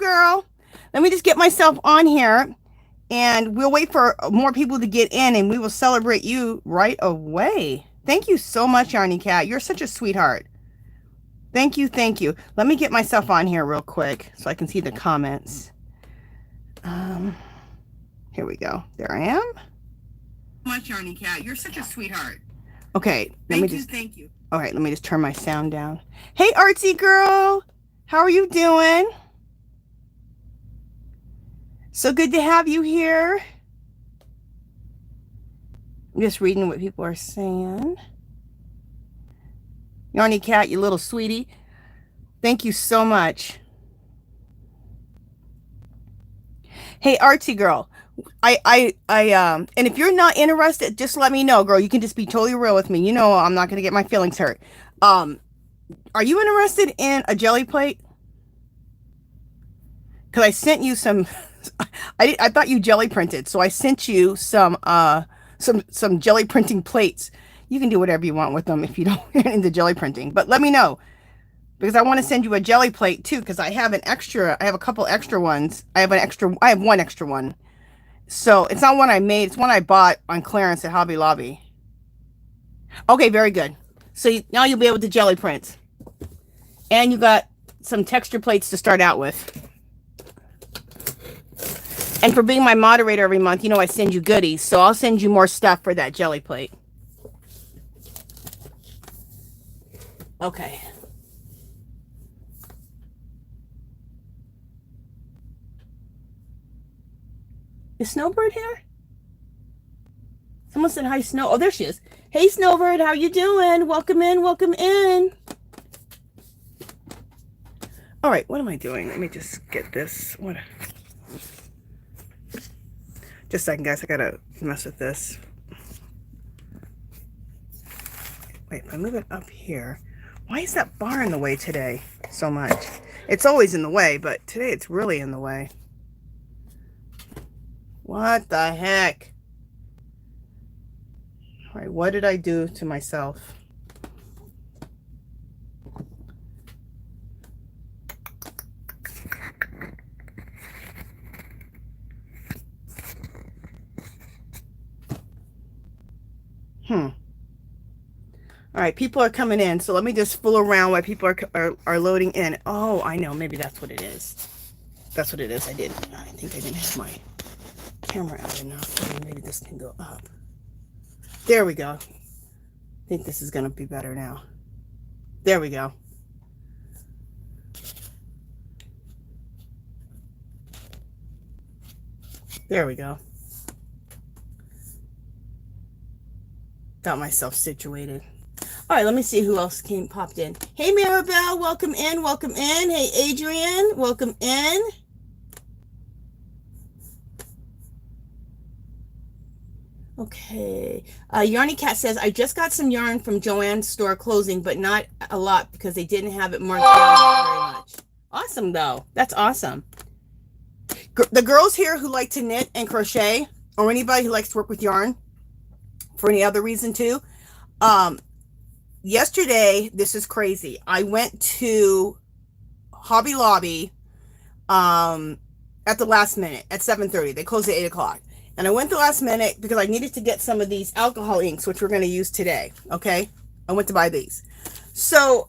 girl. Let me just get myself on here, and we'll wait for more people to get in, and we will celebrate you right away. Thank you so much, Yarny Cat. You're such a sweetheart. Thank you, thank you. Let me get myself on here real quick so I can see the comments. Here we go. There I am. Much, Yarny Cat. You're such a sweetheart. Okay, thank you. All right, let me just turn my sound down. Hey, artsy girl. How are you doing? So good to have you here. I'm just reading what people are saying. Yarny Cat, you little sweetie. Thank you so much. Hey, artsy girl. And if you're not interested, just let me know, girl. You can just be totally real with me. You know I'm not gonna get my feelings hurt. Are you interested in a jelly plate? Because I sent you some. I thought you jelly printed, so I sent you some jelly printing plates. You can do whatever you want with them if you don't get into jelly printing. But let me know, because I want to send you a jelly plate too. Because I have a couple extra ones. I have one extra one. So it's not one I made. It's one I bought on clearance at Hobby Lobby. Okay, very good. So now you'll be able to jelly print. And you got some texture plates to start out with. And for being my moderator every month, you know I send you goodies. So I'll send you more stuff for that jelly plate. Okay. Is Snowbird here? Someone said hi, Snow. Oh, there she is. Hey, Snowbird, how you doing? Welcome in, welcome in. All right, what am I doing? Let me just get this. Just a second, guys. I gotta mess with this. Wait, if I move it up here. Why is that bar in the way today so much? It's always in the way, but today it's really in the way. What the heck? All right, what did I do to myself? All right, people are coming in, so let me just fool around while people are loading in. Oh, I know, maybe that's what it is. That's what it is. I think I didn't have my camera out enough. Maybe this can go up. There we go. I think this is going to be better now. There we go. There we go. Got myself situated. All right, let me see who else popped in. Hey, Maribel, welcome in, welcome in. Hey, Adrian, welcome in. Okay. Yarny Cat says, I just got some yarn from Joann's store closing, but not a lot because they didn't have it marked down very much. Awesome, though. That's awesome. The girls here who like to knit and crochet, or anybody who likes to work with yarn for any other reason too, yesterday, this is crazy. I went to Hobby Lobby at the last minute at 7:30. They closed at 8 o'clock. And I went the last minute because I needed to get some of these alcohol inks, which we're going to use today. Okay. I went to buy these. So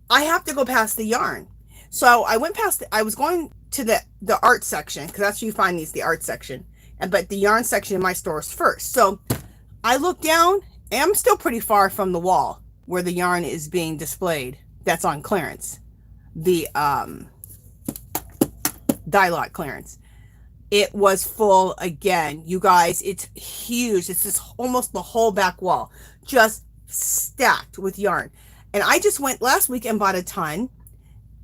I have to go past the yarn. So I went past, I was going to the art section, because that's where you find these, the art section. But the yarn section in my store is first. So I look down, and I'm still pretty far from the wall where the yarn is being displayed. That's on clearance. The dye lot clearance. It was full again. You guys, it's huge. It's just almost the whole back wall, just stacked with yarn. And I just went last week and bought a ton.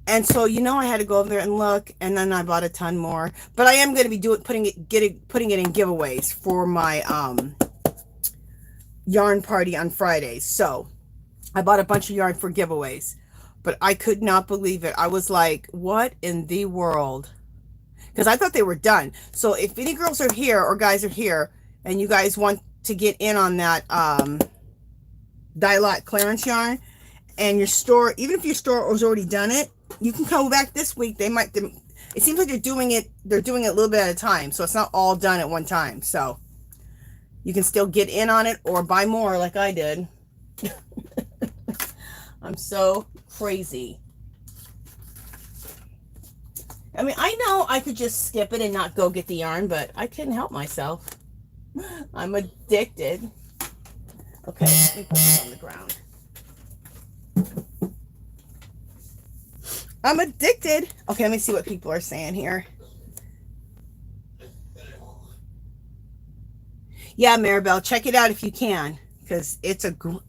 And so, you know, I had to go over there and look, and then I bought a ton more. But I am going to be putting it in giveaways for my yarn party on Fridays. So I bought a bunch of yarn for giveaways, but I could not believe it. I was like, what in the world? Because I thought they were done. So if any girls are here or guys are here and you guys want to get in on that dye lot clearance yarn, and your store, even if your store has already done it, you can come back this week. They might, it seems like they're doing it a little bit at a time, so it's not all done at one time. So you can still get in on it or buy more like I did. I'm so crazy. I mean, I know I could just skip it and not go get the yarn, but I couldn't help myself. I'm addicted. Okay, let me put this on the ground. I'm addicted. Okay, let me see what people are saying here. Yeah, Maribel, check it out if you can, because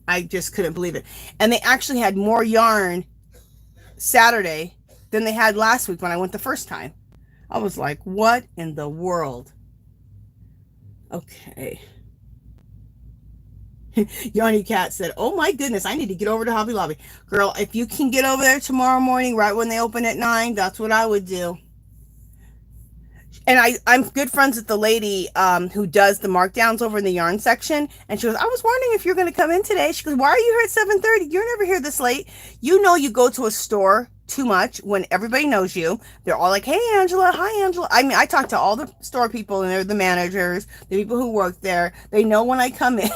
I just couldn't believe it. And they actually had more yarn Saturday than they had last week when I went the first time. I was like, what in the world? Okay. Yarny Cat said, oh my goodness, I need to get over to Hobby Lobby. Girl, if you can get over there tomorrow morning, right when they open at 9, that's what I would do. And I'm good friends with the lady who does the markdowns over in the yarn section. And she goes, I was wondering if you're going to come in today. She goes, why are you here at 7:30? You're never here this late. You know you go to a store too much when everybody knows you. They're all like, hey, Angela. Hi, Angela. I mean, I talk to all the store people, and they're the managers, the people who work there. They know when I come in.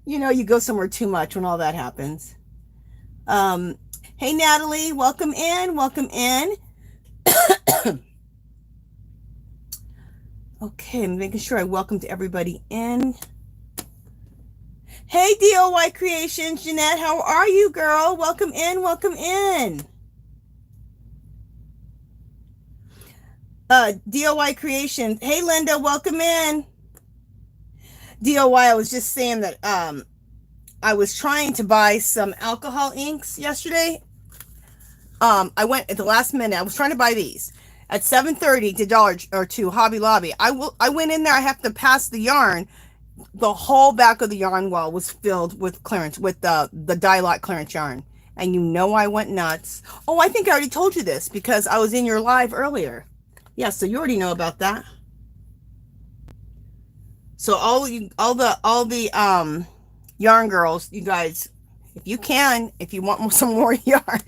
You know you go somewhere too much when all that happens. Hey, Natalie. Welcome in. Welcome in. Okay, I'm making sure I welcome to everybody in. Hey, DOY Creations, Jeanette, how are you, girl? Welcome in, welcome in. DOY Creations, hey, Linda, welcome in. DOY, I was just saying that I was trying to buy some alcohol inks yesterday. I went at the last minute. I was trying to buy these. At 7:30 to Hobby Lobby. I went in there. I have to pass the yarn. The whole back of the yarn wall was filled with clearance, with the dye lot clearance yarn. And you know I went nuts. Oh, I think I already told you this because I was in your live earlier. Yeah, so you already know about that. So all the yarn girls, you guys, if you want some more yarn,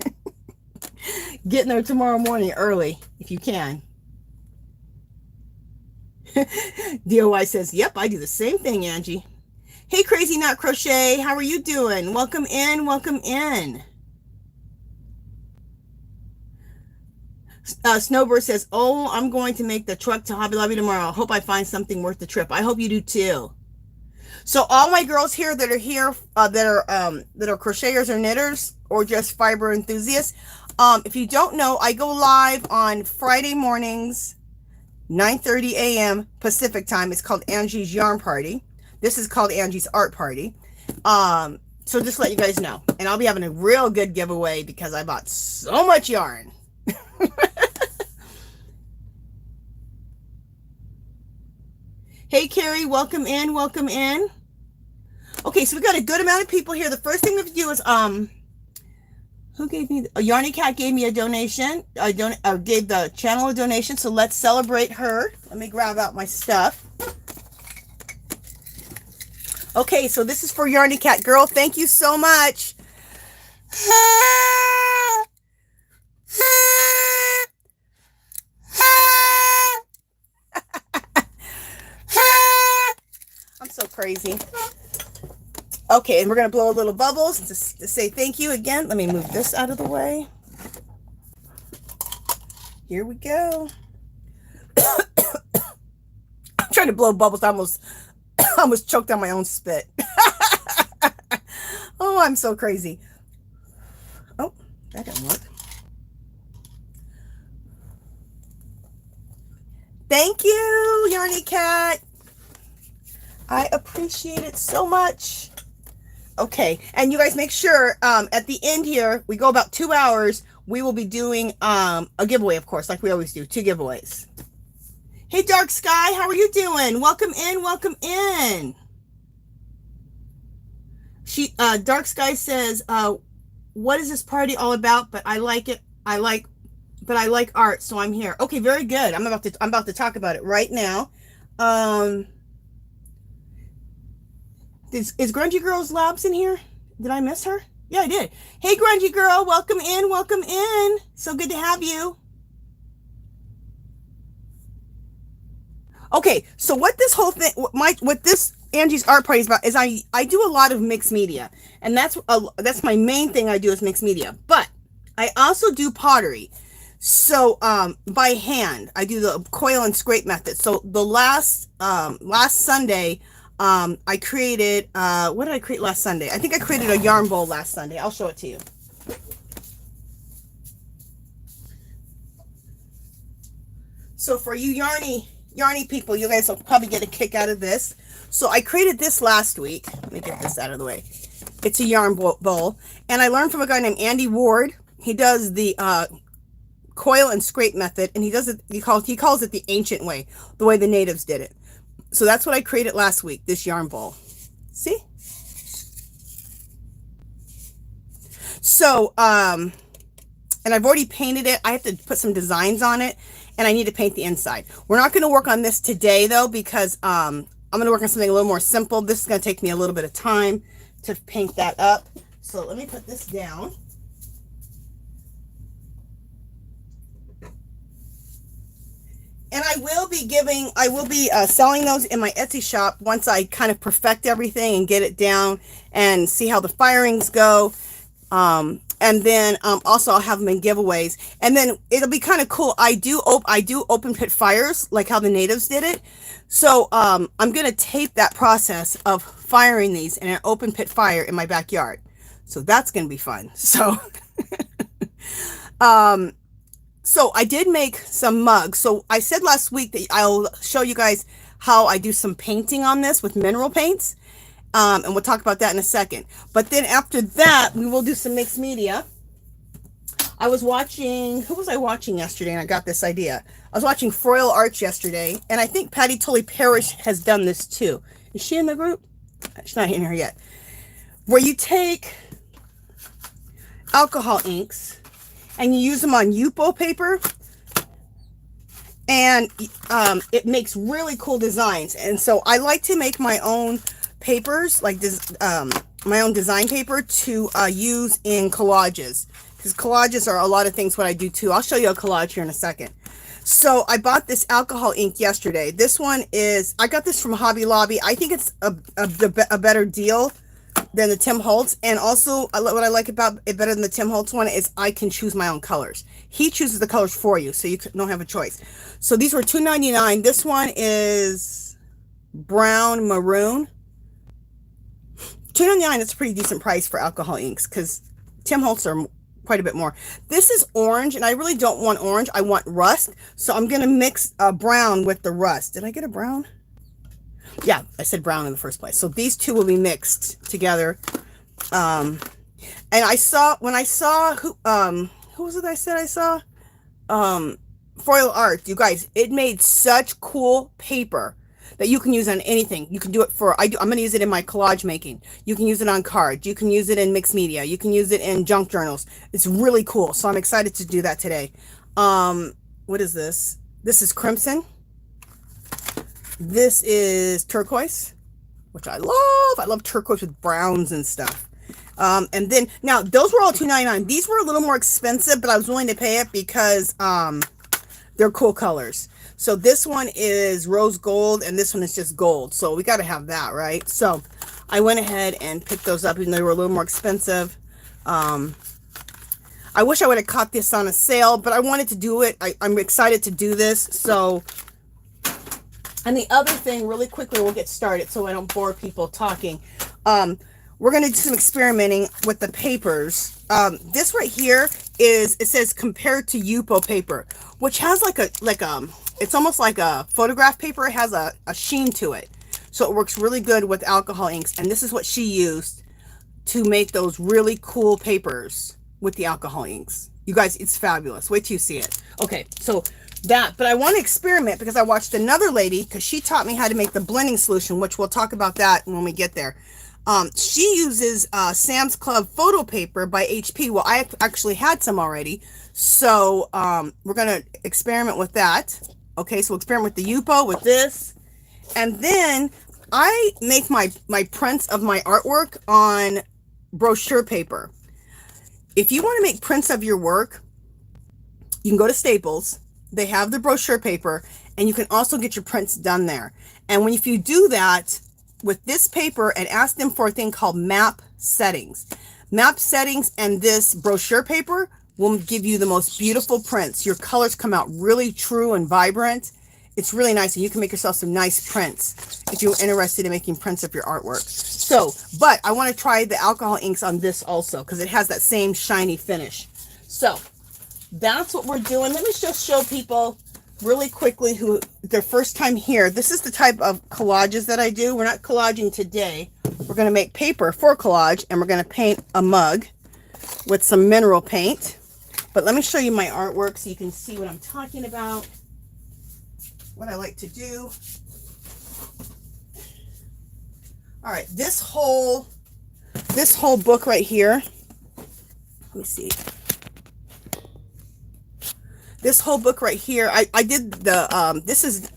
get in there tomorrow morning early if you can. DOI says, yep, I do the same thing, Angie. Hey, Crazy Nut Crochet, how are you doing? Welcome in, welcome in. Snowbird says, oh, I'm going to make the truck to Hobby Lobby tomorrow. Hope I find something worth the trip. I hope you do too. So all my girls here that are here, that are crocheters or knitters or just fiber enthusiasts, if you don't know, I go live on Friday mornings, 9:30 a.m. Pacific time. It's called Angie's Yarn Party. This is called Angie's Art Party. So just let you guys know. And I'll be having a real good giveaway because I bought so much yarn. Hey, Carrie, welcome in, welcome in. Okay, so we got a good amount of people here. The first thing we have to do is, who gave me, Yarny Cat gave me a donation. Gave the channel a donation, so let's celebrate her. Let me grab out my stuff. Okay, so this is for Yarny Cat girl. Thank you so much. I'm so crazy. Okay, and we're going to blow a little bubbles to say thank you again. Let me move this out of the way. Here we go. I'm trying to blow bubbles. I almost choked on my own spit. Oh, I'm so crazy. Oh, that didn't work. Thank you, Yarny Cat. I appreciate it so much. Okay, and you guys make sure at the end here, we go about 2 hours, we will be doing a giveaway, of course, like we always do, 2 giveaways. Hey, Dark Sky, how are you doing? Welcome in, welcome in. Dark Sky says, what is this party all about? But I like it. I like art, so I'm here. Okay, very good. I'm about to talk about it right now. Is Grungy Girl's Labs in here? Did I miss her? Yeah, I did. Hey, Grungy Girl, welcome in, welcome in. So good to have you. Okay, so what this whole thing, what this Angie's art party is about is I do a lot of mixed media, and that's my main thing I do is mixed media. But I also do pottery. So by hand, I do the coil and scrape method. So the last Sunday, I created what did I create last Sunday? I think I created a yarn bowl last Sunday. I'll show it to you. So for you yarny people, you guys will probably get a kick out of this. So I created this last week. Let me get this out of the way. It's a yarn bowl, and I learned from a guy named Andy Ward. He does the coil and scrape method, and he does it. He calls it the ancient way, the way the natives did it. So that's what I created last week. This yarn bowl. See? So and I've already painted it. I have to put some designs on it, and I need to paint the inside. We're not going to work on this today though, because I'm going to work on something a little more simple. This is going to take me a little bit of time to paint that up. So let me put this down. And I will be selling those in my Etsy shop once I kind of perfect everything and get it down and see how the firings go. And then also I'll have them in giveaways, and then it'll be kind of cool. I do open pit fires like how the natives did it. So I'm gonna tape that process of firing these in an open pit fire in my backyard. So that's gonna be fun. So so I did make some mugs. So I said last week that I'll show you guys how I do some painting on this with mineral paints. And we'll talk about that in a second. But then after that, we will do some mixed media. I was watching, who was I watching yesterday? And I got this idea. I was watching FROYLE Arts yesterday, and I think PATTI TOLLEY PARISH has done this too. Is she in the group? She's not in here yet. Where you take alcohol inks and you use them on Yupo paper, and it makes really cool designs. And so I like to make my own papers, like this, my own design paper to use in collages, because collages are a lot of things what I do too. I'll show you a collage here in a second. So I bought this alcohol ink yesterday. This one is, I got this from Hobby Lobby. I think it's a better deal than the Tim Holtz. And also what I like about it better than the Tim Holtz one is I can choose my own colors. He chooses the colors for you, so you don't have a choice. So these were $2.99. This one is brown maroon. $2.99, it's a pretty decent price for alcohol inks, because Tim Holtz are quite a bit more. This is orange, and I really don't want orange. I want rust. So I'm going to mix brown with the rust. Did I get a brown? Yeah, I said brown in the first place. So these two will be mixed together. And I saw, when I saw, who was it I said I saw? FROYLE Art. You guys, it made such cool paper that you can use on anything. You can do it for, I'm going to use it in my collage making. You can use it on cards. You can use it in mixed media. You can use it in junk journals. It's really cool. So I'm excited to do that today. What is this? This is crimson. This is turquoise, which I love. I love turquoise with browns and stuff. And then, now those were all $2.99. These were a little more expensive, but I was willing to pay it because they're cool colors. So this one is rose gold, and this one is just gold. So we got to have that, right? So I went ahead and picked those up, even though they were a little more expensive. I wish I would have caught this on a sale, but I wanted to do it. I'm excited to do this. So, and the other thing, really quickly, we'll get started so I don't bore people talking. We're going to do some experimenting with the papers. This right here is, it says compared to Yupo paper, which has it's almost like a photograph paper. It has a sheen to it. So it works really good with alcohol inks. And this is what she used to make those really cool papers with the alcohol inks. You guys, it's fabulous. Wait till you see it. Okay, so that, but I want to experiment because I watched another lady, because she taught me how to make the blending solution, which we'll talk about that when we get there. She uses Sam's Club photo paper by HP. Well, I actually had some already. So we're going to experiment with that. Okay, so we'll experiment with the Yupo, with this. And then I make my prints of my artwork on brochure paper. If you want to make prints of your work, you can go to Staples they have the brochure paper, and you can also get your prints done there. And if you do that with this paper and ask them for a thing called map settings, and this brochure paper will give you the most beautiful prints. Your colors come out really true and vibrant. It's really nice, and you can make yourself some nice prints if you're interested in making prints of your artwork. So, but I want to try the alcohol inks on this also because it has that same shiny finish. So that's what we're doing. Let me just show people really quickly who their first time here. This is the type of collages that I do. We're not collaging today. We're going to make paper for collage, and we're going to paint a mug with some mineral paint. But let me show you my artwork so you can see what I'm talking about, what I like to do. All right, this whole book right here, let me see. This whole book right here, I did the, this is,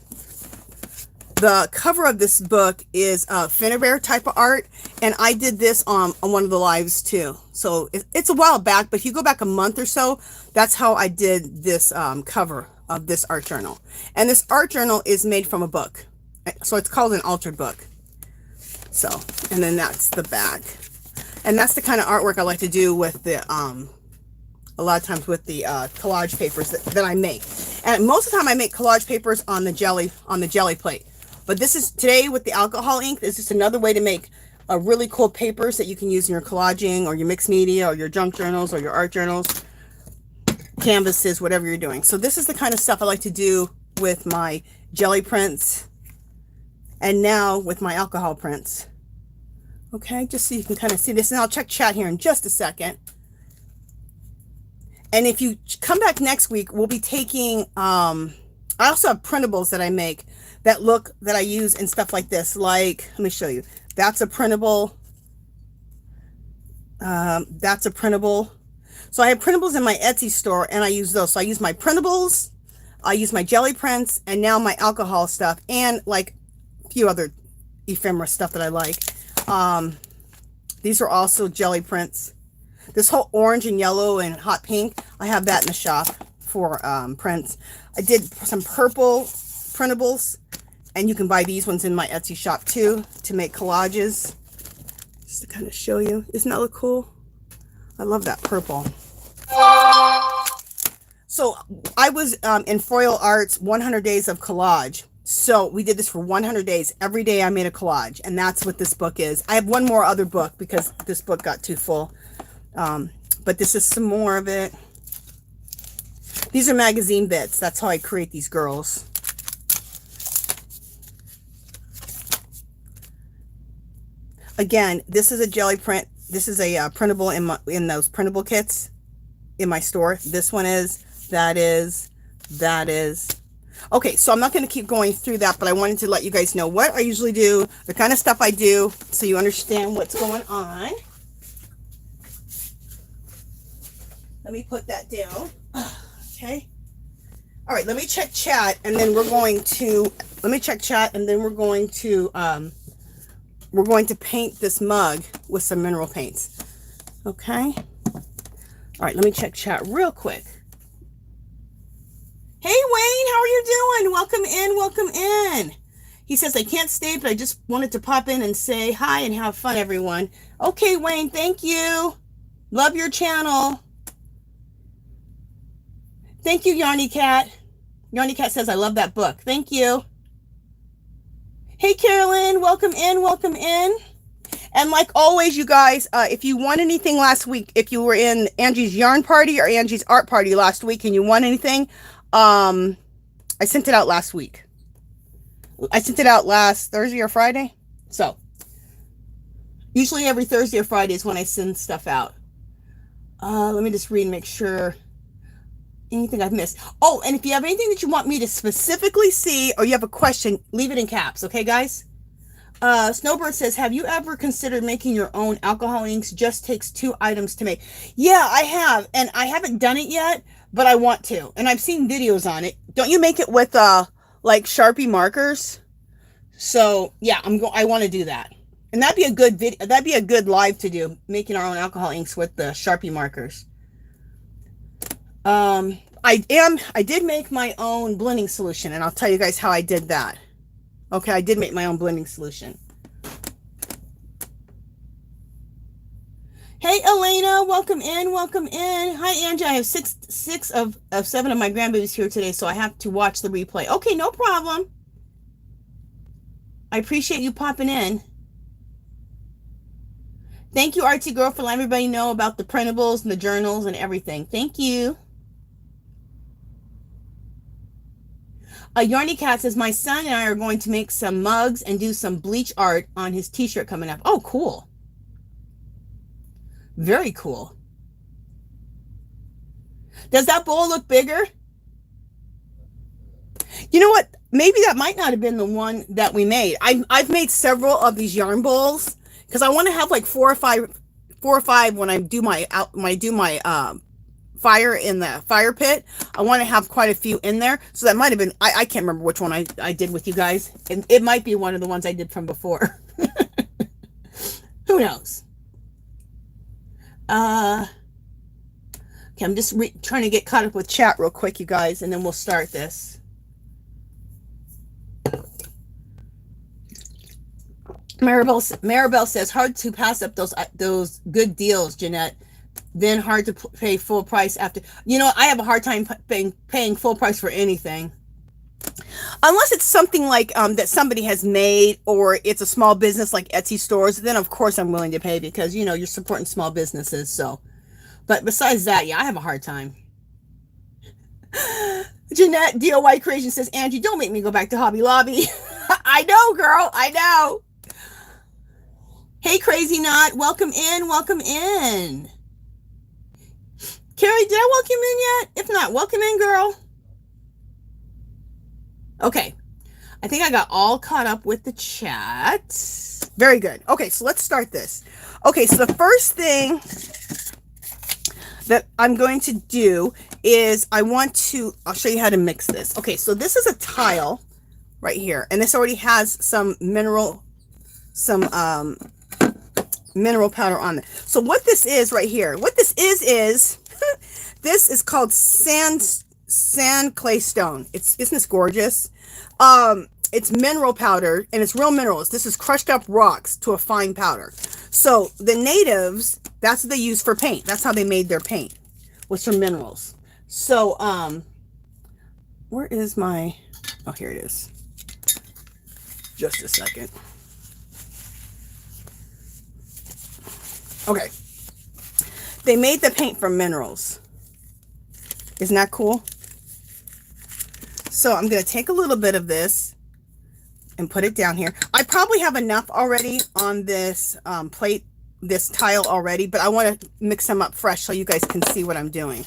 the cover of this book is Finnebear type of art, and I did this on one of the lives too. So it's a while back, but if you go back a month or so, that's how I did this cover of this art journal. And this art journal is made from a book. So it's called an altered book. So, and then that's the back. And that's the kind of artwork I like to do with the, a lot of times with the collage papers that I make. And most of the time I make collage papers on the jelly plate. But this is, today with the alcohol ink, this is just another way to make really cool papers that you can use in your collaging or your mixed media or your junk journals or your art journals, canvases, whatever you're doing. So this is the kind of stuff I like to do with my jelly prints and now with my alcohol prints. Okay, just so you can kind of see this, and I'll check chat here in just a second. And if you come back next week, we'll be taking, I also have printables that I make that I use in stuff like this. Like, let me show you. That's a printable. That's a printable. So I have printables in my Etsy store, and I use those. So I use my printables, I use my jelly prints, and now my alcohol stuff, and like a few other ephemera stuff that I like. These are also jelly prints. This whole orange and yellow and hot pink, I have that in the shop for prints. I did some purple printables, and you can buy these ones in my Etsy shop too to make collages. Just to kind of show you. Isn't that look cool? I love that purple. So I was in Froyle Arts 100 Days of Collage. So we did this for 100 days. Every day I made a collage, and that's what this book is. I have one more other book because this book got too full. But this is some more of it. These are magazine bits. That's how I create these girls. Again, this is a jelly print. This is a printable in those printable kits in my store. This one is, that is. Okay, so I'm not going to keep going through that, but I wanted to let you guys know what I usually do, the kind of stuff I do, so you understand what's going on. Let me put that down. Okay. All right, let me check chat, and then we're going to, we're going to paint this mug with some mineral paints. Okay. All right, let me check chat real quick. Hey, Wayne, how are you doing? Welcome in, welcome in. He says, I can't stay, but I just wanted to pop in and say hi and have fun, everyone. Okay, Wayne, thank you. Love your channel. Thank you, Yarny Cat. Yarny Cat says, I love that book. Thank you. Hey, Carolyn, welcome in, welcome in. And like always, you guys, if you won anything last week, if you were in Angie's yarn party or Angie's art party last week and you won anything, I sent it out last week. I sent it out last Thursday or Friday. So usually every Thursday or Friday is when I send stuff out. Let me just read and make sure anything I've missed. Oh, and if you have anything that you want me to specifically see, or you have a question, leave it in caps. Okay, guys? Snowbird says, have you ever considered making your own alcohol inks? Just takes 2 items to make. Yeah, I have, and I haven't done it yet, but I want to, and I've seen videos on it. Don't you make it with like Sharpie markers? So yeah, I want to do that, and that'd be a good video. That'd be a good live to do, making our own alcohol inks with the Sharpie markers. I did make my own blending solution, and I'll tell you guys how I did that. Okay, I did make my own blending solution. Hey, Elena, welcome in, welcome in. Hi, Angie. I have six of 7 of my grandbabies here today, so I have to watch the replay. Okay, no problem. I appreciate you popping in. Thank you, Artsy Girl, for letting everybody know about the printables and the journals and everything. Thank you. Yarny Cat says, my son and I are going to make some mugs and do some bleach art on his t-shirt coming up. Oh, cool. Very cool. Does that bowl look bigger? You know what? Maybe that might not have been the one that we made. I've made several of these yarn bowls because I want to have like four or five when I do my fire in the fire pit. I want to have quite a few in there. So that might have been, I can't remember which one I did with you guys. And it might be one of the ones I did from before. Who knows? Okay, I'm just trying to get caught up with chat real quick, you guys, and then we'll start this. Maribel says, hard to pass up those good deals, Jeanette. Then hard to pay full price after. You know, I have a hard time paying full price for anything. Unless it's something like that somebody has made, or it's a small business like Etsy stores, then of course I'm willing to pay because, you know, you're supporting small businesses. So, but besides that, yeah, I have a hard time. Jeanette DIY Creation says, Angie, don't make me go back to Hobby Lobby. I know, girl. I know. Hey, Crazy Knot. Welcome in. Welcome in. Carrie, did I welcome in yet? If not, welcome in, girl. Okay, I think I got all caught up with the chat. Very good. Okay, so let's start this. Okay, so the first thing that I'm going to do is I'll show you how to mix this. Okay, so this is a tile right here, and this already has some mineral powder on it. So what this is right here, what this is this is called sand clay stone. Isn't this gorgeous? It's mineral powder, and it's real minerals. This is crushed up rocks to a fine powder. So the natives, that's what they use for paint. That's how they made their paint, was from minerals. So where is my, oh, here it is. Just a second. Okay, they made the paint from minerals. Isn't that cool? So I'm going to take a little bit of this and put it down here. I probably have enough already on this plate, this tile already, but I want to mix them up fresh so you guys can see what I'm doing.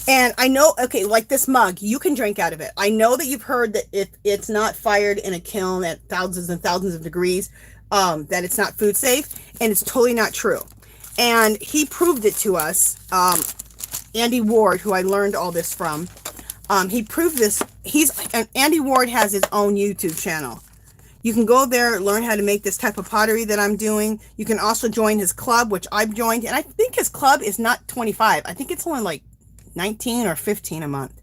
And I know, okay, like this mug, you can drink out of it. I know that you've heard that if it's not fired in a kiln at thousands and thousands of degrees, that it's not food safe, and it's totally not true. And he proved it to us. Andy Ward, who I learned all this from, he proved this. Andy Ward has his own YouTube channel. You can go there, learn how to make this type of pottery that I'm doing. You can also join his club, which I've joined, and I think his club is not 25. I think it's only like 19 or 15 a month.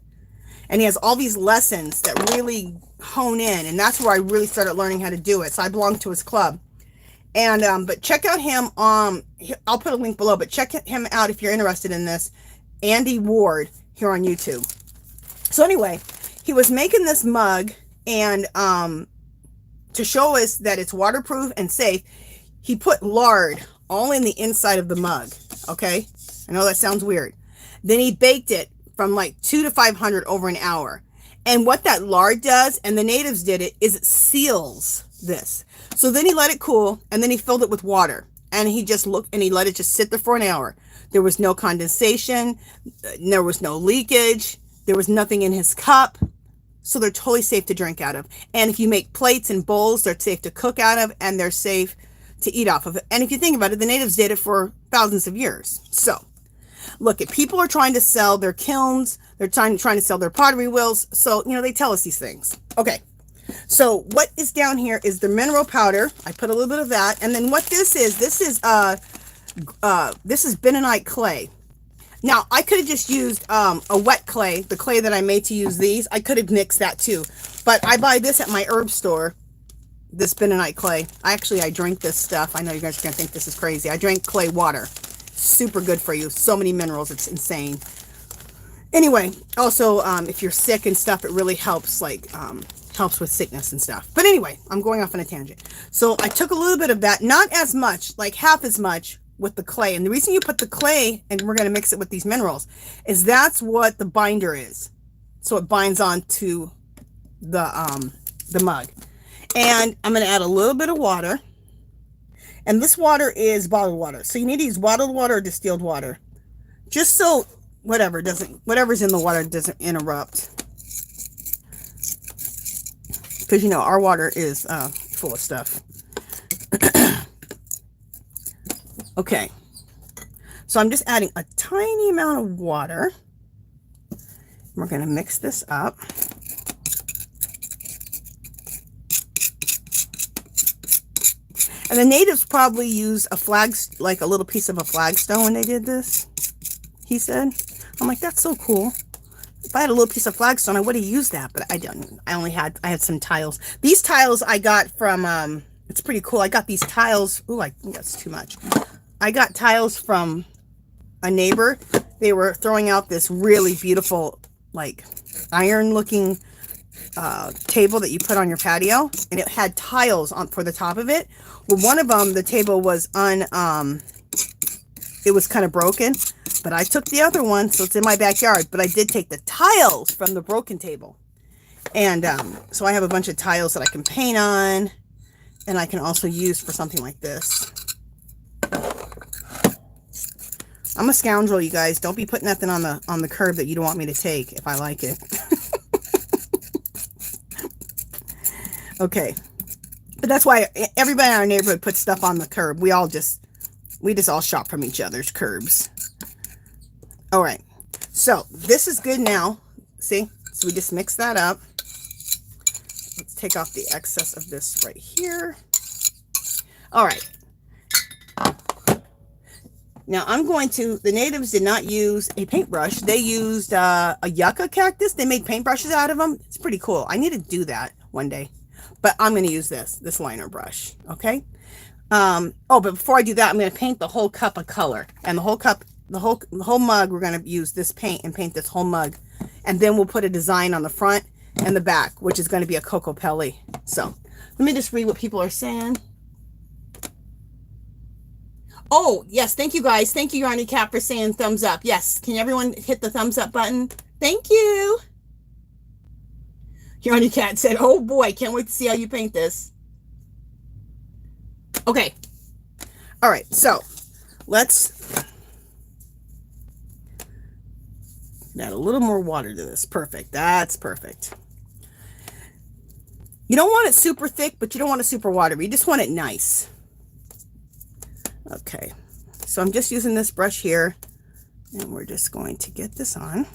And he has all these lessons that really hone in, and that's where I really started learning how to do it. So I belong to his club. And but check out him. I'll put a link below, but check him out if you're interested in this. Andy Ward here on YouTube. So anyway, he was making this mug, and to show us that it's waterproof and safe, he put lard all in the inside of the mug. Okay, I know that sounds weird. Then he baked it from like 200 to 500 over an hour. And what that lard does, and the natives did it, is it seals this. So then he let it cool, and then he filled it with water, and he just looked, and he let it just sit there for an hour. There was no condensation, there was no leakage, there was nothing in his cup. So they're totally safe to drink out of. And if you make plates and bowls, they're safe to cook out of, and they're safe to eat off of it. And if you think about it, the natives did it for thousands of years. So look, if people are trying to sell their kilns, they're trying to sell their pottery wheels. So, you know, they tell us these things. Okay. So what is down here is the mineral powder. I put a little bit of that. And then what this is This is bentonite clay. Now, I could have just used a wet clay, the clay that I made to use these. I could have mixed that too. But I buy this at my herb store, this bentonite clay. I drink this stuff. I know you guys are going to think this is crazy. I drink clay water. Super good for you. So many minerals. It's insane. Anyway, also, if you're sick and stuff, it really helps, like, helps with sickness and stuff. But anyway, I'm going off on a tangent. So I took a little bit of that, not as much, like half as much, with the clay. And the reason you put the clay, and we're going to mix it with these minerals, is that's what the binder is. So it binds on to the mug. And I'm going to add a little bit of water. And this water is bottled water. So you need to use bottled water or distilled water. Just so whatever's in the water doesn't interrupt. Because, you know, our water is full of stuff. Okay, so I'm just adding a tiny amount of water. We're going to mix this up. And the natives probably used like a little piece of a flagstone when they did this, he said. I'm like, that's so cool. If I had a little piece of flagstone, I would have used that, but I didn't. I had some tiles. These tiles I got from, it's pretty cool. I got these tiles. Ooh, I think that's too much. I got tiles from a neighbor. They were throwing out this really beautiful, like, iron looking table that you put on your patio, and it had tiles on for the top of it. Well, one of them, the table was it was kind of broken, but I took the other one, so it's in my backyard. But I did take the tiles from the broken table, and so I have a bunch of tiles that I can paint on, and I can also use for something like this. I'm a scoundrel, you guys. Don't be putting nothing on the curb that you don't want me to take if I like it. Okay. But that's why everybody in our neighborhood puts stuff on the curb. We just all shop from each other's curbs. All right. So this is good now. See? So we just mix that up. Let's take off the excess of this right here. All right. Now the natives did not use a paintbrush. They used a yucca cactus. They made paintbrushes out of them. It's pretty cool. I need to do that one day. But I'm going to use this liner brush. Okay. Oh, but before I do that, I'm going to paint the whole cup of color. And the whole mug, we're going to use this paint and paint this whole mug. And then we'll put a design on the front and the back, which is going to be a Cocopelli. So let me just read what people are saying. Oh, yes. Thank you, guys. Thank you, Yarny Cat, for saying thumbs up. Yes. Can everyone hit the thumbs up button? Thank you. Yarny Cat said, oh, boy. Can't wait to see how you paint this. Okay. All right. So let's add a little more water to this. Perfect. That's perfect. You don't want it super thick, but you don't want it super watery. You just want it nice. Okay, so I'm just using this brush here, and we're just going to get this on.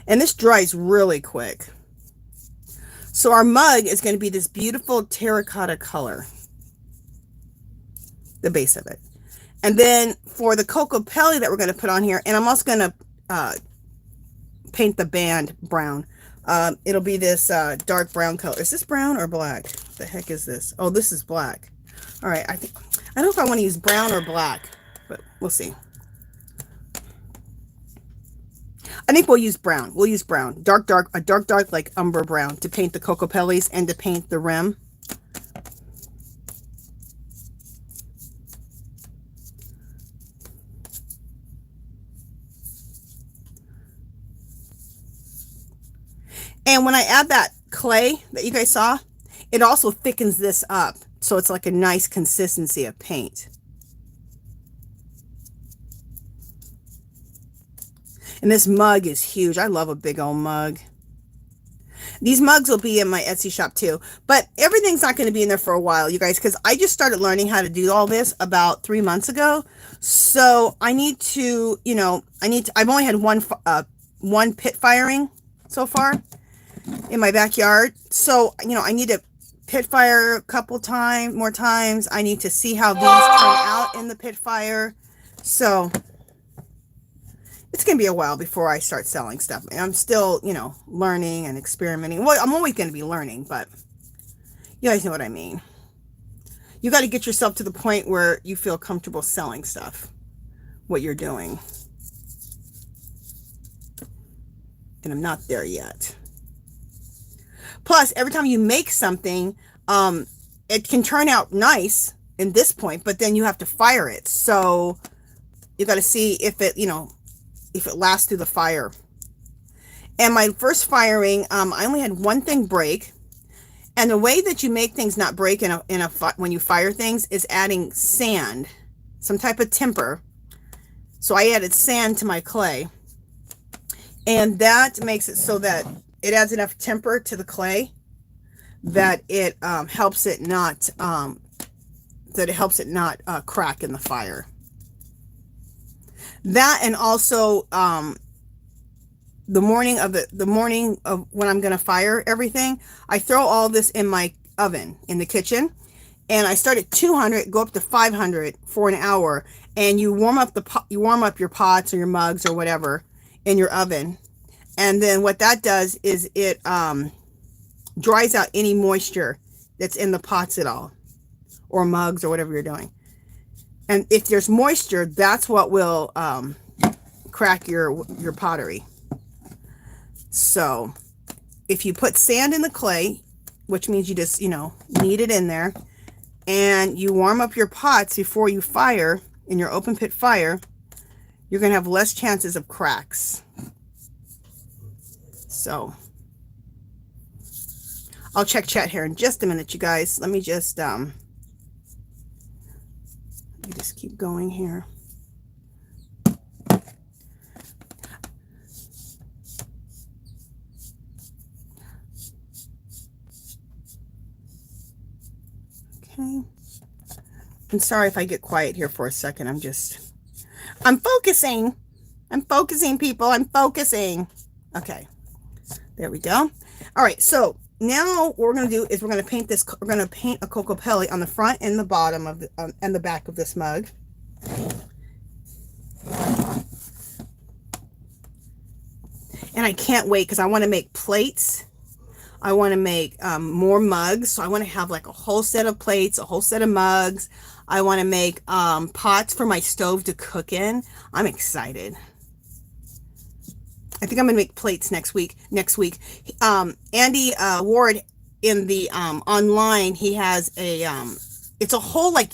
And this dries really quick. So our mug is going to be this beautiful terracotta color, the base of it. And then for the Cocopelli that we're going to put on here, and I'm also going to paint the band brown. It'll be this dark brown color. Is this brown or black? What the heck is this? Oh, this is black. All right, I don't know if I want to use brown or black, but we'll see. I think we'll use brown. We'll use brown. A dark like umber brown to paint the Cocopellis and to paint the rim. And when I add that clay that you guys saw, it also thickens this up. So it's like a nice consistency of paint. And this mug is huge. I love a big old mug. These mugs will be in my Etsy shop too. But everything's not going to be in there for a while, you guys, because I just started learning how to do all this about 3 months ago. So I need to, I've only had one pit firing so far in my backyard. So, I need to pit fire a couple more times. I need to see how these turn out in the pit fire. So it's going to be a while before I start selling stuff. I'm still, you know, learning and experimenting. Well, I'm always going to be learning, but you guys know what I mean. You got to get yourself to the point where you feel comfortable selling stuff, what you're doing. And I'm not there yet. Plus, every time you make something, it can turn out nice in this point, but then you have to fire it. So you got to see if it, you know, if it lasts through the fire. And my first firing, I only had one thing break. And the way that you make things not break when you fire things is adding sand, some type of temper. So I added sand to my clay, and that makes it so that it adds enough temper to the clay that it helps it not crack in the fire. That, and also the morning of when I'm going to fire everything, I throw all this in my oven in the kitchen, and I start at 200, go up to 500 for an hour, and you warm up your pots or your mugs or whatever in your oven. And then what that does is it dries out any moisture that's in the pots at all, or mugs, or whatever you're doing. And if there's moisture, that's what will crack your pottery. So if you put sand in the clay, which means you just, you know, knead it in there, and you warm up your pots before you fire in your open pit fire, you're going to have less chances of cracks. So I'll check chat here in just a minute, you guys. Let me just keep going here. Okay. I'm sorry if I get quiet here for a second. I'm focusing. I'm focusing, people. I'm focusing. Okay. There we go. All right. So now what we're going to do is we're going to paint this. We're going to paint a Cocopelli on the front and the bottom of the, and the back of this mug. And I can't wait because I want to make plates. I want to make more mugs. So I want to have like a whole set of plates, a whole set of mugs. I want to make pots for my stove to cook in. I'm excited. I think I'm going to make plates next week. Andy Ward in the online, he has a, it's a whole, like,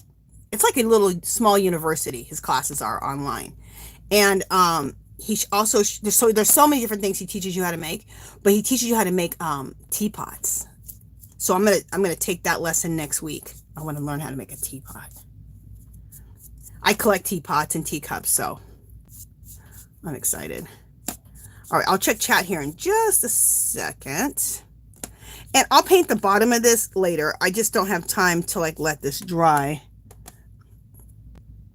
it's like a little small university. His classes are online. And he also, there's so many different things he teaches you how to make, but he teaches you how to make teapots. So I'm gonna take that lesson next week. I want to learn how to make a teapot. I collect teapots and teacups, so I'm excited. All right, I'll check chat here in just a second. And I'll paint the bottom of this later. I just don't have time to like let this dry.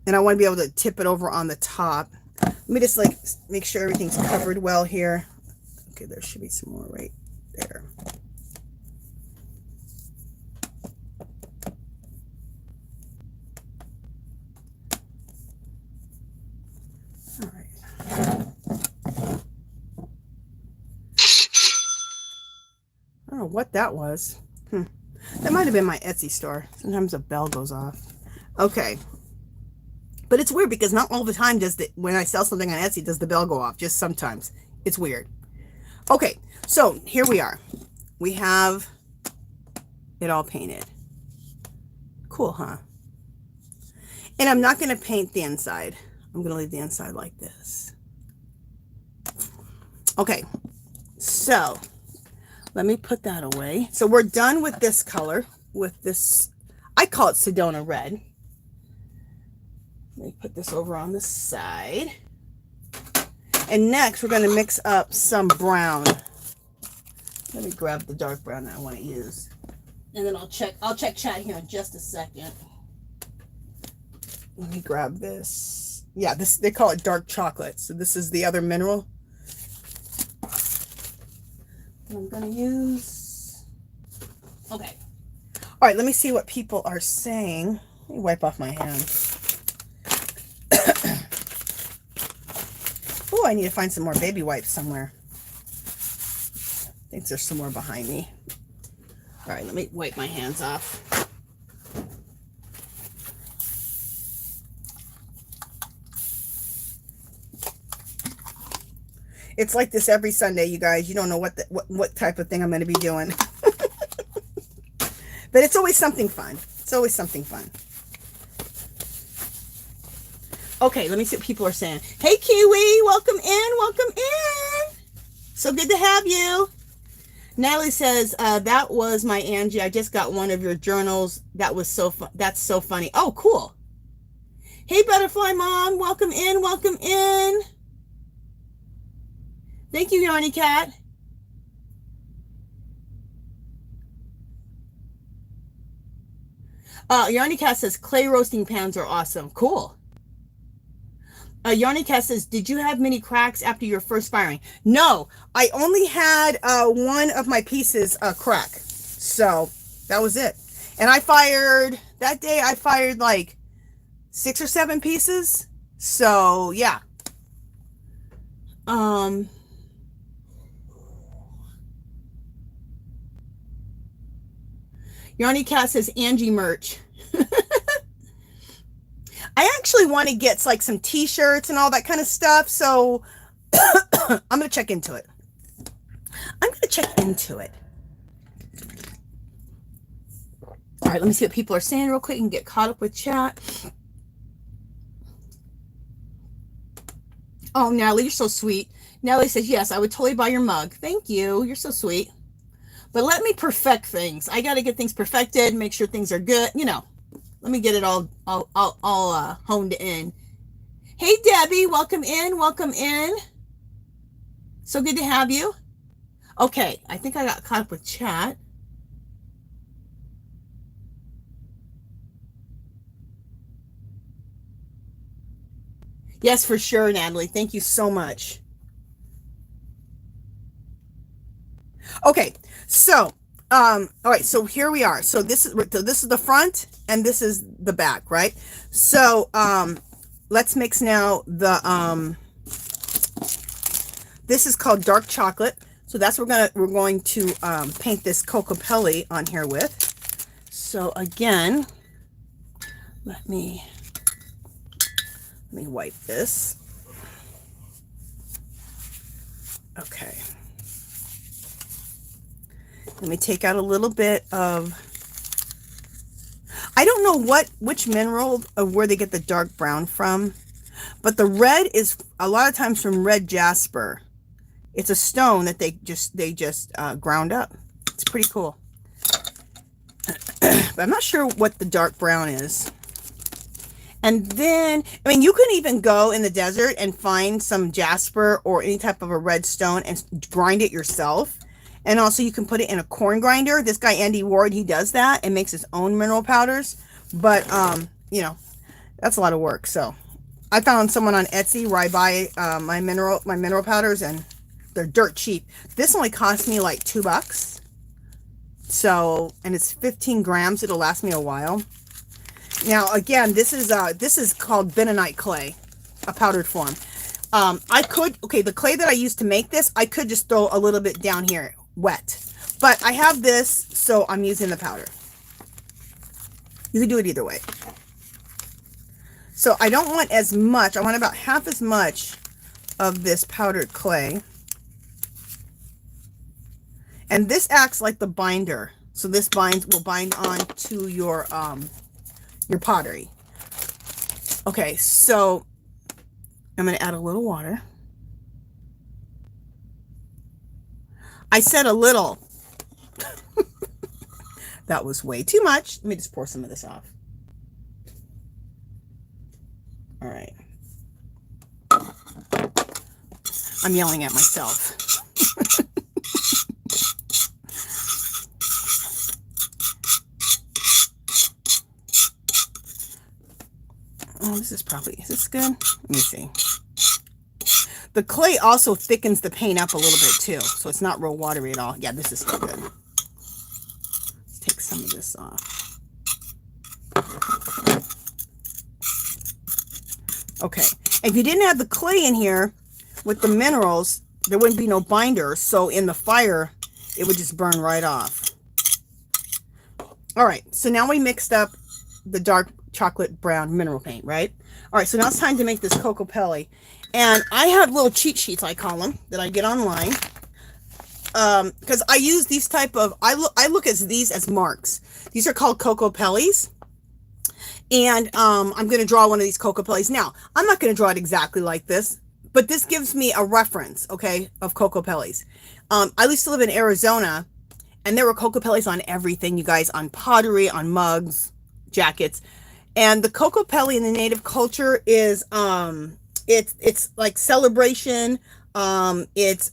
And I want to be able to tip it over on the top. Let me just like make sure everything's covered well here. Okay, there should be some more right there. All right. I don't know what that was. That might have been my Etsy store. Sometimes a bell goes off. Okay. But it's weird because not all the time when I sell something on Etsy does the bell go off. Just sometimes. It's weird. Okay. So here we are. We have it all painted. Cool, huh? And I'm not going to paint the inside. I'm going to leave the inside like this. Okay. So let me put that away. So we're done with this color, with this, I call it Sedona Red. Let me put this over on the side. And next we're going to mix up some brown. Let me grab the dark brown that I want to use. And then I'll check chat here in just a second. Let me grab this. Yeah, this, they call it dark chocolate. So this is the other mineral I'm going to use. Okay. All right, let me see what people are saying. Let me wipe off my hands. Oh, I need to find some more baby wipes somewhere. I think there's some more behind me. All right, let me wipe my hands off. It's like this every Sunday, you guys. You don't know what type of thing I'm going to be doing. But it's always something fun. It's always something fun. Okay, let me see what people are saying. Hey, Kiwi, welcome in, welcome in. So good to have you. Natalie says, that was my Angie. I just got one of your journals. That was so fun. That's so funny. Oh, cool. Hey, Butterfly Mom, welcome in, welcome in. Thank you, Yarny Cat. Yarny Cat says, clay roasting pans are awesome. Cool. Yarny Cat says, did you have many cracks after your first firing? No, I only had one of my pieces crack. So that was it. And that day I fired like 6 or 7 pieces. So yeah. Yarny Cat says, Angie merch. I actually want to get like some t-shirts and all that kind of stuff. So I'm going to check into it. I'm going to check into it. All right, let me see what people are saying real quick and get caught up with chat. Oh, Natalie, you're so sweet. Natalie says, yes, I would totally buy your mug. Thank you. You're so sweet. But let me perfect things. I got to get things perfected, make sure things are good. You know, let me get it all honed in. Hey, Debbie, welcome in. Welcome in. So good to have you. Okay, I think I got caught up with chat. Yes, for sure, Natalie. Thank you so much. Okay, so all right, so here we are. So this is the front and this is the back, right? So let's mix now the this is called dark chocolate. So that's what we're going to paint this Cocopelli on here with. So again, let me wipe this. Okay. Let me take out a little bit of, I don't know which mineral of where they get the dark brown from, but the red is a lot of times from red jasper. It's a stone that they just ground up. It's pretty cool. But I'm not sure what the dark brown is. And then, I mean, you can even go in the desert and find some jasper or any type of a red stone and grind it yourself. And also you can put it in a corn grinder. This guy, Andy Ward, he does that and makes his own mineral powders. But, you know, that's a lot of work. So I found someone on Etsy where I buy my mineral powders and they're dirt cheap. This only cost me like $2. So, and it's 15 grams. It'll last me a while. Now, again, this is called bentonite clay, a powdered form. The clay that I used to make this, I could just throw a little bit down here, wet. But I have this, so I'm using the powder. You can do it either way. So I don't want as much. I want about half as much of this powdered clay. And this acts like the binder. So this will bind on to your pottery. Okay, so I'm going to add a little water. I said a little. That was way too much. Let me just pour some of this off. All right. I'm yelling at myself. Oh, is this good? Let me see. The clay also thickens the paint up a little bit too, so it's not real watery at all. Yeah, this is still good. Let's take some of this off. Okay. If you didn't have the clay in here with the minerals, there wouldn't be no binder. So in the fire, it would just burn right off. All right. So now we mixed up the dark chocolate brown mineral paint, right? All right. So now it's time to make this Cocopelli. And I have little cheat sheets, I call them, that I get online. Because I use these type of, I look at these as marks. These are called Cocopellis. And I'm going to draw one of these Cocopellis. Now, I'm not going to draw it exactly like this, but this gives me a reference, okay, of Cocopellis. I used to live in Arizona, and there were Cocopellis on everything, you guys, on pottery, on mugs, jackets. And the Cocopelli in the native culture is, it's like celebration, it's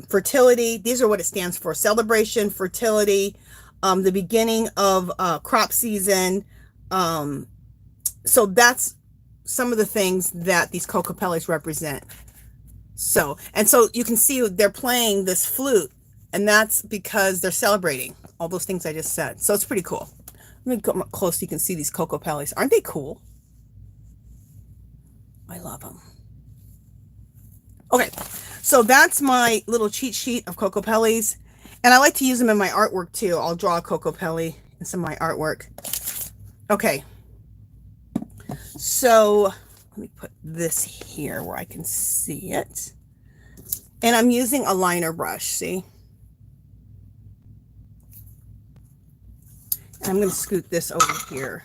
fertility. These are what it stands for: celebration, fertility, the beginning of crop season. So that's some of the things that these Cocopellis represent. So you can see they're playing this flute, and that's because they're celebrating all those things I just said. So it's pretty cool. Let me go close so you can see these Cocopellis. Aren't they cool? I love them. Okay, so that's my little cheat sheet of Cocopellis, and I like to use them in my artwork too. I'll draw a Cocopelli in some of my artwork. Okay. So let me put this here where I can see it. And I'm using a liner brush, see? And I'm going to scoot this over here.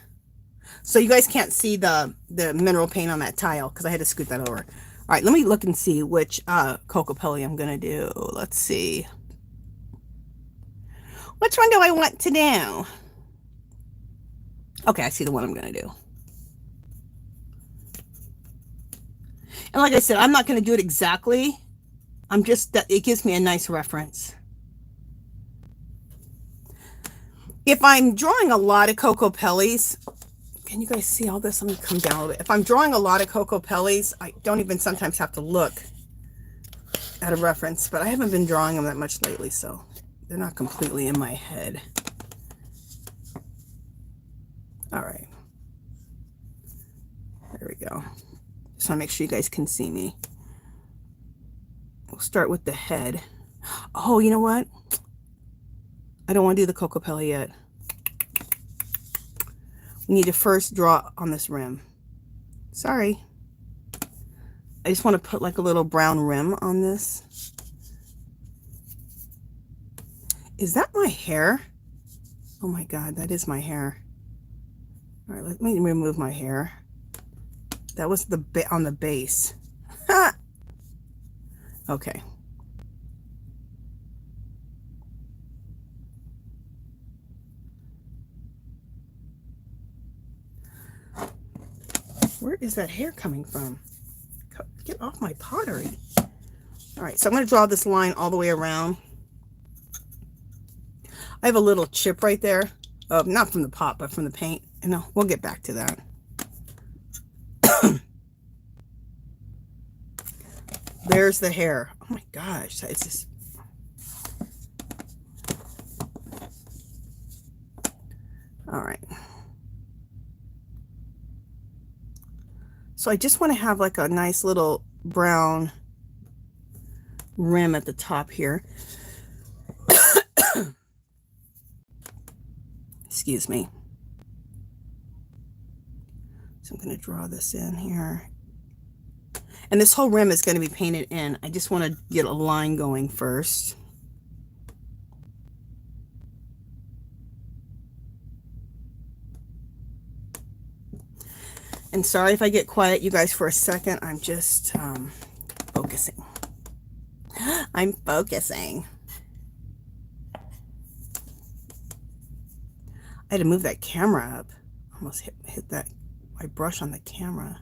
So you guys can't see the mineral paint on that tile because I had to scoot that over. All right, let me look and see which Cocopelli I'm going to do. Let's see. Which one do I want to do? Okay, I see the one I'm going to do. And like I said, I'm not going to do it exactly. I'm just, it gives me a nice reference. If I'm drawing a lot of Cocopellis, can you guys see all this? I'm going to come down a little bit. If I'm drawing a lot of Cocopellis, I don't even sometimes have to look at a reference, but I haven't been drawing them that much lately, so they're not completely in my head. All right. There we go. Just want to make sure you guys can see me. We'll start with the head. Oh, you know what? I don't want to do the Cocopelli yet. We need to first draw on this rim. Sorry. I just want to put like a little brown rim on this. Is that my hair? Oh my God, that is my hair. All right, let me remove my hair. That was the bit on the base. Okay. Where is that hair coming from? Get off my pottery. All right, so I'm going to draw this line all the way around. I have a little chip right there. Not from the pot, but from the paint. And we'll get back to that. There's the hair. Oh my gosh, it's just... All right. So I just want to have like a nice little brown rim at the top here. Excuse me. So I'm going to draw this in here. And this whole rim is going to be painted in. I just want to get a line going first. And sorry if I get quiet, you guys, for a second. I'm just focusing. I'm focusing. I had to move that camera up. Almost hit that my brush on the camera.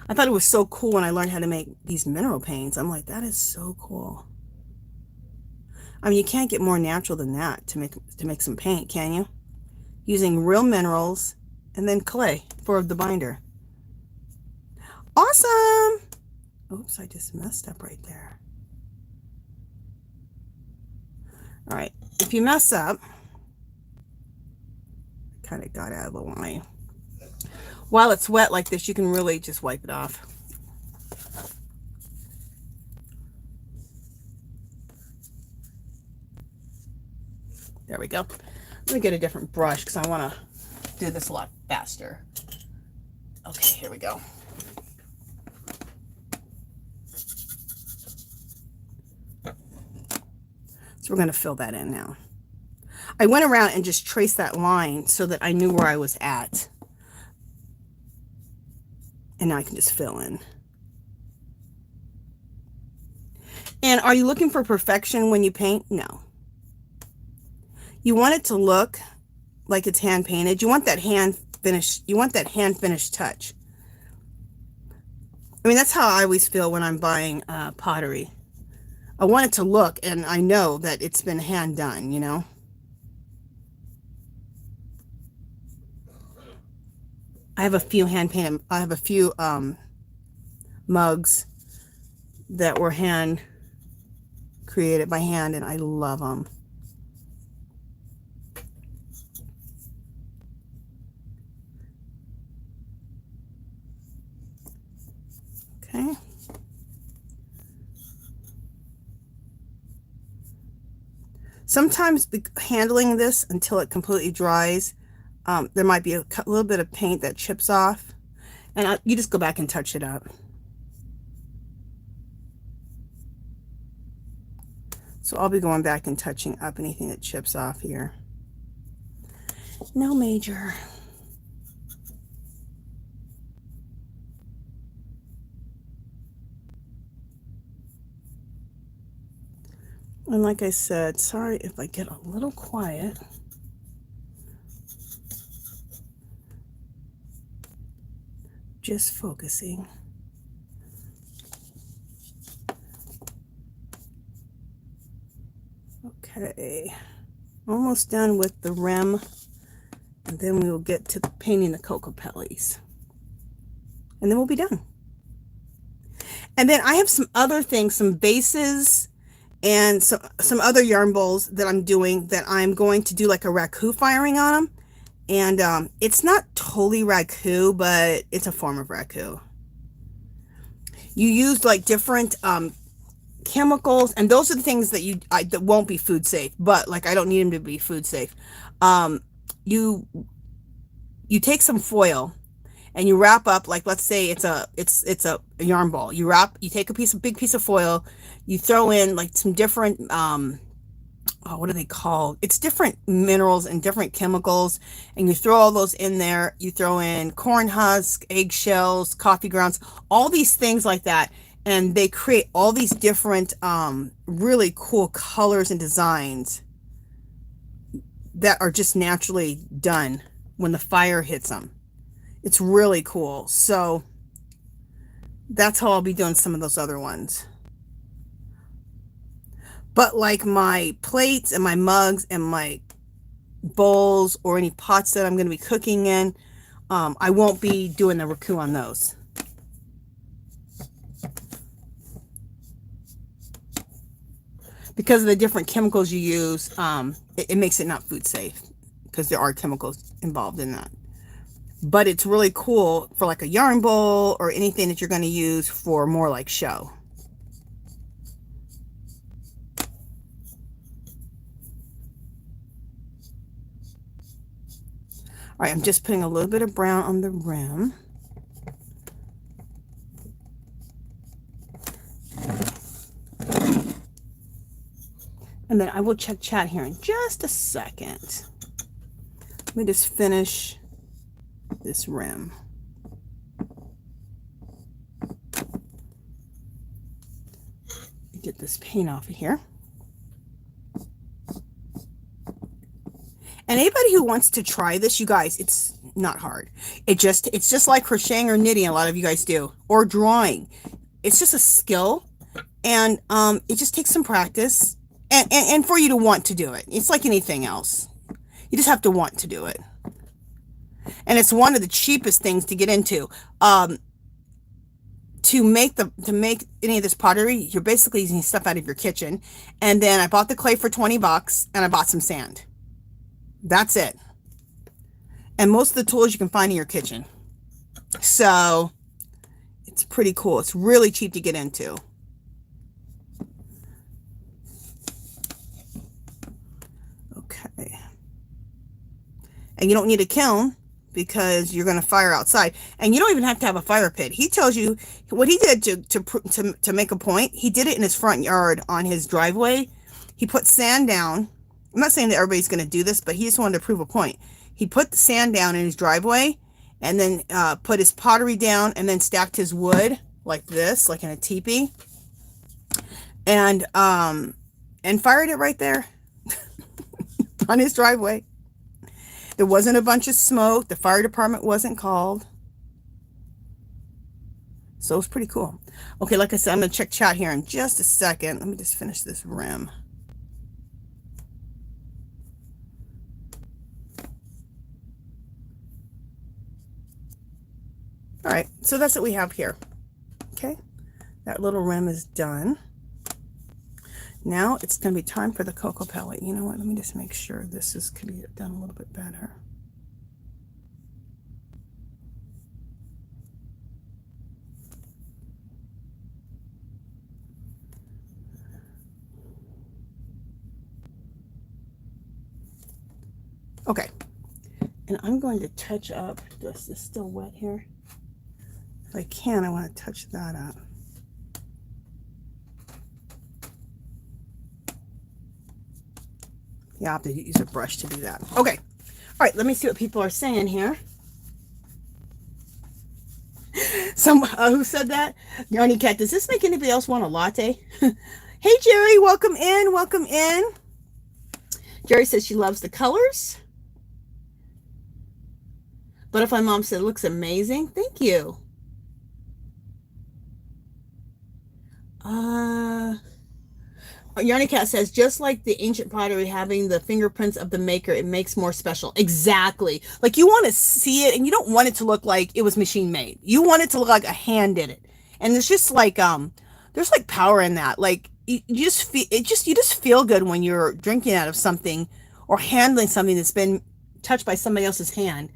I thought it was so cool when I learned how to make these mineral paints. I'm like, that is so cool. I mean, you can't get more natural than that to make some paint, can you? Using real minerals and then clay for the binder. Awesome! Oops, I just messed up right there. All right, if you mess up, kind of got out of the line. While it's wet like this, you can really just wipe it off. There we go. Let me get a different brush because I want to do this a lot faster. Okay, here we go. So we're going to fill that in now. I went around and just traced that line so that I knew where I was at. And now I can just fill in. And are you looking for perfection when you paint? No. You want it to look like it's hand painted. You want that hand finish. You want that hand finished touch. I mean, that's how I always feel when I'm buying pottery. I want it to look, and I know that it's been hand done, you know. I have a few hand painted. I have a few mugs that were hand created by hand, and I love them. Okay. Sometimes handling this until it completely dries, there might be a little bit of paint that chips off, and you just go back and touch it up. So I'll be going back and touching up anything that chips off here. No major. And like I said, sorry if I get a little quiet. Just focusing. Okay, almost done with the rim, and then we will get to painting the Cocopellis, and then we'll be done. And then I have some other things, some bases and some other yarn bowls that I'm doing, that I'm going to do like a raku firing on them. And it's not totally raku, but it's a form of raku. You use like different chemicals, and those are the things that that won't be food safe, but like I don't need them to be food safe. You take some foil and you wrap up, like let's say it's a yarn ball. You take a big piece of foil, you throw in like some different what are they called? It's different minerals and different chemicals, and you throw all those in there. You throw in corn husk, eggshells, coffee grounds, all these things like that, and they create all these different really cool colors and designs that are just naturally done when the fire hits them. It's really cool. So that's how I'll be doing some of those other ones. But like my plates and my mugs and my bowls or any pots that I'm going to be cooking in, I won't be doing the raku on those. Because of the different chemicals you use, it makes it not food safe, because there are chemicals involved in that. But it's really cool for like a yarn bowl or anything that you're going to use for more like show. All right, I'm just putting a little bit of brown on the rim. And then I will check chat here in just a second. Let me just finish this rim. Get this paint off of here. And anybody who wants to try this, you guys, it's not hard. It's just like crocheting or knitting, a lot of you guys do, or drawing. It's just a skill, and it just takes some practice, and for you to want to do it. It's like anything else. You just have to want to do it. And it's one of the cheapest things to get into. To make any of this pottery, you're basically using stuff out of your kitchen. And then I bought the clay for $20, and I bought some sand. That's it. and most of the tools you can find in your kitchen. So it's pretty cool. It's really cheap to get into. Okay. And you don't need a kiln because you're going to fire outside, and you don't even have to have a fire pit. He tells you what he did to make a point. He did it in his front yard on his driveway. He put sand down. I'm not saying that everybody's going to do this, but he just wanted to prove a point. He put the sand down in his driveway, and then put his pottery down, and then stacked his wood like this, like in a teepee, and fired it right there on his driveway. There wasn't a bunch of smoke. The fire department wasn't called. So it's pretty cool. Okay, like I said, I'm going to check chat here in just a second. Let me just finish this rim. All right, so that's what we have here. Okay, that little rim is done. Now it's going to be time for the Cocopelli. You know what? Let me just make sure this can be done a little bit better. Okay, and I'm going to touch up. This is still wet here. If I can, I want to touch that up. Yeah, I have to use a brush to do that. Okay. All right, let me see what people are saying here. Some who said that? Yarny Cat, does this make anybody else want a latte? Hey, Jerry, welcome in. Welcome in. Jerry says she loves the colors. Butterfly Mom said it looks amazing. Thank you. Yarny Cat says, just like the ancient pottery having the fingerprints of the maker, it makes more special. Exactly. Like, you want to see it, and you don't want it to look like it was machine made. You want it to look like a hand did it. And it's just like, there's like power in that. Like, you just feel good when you're drinking out of something or handling something that's been touched by somebody else's hand.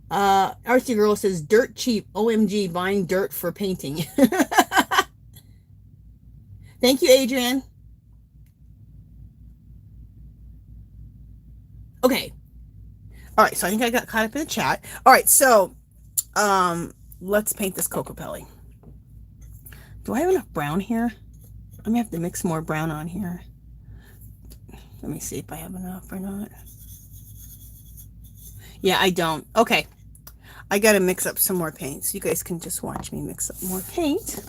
RC Girl says, dirt cheap. OMG, buying dirt for painting. Thank you, Adrian. Okay. All right, so I think I got caught up in the chat. All right, so let's paint this Cocopelli. Do I have enough brown here? I'm gonna have to mix more brown on here. Let me see if I have enough or not. Yeah, I don't. Okay. I gotta mix up some more paint, so you guys can just watch me mix up more paint.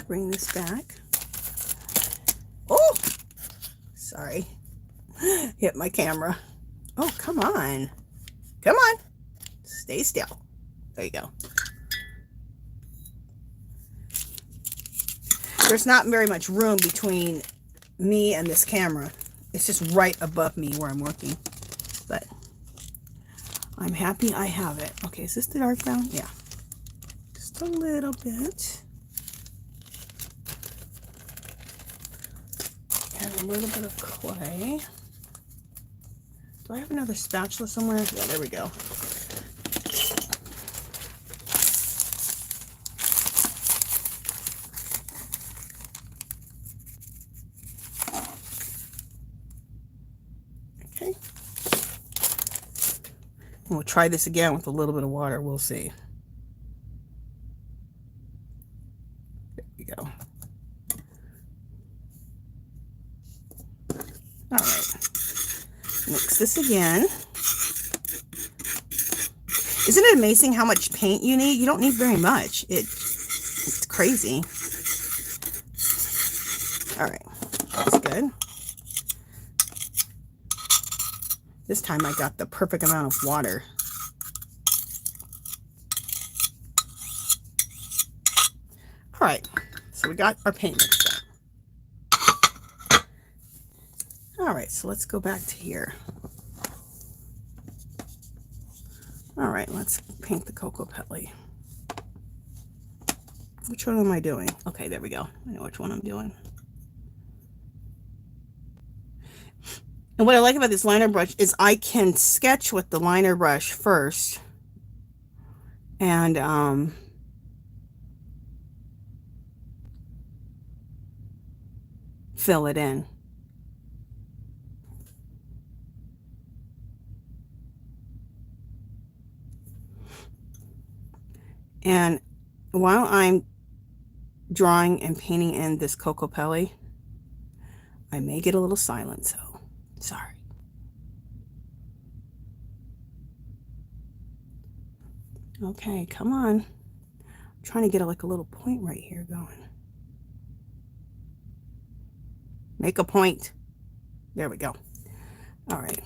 Bring this back. Oh, sorry. Hit my camera. Oh, come on. Come on. Stay still. There you go. There's not very much room between me and this camera. It's just right above me where I'm working. But I'm happy I have it. Okay, is this the dark brown? Yeah. Just a little bit. Add a little bit of clay. Do I have another spatula somewhere? Yeah, there we go. Okay. And we'll try this again with a little bit of water. We'll see. There we go. All right. Mix this again. Isn't it amazing how much paint you need? You don't need very much. It's crazy. All right. That's good. This time I got the perfect amount of water. All right. So we got our paint mixed up. All right, so let's go back to here. All right, let's paint the Cocopelli. Which one am I doing? Okay, there we go. I know which one I'm doing. And what I like about this liner brush is I can sketch with the liner brush first and fill it in. And while I'm drawing and painting in this Cocopelli, I may get a little silent, so sorry. Okay, come on. I'm trying to get like a little point right here going. Make a point. There we go. All right.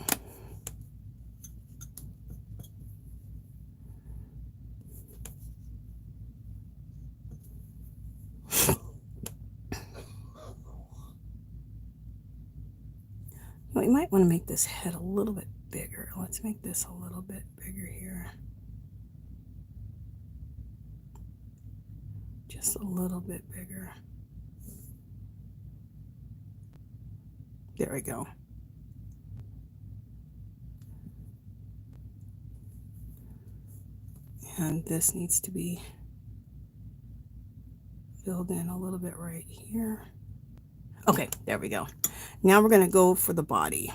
We might want to make this head a little bit bigger. Let's make this a little bit bigger here. Just a little bit bigger. There we go. And this needs to be filled in a little bit right here. Okay, there we go. Now we're going to go for the body.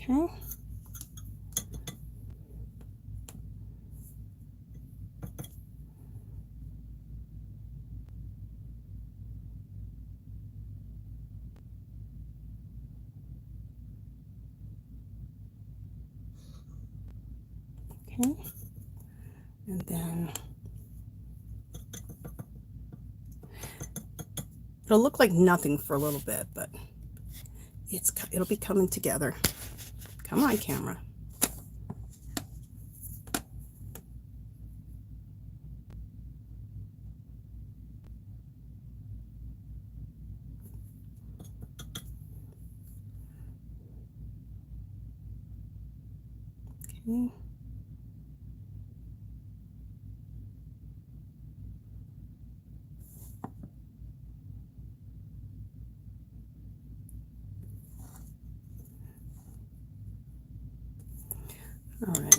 Okay. Okay. And then it'll look like nothing for a little bit, but it'll be coming together. Come on, camera. Okay. All right,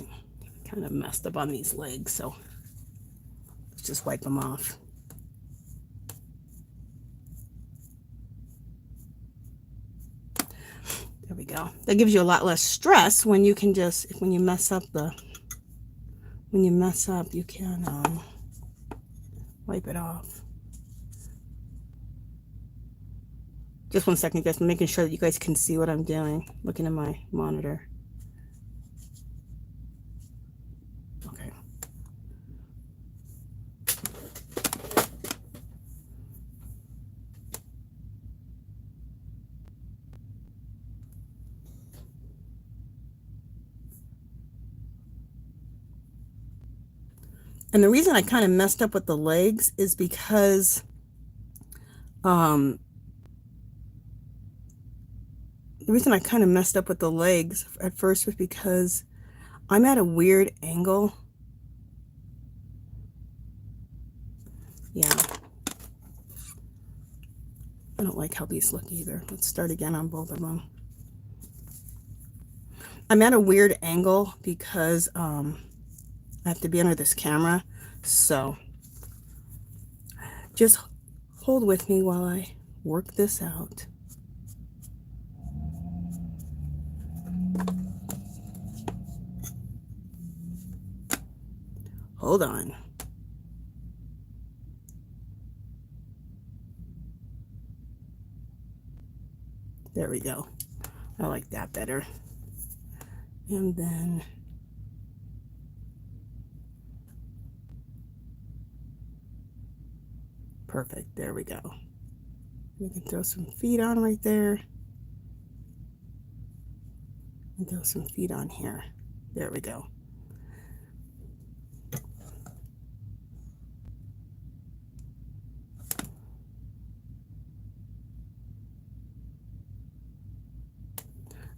kind of messed up on these legs, so let's just wipe them off. There we go. That gives you a lot less stress when you can just, when you mess up, you can wipe it off. Just 1 second, guys. I'm making sure that you guys can see what I'm doing, looking at my monitor. Okay. And the reason I kind of messed up with the legs is because the reason I kind of messed up with the legs at first was because I'm at a weird angle. Yeah. I don't like how these look either. Let's start again on both of them. I'm at a weird angle because I have to be under this camera. So just hold with me while I work this out. Hold on. There we go. I like that better. And then perfect. There we go. We can throw some feet on right there. And throw some feet on here. There we go.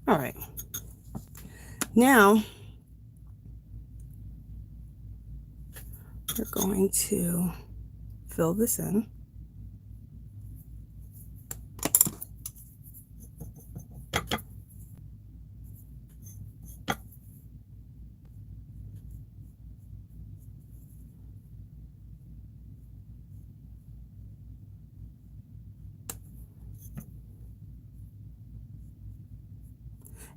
All right. Now, We're going to fill this in.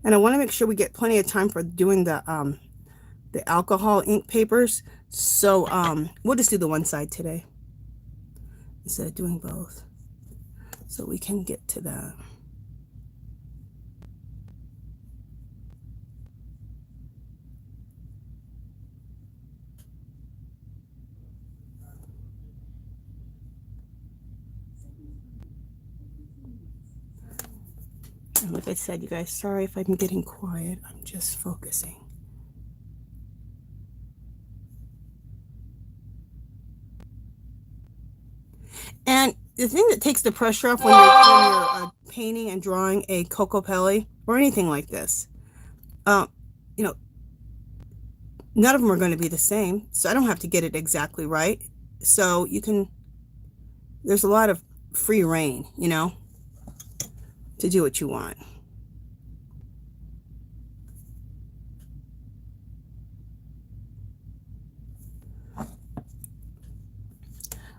And I want to make sure we get plenty of time for doing the alcohol ink papers. So we'll just do the one side today instead of doing both, so we can get to that. And like I said, you guys, sorry if I'm getting quiet. I'm just focusing. And the thing that takes the pressure off when you're painting and drawing a Cocopelli or anything like this, you know, none of them are going to be the same. So I don't have to get it exactly right. So you can, there's a lot of free reign, you know, to do what you want.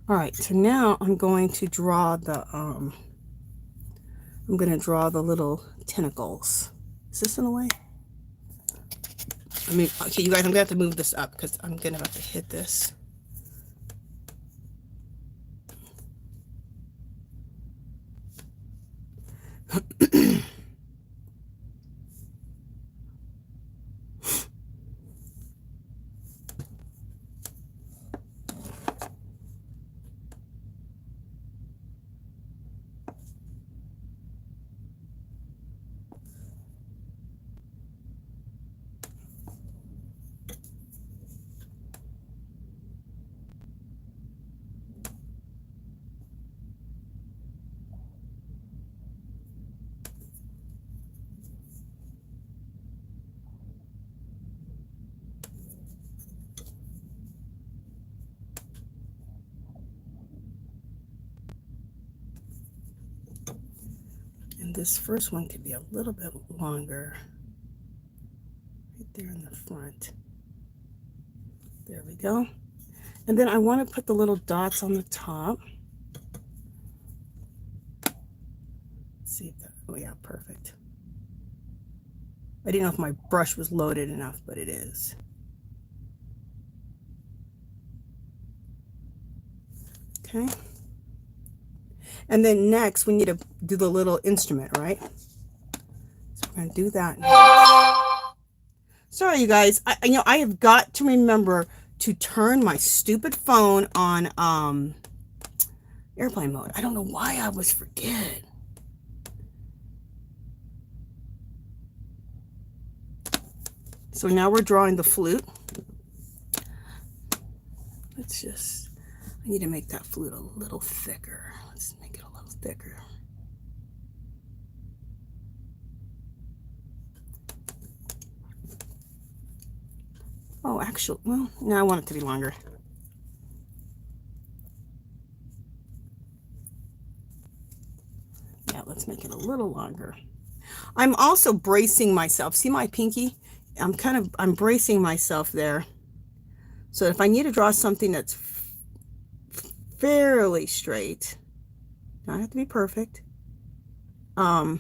All right, so now I'm going to draw the little tentacles. Is this in the way? I mean, okay, you guys, I'm gonna have to move this up because I'm gonna have to hit this. And this first one could be a little bit longer. Right there in the front. There we go. And then I want to put the little dots on the top. Let's see if that, oh yeah, perfect. I didn't know if my brush was loaded enough, but it is. Okay. And then next we need to do the little instrument, right? So we're going to do that now. Sorry, you guys. I have got to remember to turn my stupid phone on airplane mode. I don't know why I always forget. So now we're drawing the flute. Let's just, I need to make that flute a little thicker. Let's make it a little thicker. Oh, actually, well, no, I want it to be longer. Yeah, let's make it a little longer. I'm also bracing myself. See my pinky? I'm bracing myself there. So if I need to draw something that's fairly straight, not have to be perfect, I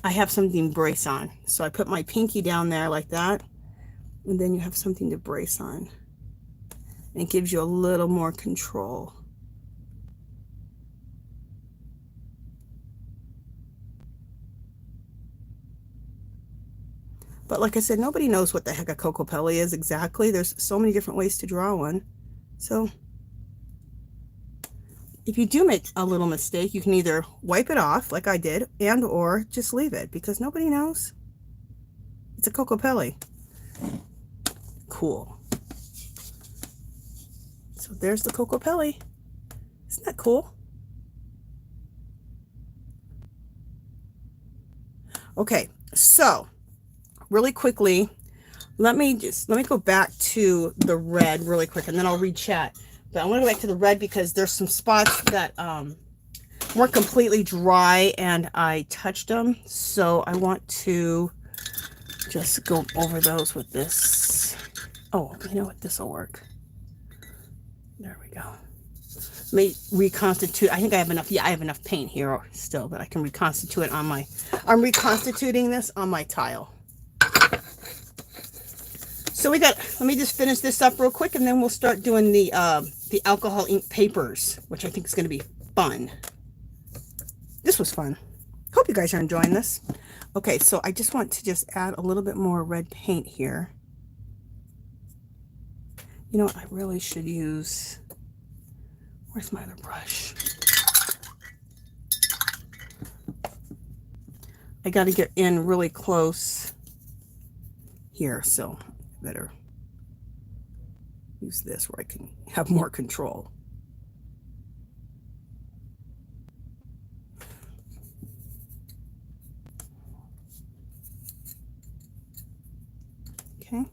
have something to brace on. So I put my pinky down there like that, and then you have something to brace on. And it gives you a little more control. But like I said, nobody knows what the heck a Cocopelli is exactly. There's so many different ways to draw one. So if you do make a little mistake, you can either wipe it off like I did and or just leave it because nobody knows. It's a Cocopelli. Cool. So there's the Cocopelli. Isn't that cool? Okay, so really quickly, let me go back to the red really quick, and then I'll read chat. But I want to go back to the red because there's some spots that weren't completely dry and I touched them. So I want to just go over those with this. Oh, you know what? This will work. There we go. Let me reconstitute. I think I have enough. Yeah, I have enough paint here still, but I can reconstitute it on my, I'm reconstituting this on my tile. So we got, let me just finish this up real quick and then we'll start doing the alcohol ink papers, which I think is going to be fun. This was fun. Hope you guys are enjoying this. Okay, so I just want to just add a little bit more red paint here. You know what, I really should use, where's my other brush? I got to get in really close here, so I better use this where I can have more control. Okay.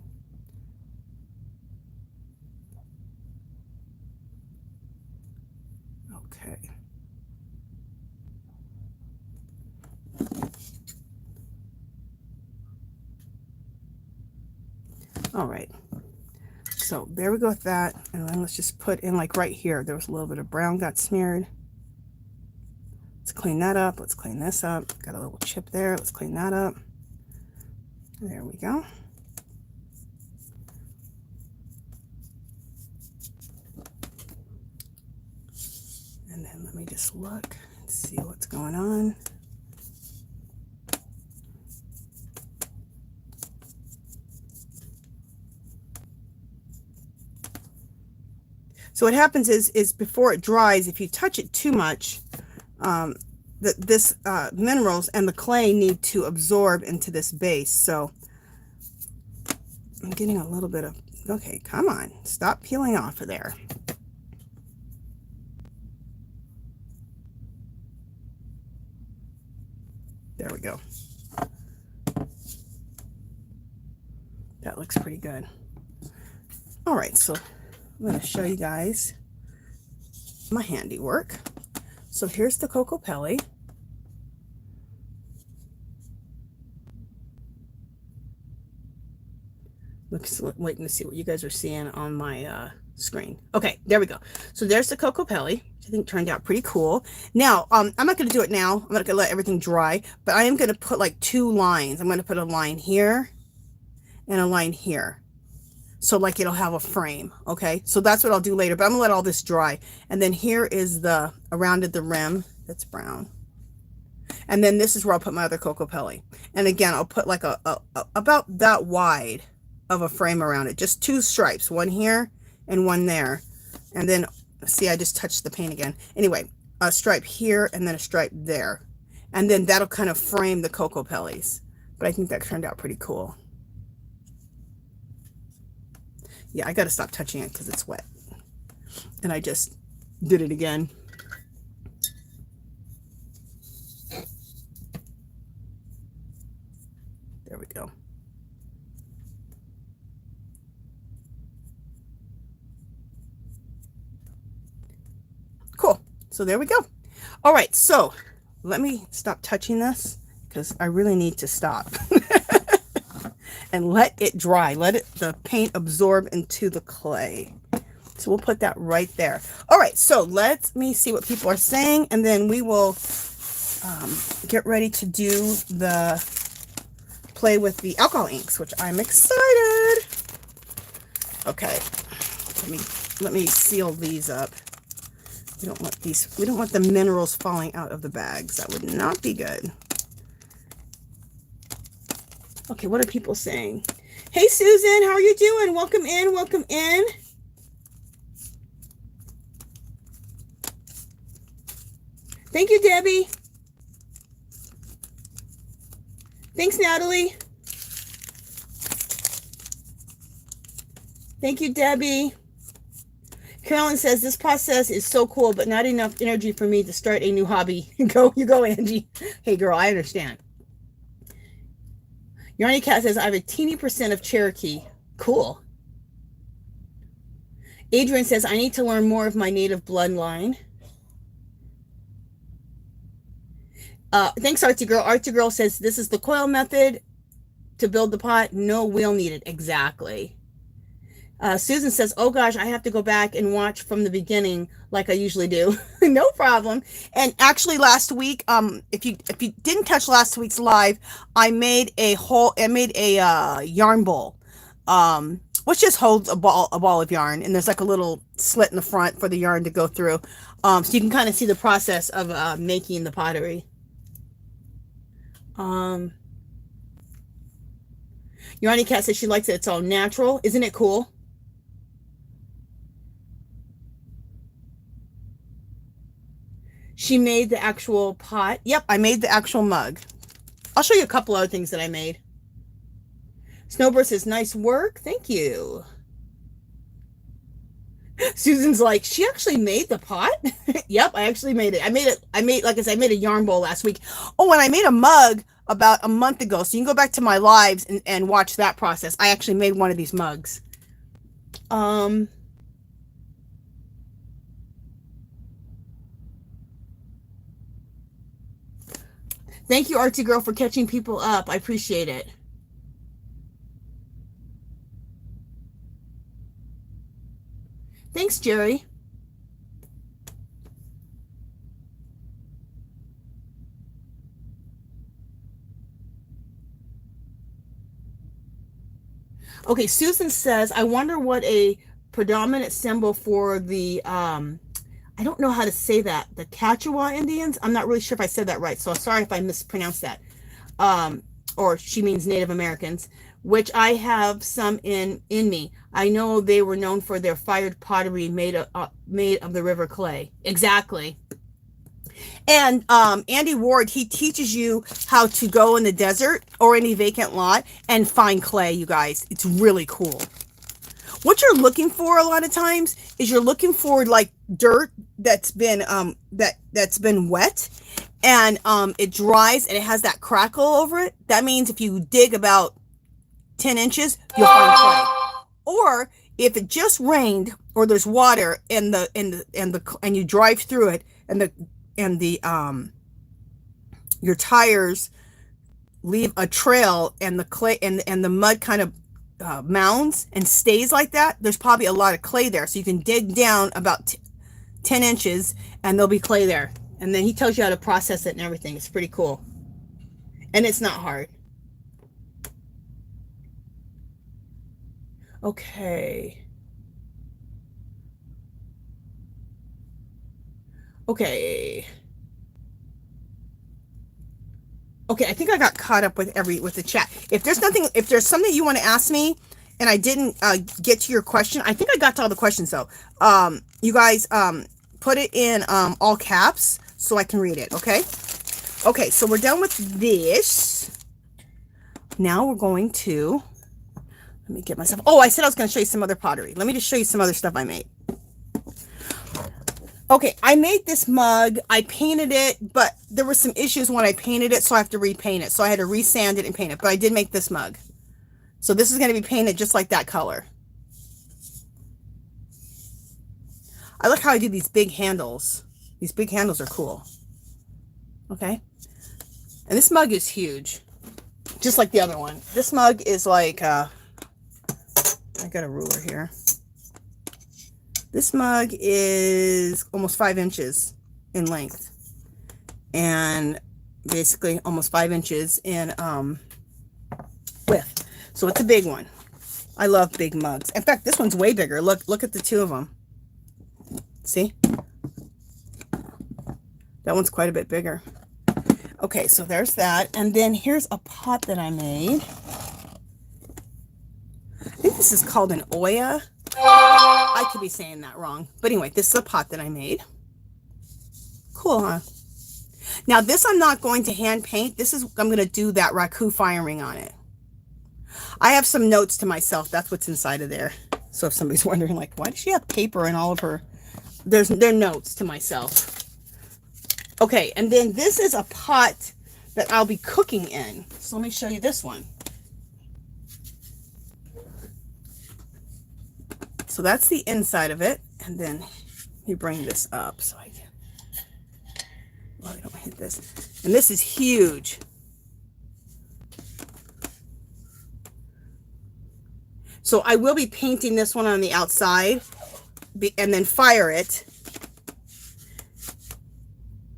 Okay. All right. So there we go with that. And then let's just put in, like right here, there was a little bit of brown got smeared. Let's clean that up. Let's clean this up. Got a little chip there. Let's clean that up. There we go. And then let me just look and see what's going on. So what happens is before it dries, if you touch it too much, this minerals and the clay need to absorb into this base. So I'm getting a little bit of, okay, come on, stop peeling off of there. There we go. That looks pretty good. All right, so I'm going to show you guys my handiwork. So here's the Cocopelli. Waiting to see what you guys are seeing on my screen. Okay, there we go. So there's the Cocopelli, which I think turned out pretty cool. Now, I'm not going to do it now. I'm not going to let everything dry, but I am going to put like 2 lines. I'm going to put a line here and a line here. So like it'll have a frame. Okay, so that's what I'll do later, but I'm gonna let all this dry. And then here is the around the rim that's brown. And then this is where I'll put my other Cocopelli. And again, I'll put like a about that wide of a frame around it. Just 2 stripes, one here and one there. And then see, I just touched the paint again. Anyway, a stripe here and then a stripe there. And then that'll kind of frame the Cocopellis. But I think that turned out pretty cool. Yeah, I got to stop touching it because it's wet. And I just did it again. There we go. Cool. So there we go. All right, so let me stop touching this because I really need to stop. And let it dry. Let the paint absorb into the clay. So we'll put that right there. All right, so let me see what people are saying, and then we will get ready to do the play with the alcohol inks, which I'm excited. Okay, let me seal these up. We don't want these. We don't want the minerals falling out of the bags. That would not be good. Okay, what are people saying? Hey, Susan, how are you doing? Welcome in, welcome in. Thank you, Debbie. Thanks, Natalie. Thank you, Debbie. Carolyn says, this process is so cool, but not enough energy for me to start a new hobby. You go, Angie. Hey, girl, I understand. Yarny Cat says, I have a teeny % of Cherokee. Cool. Adrian says, I need to learn more of my native bloodline. Thanks, Artsy Girl. Artsy Girl says, this is the coil method to build the pot. No wheel needed. Exactly. Susan says, oh gosh, I have to go back and watch from the beginning like I usually do. No problem. And actually last week, if you didn't catch last week's live, I made a yarn bowl, which just holds a ball of yarn, and there's like a little slit in the front for the yarn to go through. So you can kind of see the process of making the pottery. Yarny Cat says she likes it. It's all natural. Isn't it cool? She made the actual pot. Yep, I made the actual mug. I'll show you a couple other things that I made. Snowbird says, nice work. Thank you. Susan's like, she actually made the pot? Yep, I actually made it. I made, like I said, I made a yarn bowl last week. Oh, and I made a mug about a month ago. So you can go back to my lives and watch that process. I actually made one of these mugs. Thank you, Artsy Girl, for catching people up. I appreciate it. Thanks, Jerry. Okay, Susan says, I wonder what a predominant symbol for the, I don't know how to say that, the Quechua Indians. I'm not really sure if I said that right, so sorry if I mispronounced that. Or she means Native Americans, which I have some in me. I know they were known for their fired pottery made of the river clay. Exactly. And Andy Ward, he teaches you how to go in the desert or any vacant lot and find clay, you guys. It's really cool. What you're looking for a lot of times is you're looking for like dirt that's been that's been wet, and it dries and it has that crackle over it. That means if you dig about 10 inches, you'll find clay. Or if it just rained or there's water and you drive through it and your tires leave a trail and the clay and the mud kind of mounds and stays like that, there's probably a lot of clay there. So you can dig down about 10 inches and there'll be clay there. And then he tells you how to process it and everything. It's pretty cool. And it's not hard. Okay. Okay, I think I got caught up with the chat. If there's something you want to ask me and I didn't get to your question, I think I got to all the questions though. You guys put it in all caps so I can read it, okay? Okay, so we're done with this. Now we're going to, let me get myself, oh, I said I was going to show you some other pottery. Let me just show you some other stuff I made. Okay, I made this mug. I painted it, but there were some issues when I painted it, so I have to repaint it. So I had to resand it and paint it, but I did make this mug. So this is going to be painted just like that color. I like how I do these big handles. These big handles are cool. Okay. And this mug is huge, just like the other one. This mug is like, I got a ruler here. This mug is almost 5 inches in length and basically almost 5 inches in width. So it's a big one. I love big mugs. In fact, this one's way bigger. Look at the two of them. See? That one's quite a bit bigger. Okay, so there's that. And then here's a pot that I made. I think this is called an Oya. I could be saying that wrong. But anyway, this is a pot that I made. Cool, huh? Now, this I'm not going to hand paint. I'm going to do that raku firing on it. I have some notes to myself. That's what's inside of there. So if somebody's wondering, like, why does she have paper in all of her... They're notes to myself. Okay, and then this is a pot that I'll be cooking in. So let me show you this one. So that's the inside of it. And then let me bring this up so I can, well, I don't hit this. And this is huge. So I will be painting this one on the outside and then fire it.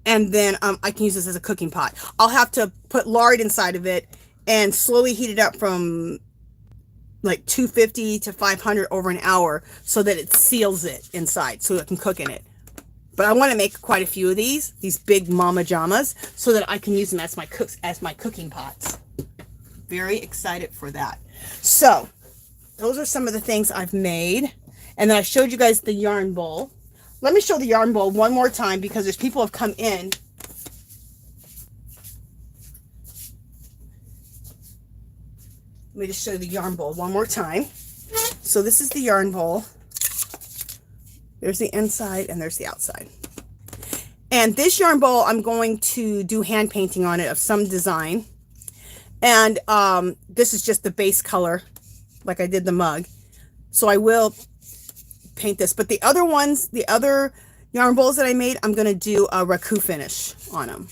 And then I can use this as a cooking pot. I'll have to put lard inside of it and slowly heat it up from like 250 to 500 over an hour so that it seals it inside so it can cook in it. But I want to make quite a few of these big mama jamas, so that I can use them as my cooking pots. Very excited for that. So those are some of the things I've made. And then I showed you guys the yarn bowl. Let me show the yarn bowl one more time because there's people who have come in. Let me just show you the yarn bowl one more time. So this is the yarn bowl. There's the inside and there's the outside. And this yarn bowl, I'm going to do hand painting on it of some design. And this is just the base color, like I did the mug. So I will paint this. But the other ones, the other yarn bowls that I made, I'm going to do a raku finish on them.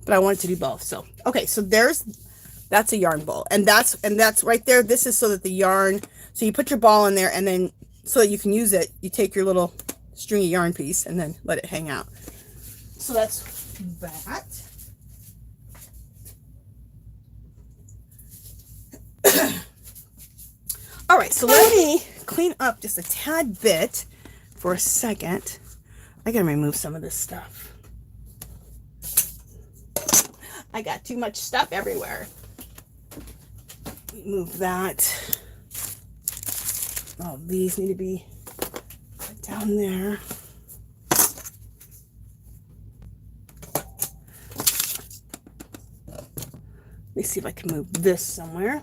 But I wanted to do both. So, okay, so that's a yarn bowl. And that's right there. This is so that the yarn, so you put your ball in there, and then so that you can use it, you take your little stringy yarn piece and then let it hang out. So that's that. All right, so let me clean up just a tad bit for a second. I gotta remove some of this stuff. I got too much stuff everywhere. Move that. Oh, these need to be put down there. Let me see if I can move this somewhere.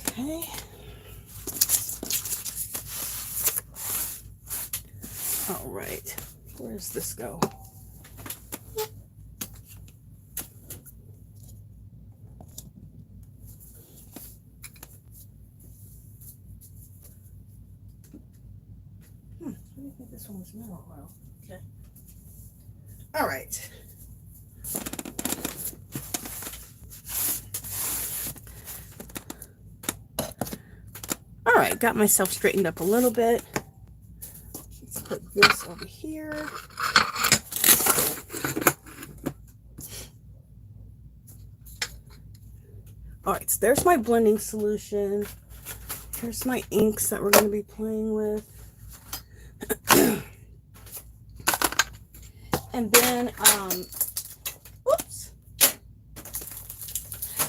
Okay. All right. Where does this go? I think this one was mineral oil. Okay. All right. All right, got myself straightened up a little bit. Let's put this over here. All right, so there's my blending solution. Here's my inks that we're going to be playing with. And then, oops.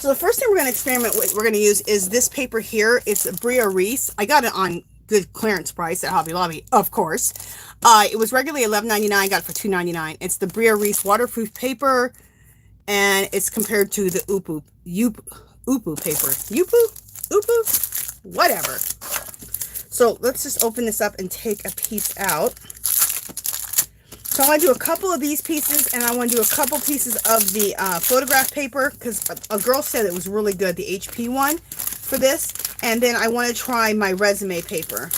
So the first thing we're going to experiment with, we're going to use is this paper here. It's a Bria Reese. I got it on good clearance price at Hobby Lobby, of course. It was regularly $11.99. I got it for $2.99. It's the Bria Reese waterproof paper, and it's compared to the Upu paper. Upu, whatever. So let's just open this up and take a piece out. So I want to do a couple of these pieces, and I want to do a couple pieces of the photograph paper, because a girl said it was really good, the HP one for this. And then I want to try my resume paper.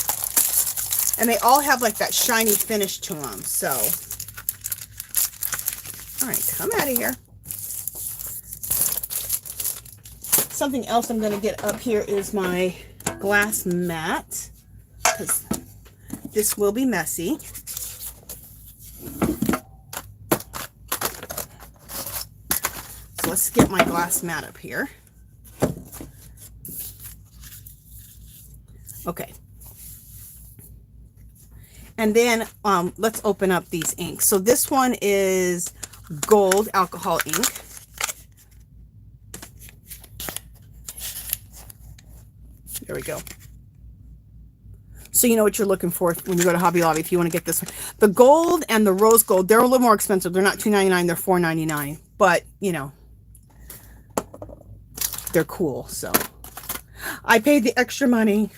And they all have like that shiny finish to them. So, all right, come out of here. Something else I'm going to get up here is my glass mat, because this will be messy. So let's get my glass mat up here. Okay. And then let's open up these inks. So this one is gold alcohol ink. There we go. So you know what you're looking for when you go to Hobby Lobby if you want to get this one. The gold and the rose gold, they're a little more expensive. They're not $2.99, they're $4.99. But, you know, they're cool. So I paid the extra money.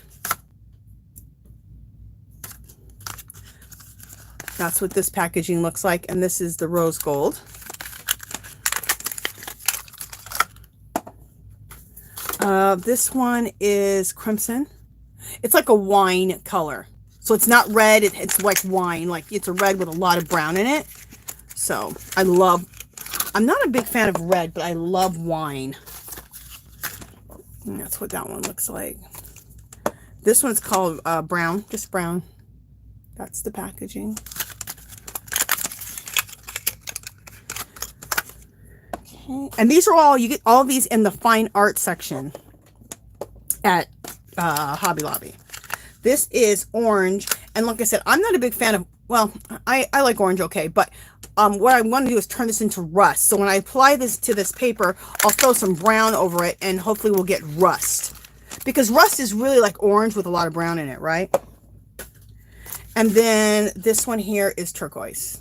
That's what this packaging looks like. And this is the rose gold. This one is crimson. It's like a wine color. So it's not red, it's like wine. Like it's a red with a lot of brown in it. So I'm not a big fan of red, but I love wine. And that's what that one looks like. This one's called brown, just brown. That's the packaging. Okay. And these are all, you get all these in the fine art section at Hobby Lobby. This is orange. And like I said, I'm not a big fan of, well, I like orange, okay. But what I want to do is turn this into rust. So when I apply this to this paper, I'll throw some brown over it and hopefully we'll get rust. Because rust is really like orange with a lot of brown in it, right? And then this one here is turquoise.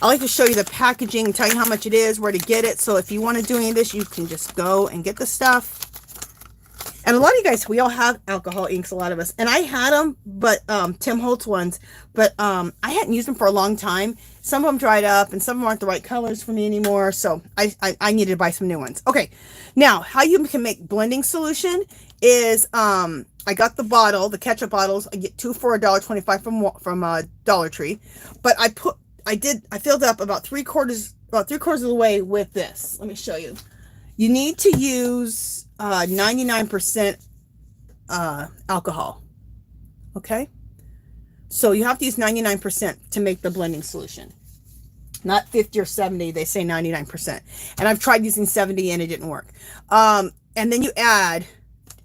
I like to show you the packaging and tell you how much it is, where to get it. So if you want to do any of this, you can just go and get the stuff. And a lot of you guys, we all have alcohol inks, a lot of us. And I had them, but Tim Holtz ones, but I hadn't used them for a long time. Some of them dried up and some of them aren't the right colors for me anymore. So I needed to buy some new ones. Okay, now how you can make blending solution is I got the bottle, the ketchup bottles. I get 2 for $1.25 from Dollar Tree. But I filled up about three quarters of the way with this. Let me show you. You need to use 99% alcohol. Okay? So you have to use 99% to make the blending solution. Not 50 or 70, they say 99%. And I've tried using 70 and it didn't work. And then you add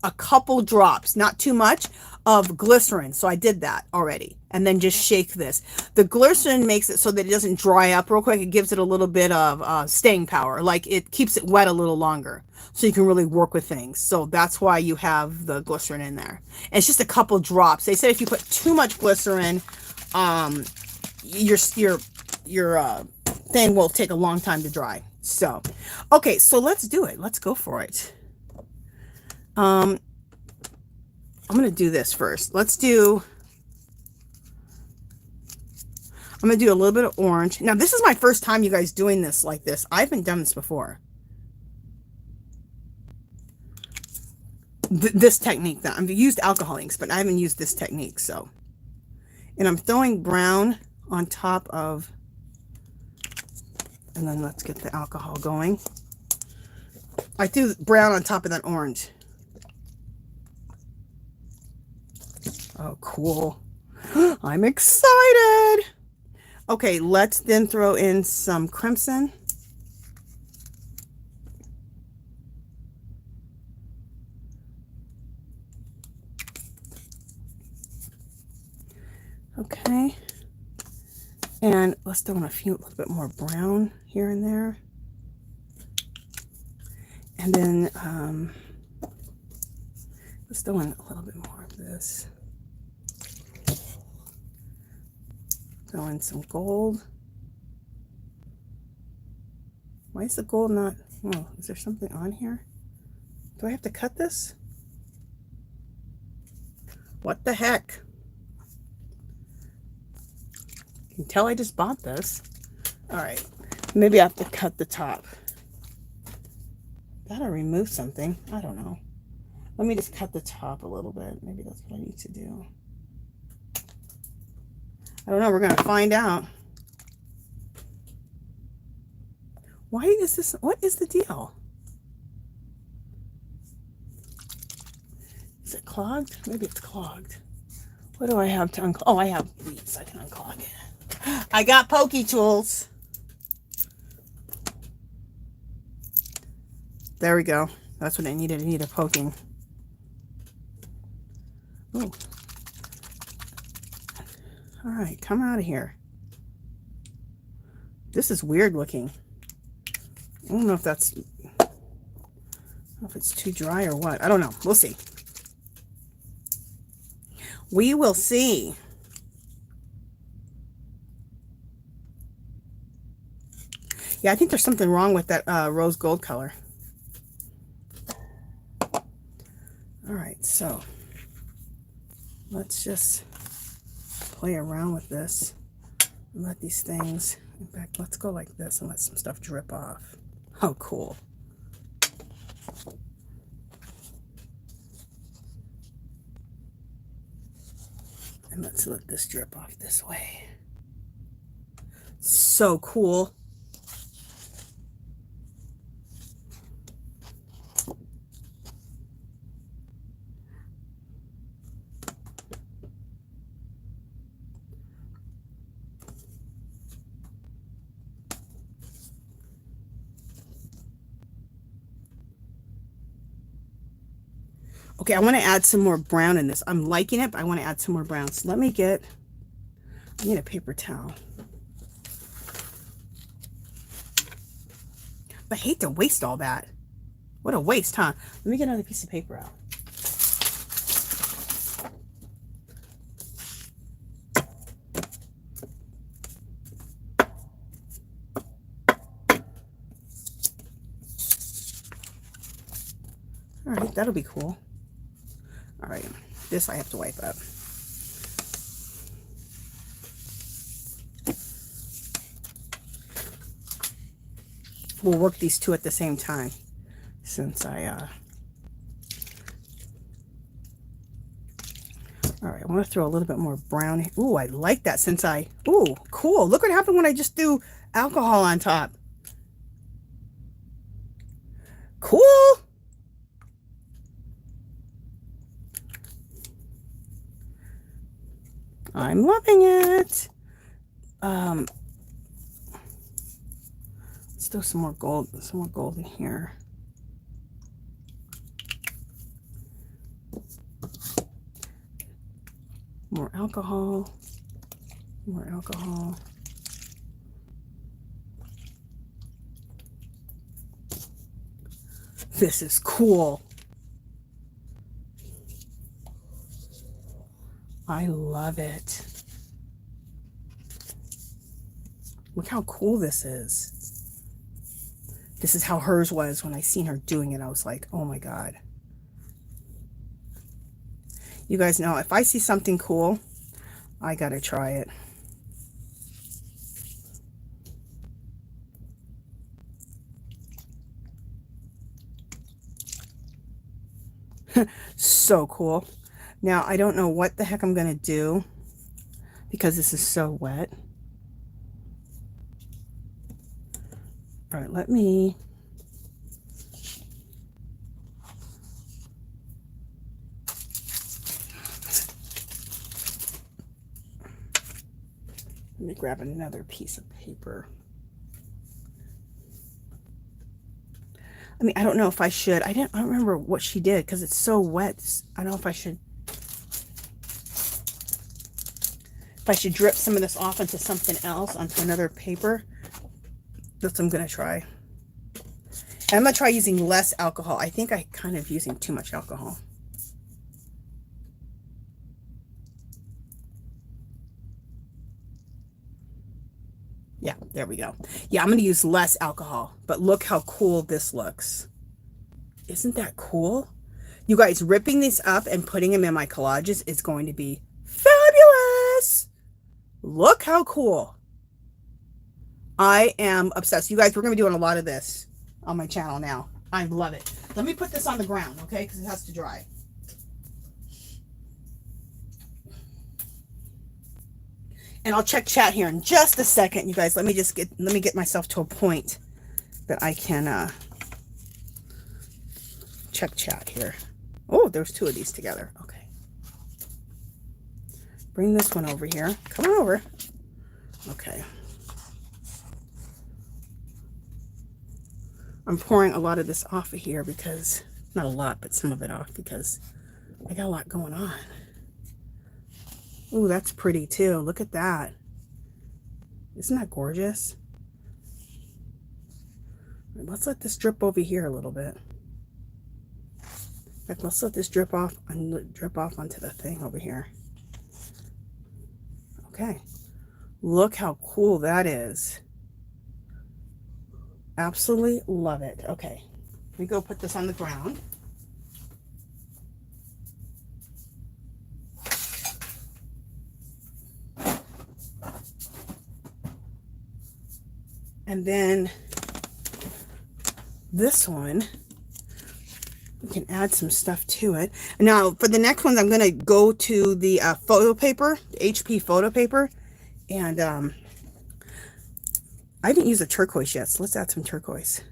a couple drops, not too much, of glycerin. So I did that already. And then just shake this. The glycerin makes it so that it doesn't dry up real quick. It gives it a little bit of staying power. Like it keeps it wet a little longer. So you can really work with things. So that's why you have the glycerin in there. And it's just a couple drops. They said if you put too much glycerin, your thing will take a long time to dry. So, okay, so let's do it. Let's go for it. I'm going to do this first. I'm going to do a little bit of orange. Now, this is my first time, you guys, doing this like this. I haven't done this before. This technique. I've used alcohol inks, but I haven't used this technique. So, and I'm throwing brown on top of, and then let's get the alcohol going. I threw brown on top of that orange. Oh, cool. I'm excited. Okay, let's then throw in some crimson. Okay. And let's throw in a little bit more brown here and there. And then let's throw in a little bit more of this. Throw in some gold. Why is the gold not? Oh, is there something on here? Do I have to cut this? What the heck? You can tell I just bought this. All right, maybe I have to cut the top. Gotta remove something. I don't know. Let me just cut the top a little bit. Maybe that's what I need to do. I don't know. We're gonna find out. Why is this? What is the deal? Is it clogged? Maybe it's clogged. What do I have to unclog? Oh, I have these. I can unclog it. I got pokey tools. There we go. That's what I needed. I needed poking. Oh. All right, come out of here. This is weird looking. I don't know if that's, I don't know if it's too dry or what. I don't know. We'll see. We will see. Yeah, I think there's something wrong with that rose gold color. All right, so let's just play around with this and let these things, in fact, let's go like this and let some stuff drip off. Oh, cool. And let's let this drip off this way. So cool. Okay, I want to add some more brown in this. I'm liking it, but I want to add some more brown. So let me I need a paper towel. I hate to waste all that. What a waste, huh? Let me get another piece of paper out. All right, that'll be cool. All right, this I have to wipe up. We'll work these two at the same time since all right, I want to throw a little bit more brown. Ooh, I like that ooh, cool. Look what happened when I just threw alcohol on top. Cool. I'm loving it. Let's throw some more gold in here. More alcohol. More alcohol. This is cool. I love it. Look how cool this is. This is how hers was when I seen her doing it. I was like, oh my God. You guys know, if I see something cool, I gotta try it. So cool. Now, I don't know what the heck I'm gonna do because this is so wet. All right, let me grab another piece of paper. I mean, I don't know if I should. I don't remember what she did because it's so wet. I don't know if I should drip some of this off into something else, onto another paper. That's what I'm gonna try. And I'm gonna try using less alcohol. I think I kind of using too much alcohol. Yeah, there we go. Yeah, I'm going to use less alcohol, but look how cool this looks. Isn't that cool? You guys, ripping these up and putting them in my collages is going to be fabulous. Look how cool. I am obsessed. You guys, we're going to be doing a lot of this on my channel now. I love it. Let me put this on the ground, okay? Because it has to dry. And I'll check chat here in just a second, you guys. Let me get myself to a point that I can check chat here. Oh, there's two of these together. Okay. Bring this one over here. Come on over. Okay. I'm pouring a lot of this off of here because, not a lot, but some of it off because I got a lot going on. Ooh, that's pretty too. Look at that. Isn't that gorgeous? Let's let this drip over here a little bit. In fact, let's let this drip off onto the thing over here. Okay. Look how cool that is. Absolutely love it. Okay. Let me go put this on the ground. And then this one, can add some stuff to it. Now, for the next ones, I'm going to go to the photo paper, the HP photo paper. And I didn't use a turquoise yet, so let's add some turquoise.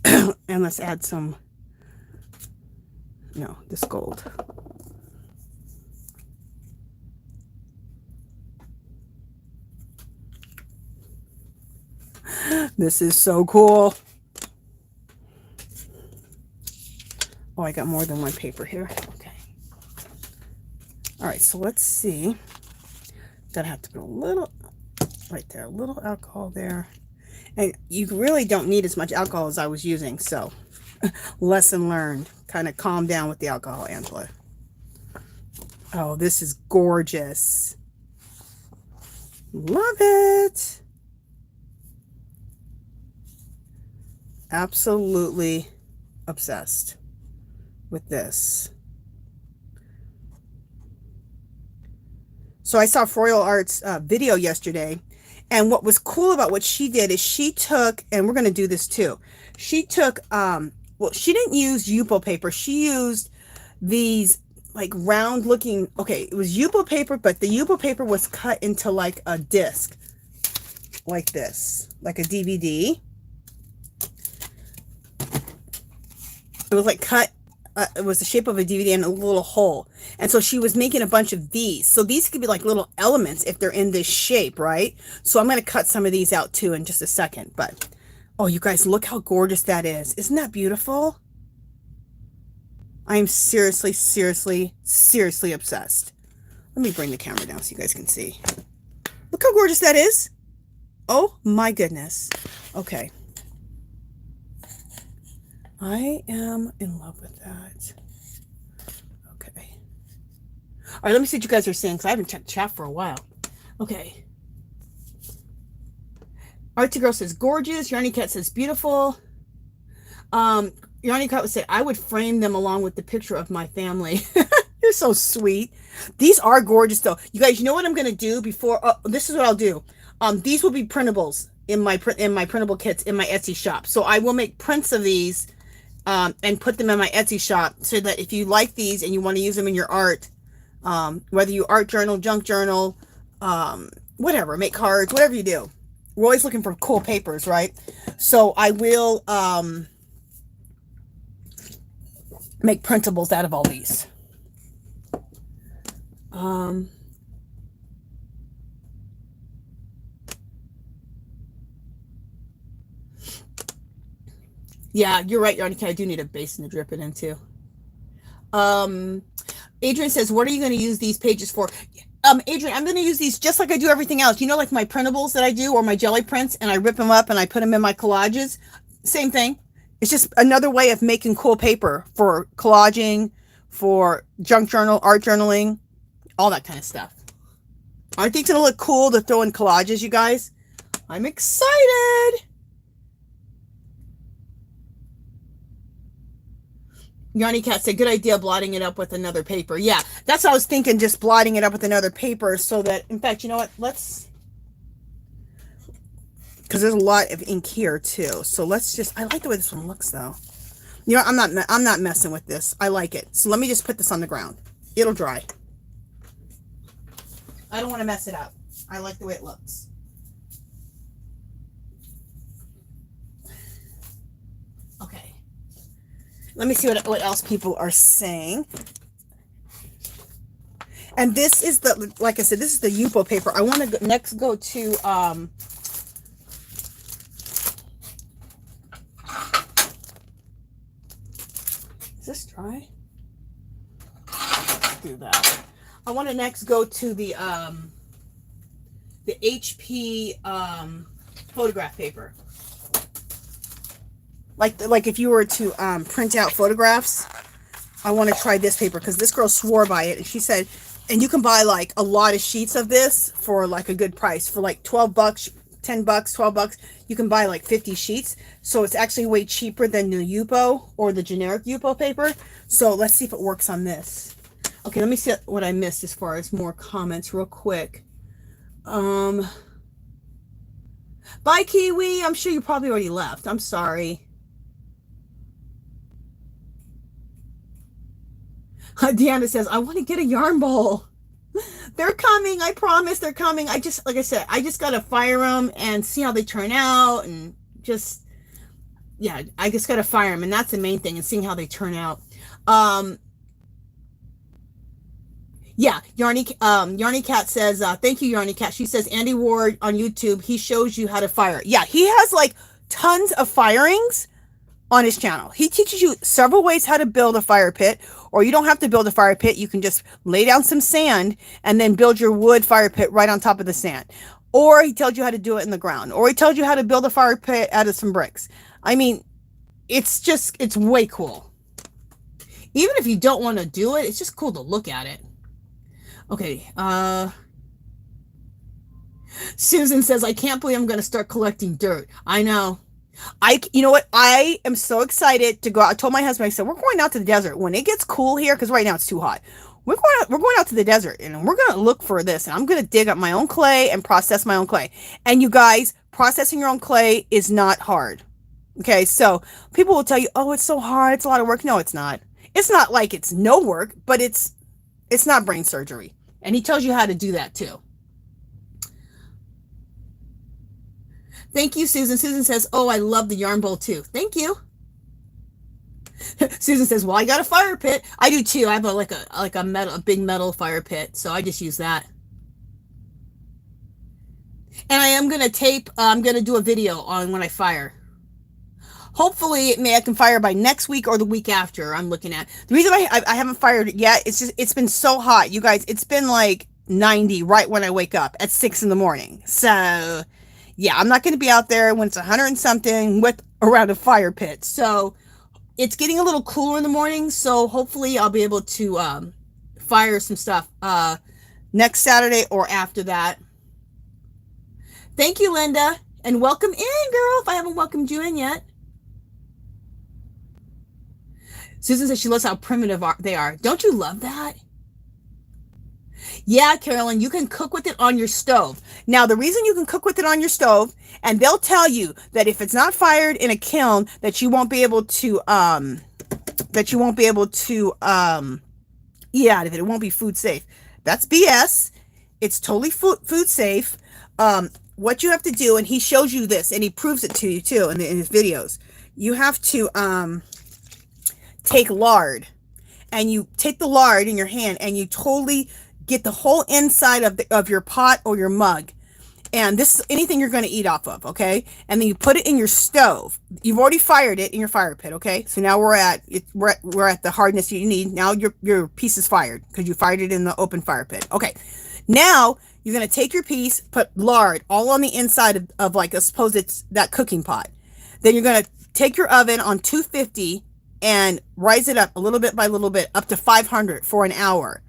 And let's add some, no, this gold. This is so cool. Oh, I got more than one paper here. Okay. All right, so let's see. Gonna have to put a little right there, a little alcohol there. And you really don't need as much alcohol as I was using, so lesson learned. Kind of calm down with the alcohol, Angela. Oh, this is gorgeous. Love it. Absolutely obsessed with this. So I saw FROYLE Art's video yesterday, and what was cool about what she did is she took, and we're going to do this too, she took, well, she didn't use Yupo paper. She used these like round looking, okay, it was Yupo paper, but the Yupo paper was cut into like a disc, like this, like a DVD. It was like cut, it was the shape of a DVD and a little hole. And so she was making a bunch of these. So these could be like little elements if they're in this shape, right? So I'm going to cut some of these out too in just a second. But, oh, you guys, look how gorgeous that is. Isn't that beautiful? I am seriously, seriously, seriously obsessed. Let me bring the camera down so you guys can see. Look how gorgeous that is. Oh my goodness. Okay. I am in love with that. Okay. All right, let me see what you guys are saying, because I haven't checked chat for a while. Okay. Artsy Girl says gorgeous. Yarny Cat says beautiful. Yarny Cat would say, I would frame them along with the picture of my family. You're so sweet. These are gorgeous though. You guys, you know what I'm going to do before, this is what I'll do. These will be printables in my printable kits in my Etsy shop. So I will make prints of these and put them in my Etsy shop, so that if you like these and you want to use them in your art, whether you art journal, junk journal, whatever, make cards, whatever you do. We're always looking for cool papers, right? So I will make printables out of all these. Yeah, you're right, Yarny. I do need a basin to drip it into. Adrian says, what are you going to use these pages for? Adrian, I'm going to use these just like I do everything else. You know, like my printables that I do, or my jelly prints, and I rip them up and I put them in my collages. Same thing. It's just another way of making cool paper for collaging, for junk journal, art journaling, all that kind of stuff. Aren't these going to look cool to throw in collages, you guys? I'm excited. Yarny Cat said, good idea blotting it up with another paper. Yeah, that's what I was thinking, just blotting it up with another paper, so that, in fact, you know what, let's, because there's a lot of ink here too. So let's just, I like the way this one looks though. You know, I'm not messing with this. I like it. So let me just put this on the ground. It'll dry. I don't want to mess it up. I like the way it looks. Okay. Let me see what else people are saying. And this is the, like I said, this is the Yupo paper. I want to next go to, is this dry? Let's do that. I want to next go to the HP photograph paper. Like if you were to print out photographs, I want to try this paper, because this girl swore by it, and she said, and you can buy like a lot of sheets of this for like a good price, for like 12 bucks, 10 bucks, 12 bucks. You can buy like 50 sheets. So it's actually way cheaper than the Yupo or the generic Yupo paper. So let's see if it works on this. Okay, let me see what I missed as far as more comments real quick. Bye, Kiwi. I'm sure you probably already left. I'm sorry. Deanna says, I want to get a yarn bowl. They're coming. I promise they're coming. I just, like I said, I just got to fire them and see how they turn out. And just, yeah, I just got to fire them. And that's the main thing, and seeing how they turn out. Yeah, Yarny Cat says, thank you, Yarny Cat. She says, Andy Ward on YouTube, he shows you how to fire. Yeah, he has like tons of firings on his channel. He teaches you several ways how to build a fire pit, or you don't have to build a fire pit. You can just lay down some sand and then build your wood fire pit right on top of the sand. Or he tells you how to do it in the ground, or he tells you how to build a fire pit out of some bricks. I mean, it's way cool. Even if you don't want to do it, it's just cool to look at it. Okay, Susan says, I can't believe I'm going to start collecting dirt. I know. You know what? I am so excited to go out. I told my husband, I said, we're going out to the desert when it gets cool here, because right now it's too hot. We're going out to the desert, and we're going to look for this, and I'm going to dig up my own clay and process my own clay. And you guys, processing your own clay is not hard. Okay, so people will tell you, oh, it's so hard, it's a lot of work. No, it's not. It's not like it's no work, but it's not brain surgery. And he tells you how to do that too. Thank you, Susan. Susan says, oh, I love the yarn bowl too. Thank you. Susan says, well, I got a fire pit. I do too. I have a big metal fire pit. So I just use that. And I am going to tape, I'm going to do a video on when I fire. Hopefully I can fire by next week or the week after. I'm looking at the reason I haven't fired it yet. It's been so hot, you guys. It's been like 90 right when I wake up at 6 in the morning. So yeah, I'm not going to be out there when it's 100 and something with around a fire pit. So it's getting a little cooler in the morning. So hopefully I'll be able to fire some stuff next Saturday or after that. Thank you, Linda, and welcome in, girl. If I haven't welcomed you in yet. Susan says she loves how primitive they are. Don't you love that? Yeah, Carolyn, you can cook with it on your stove. Now, the reason you can cook with it on your stove, and they'll tell you that if it's not fired in a kiln, that you won't be able to eat out of it. It won't be food safe. That's BS. It's totally food safe. What you have to do, and he shows you this, and he proves it to you too in his videos. You have to take lard, and you take the lard in your hand and you totally get the whole inside of your pot or your mug, and this is anything you're going to eat off of, okay? And then you put it in your stove. You've already fired it in your fire pit, okay? So now we're at the hardness you need. Now your piece is fired because you fired it in the open fire pit. Okay, now you're going to take your piece, put lard all on the inside of like, I suppose it's that cooking pot. Then you're going to take your oven on 250 and rise it up a little bit by little bit up to 500 for an hour.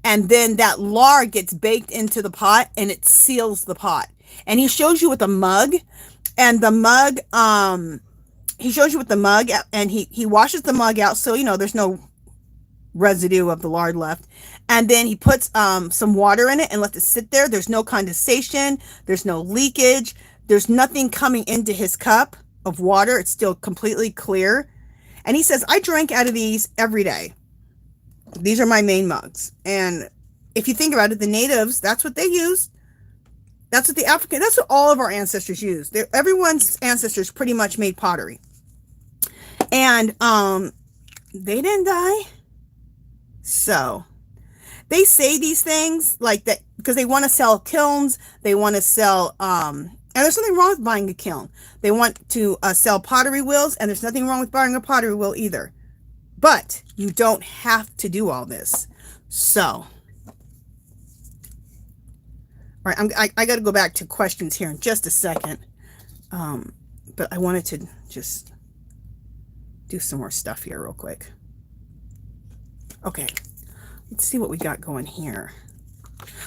And then that lard gets baked into the pot and it seals the pot. And he shows you with a mug, and the mug, he shows you with the mug, and he washes the mug out so, you know, there's no residue of the lard left. And then he puts some water in it and lets it sit there. There's no condensation. There's no leakage. There's nothing coming into his cup of water. It's still completely clear. And he says, I drink out of these every day. These are my main mugs. And if you think about it, the natives, that's what they use. That's what that's what all of our ancestors used. Everyone's ancestors pretty much made pottery. And they didn't die. So they say these things like that because they want to sell kilns. They want to sell, and there's nothing wrong with buying a kiln. They want to sell pottery wheels, and there's nothing wrong with buying a pottery wheel either. But you don't have to do all this. So, all right, I got to go back to questions here in just a second. But I wanted to just do some more stuff here real quick. Okay, let's see what we got going here.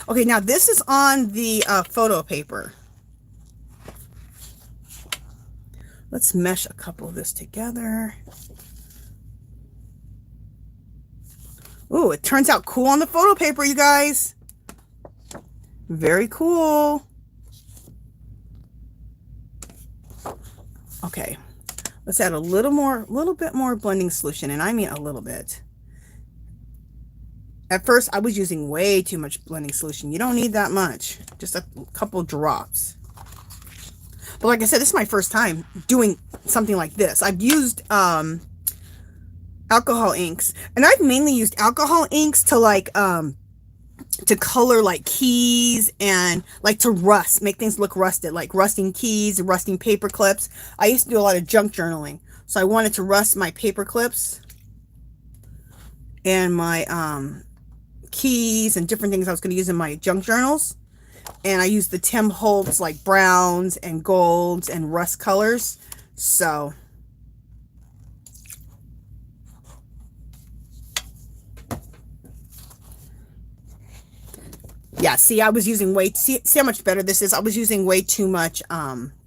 Okay, now this is on the photo paper. Let's mesh a couple of this together. Ooh, it turns out cool on the photo paper, you guys. Very cool. Okay, let's add a little bit more blending solution, and I mean a little bit. At first, I was using way too much blending solution. You don't need that much, just a couple drops. But like I said, this is my first time doing something like this. I've used alcohol inks, and I've mainly used alcohol inks to like to color like keys and like to rust, make things look rusted, like rusting keys, rusting paper clips. I used to do a lot of junk journaling, so I wanted to rust my paper clips and my keys and different things I was going to use in my junk journals. And I used the Tim Holtz like browns and golds and rust colors. So yeah, see, I was using see how much better this is. I was using way too much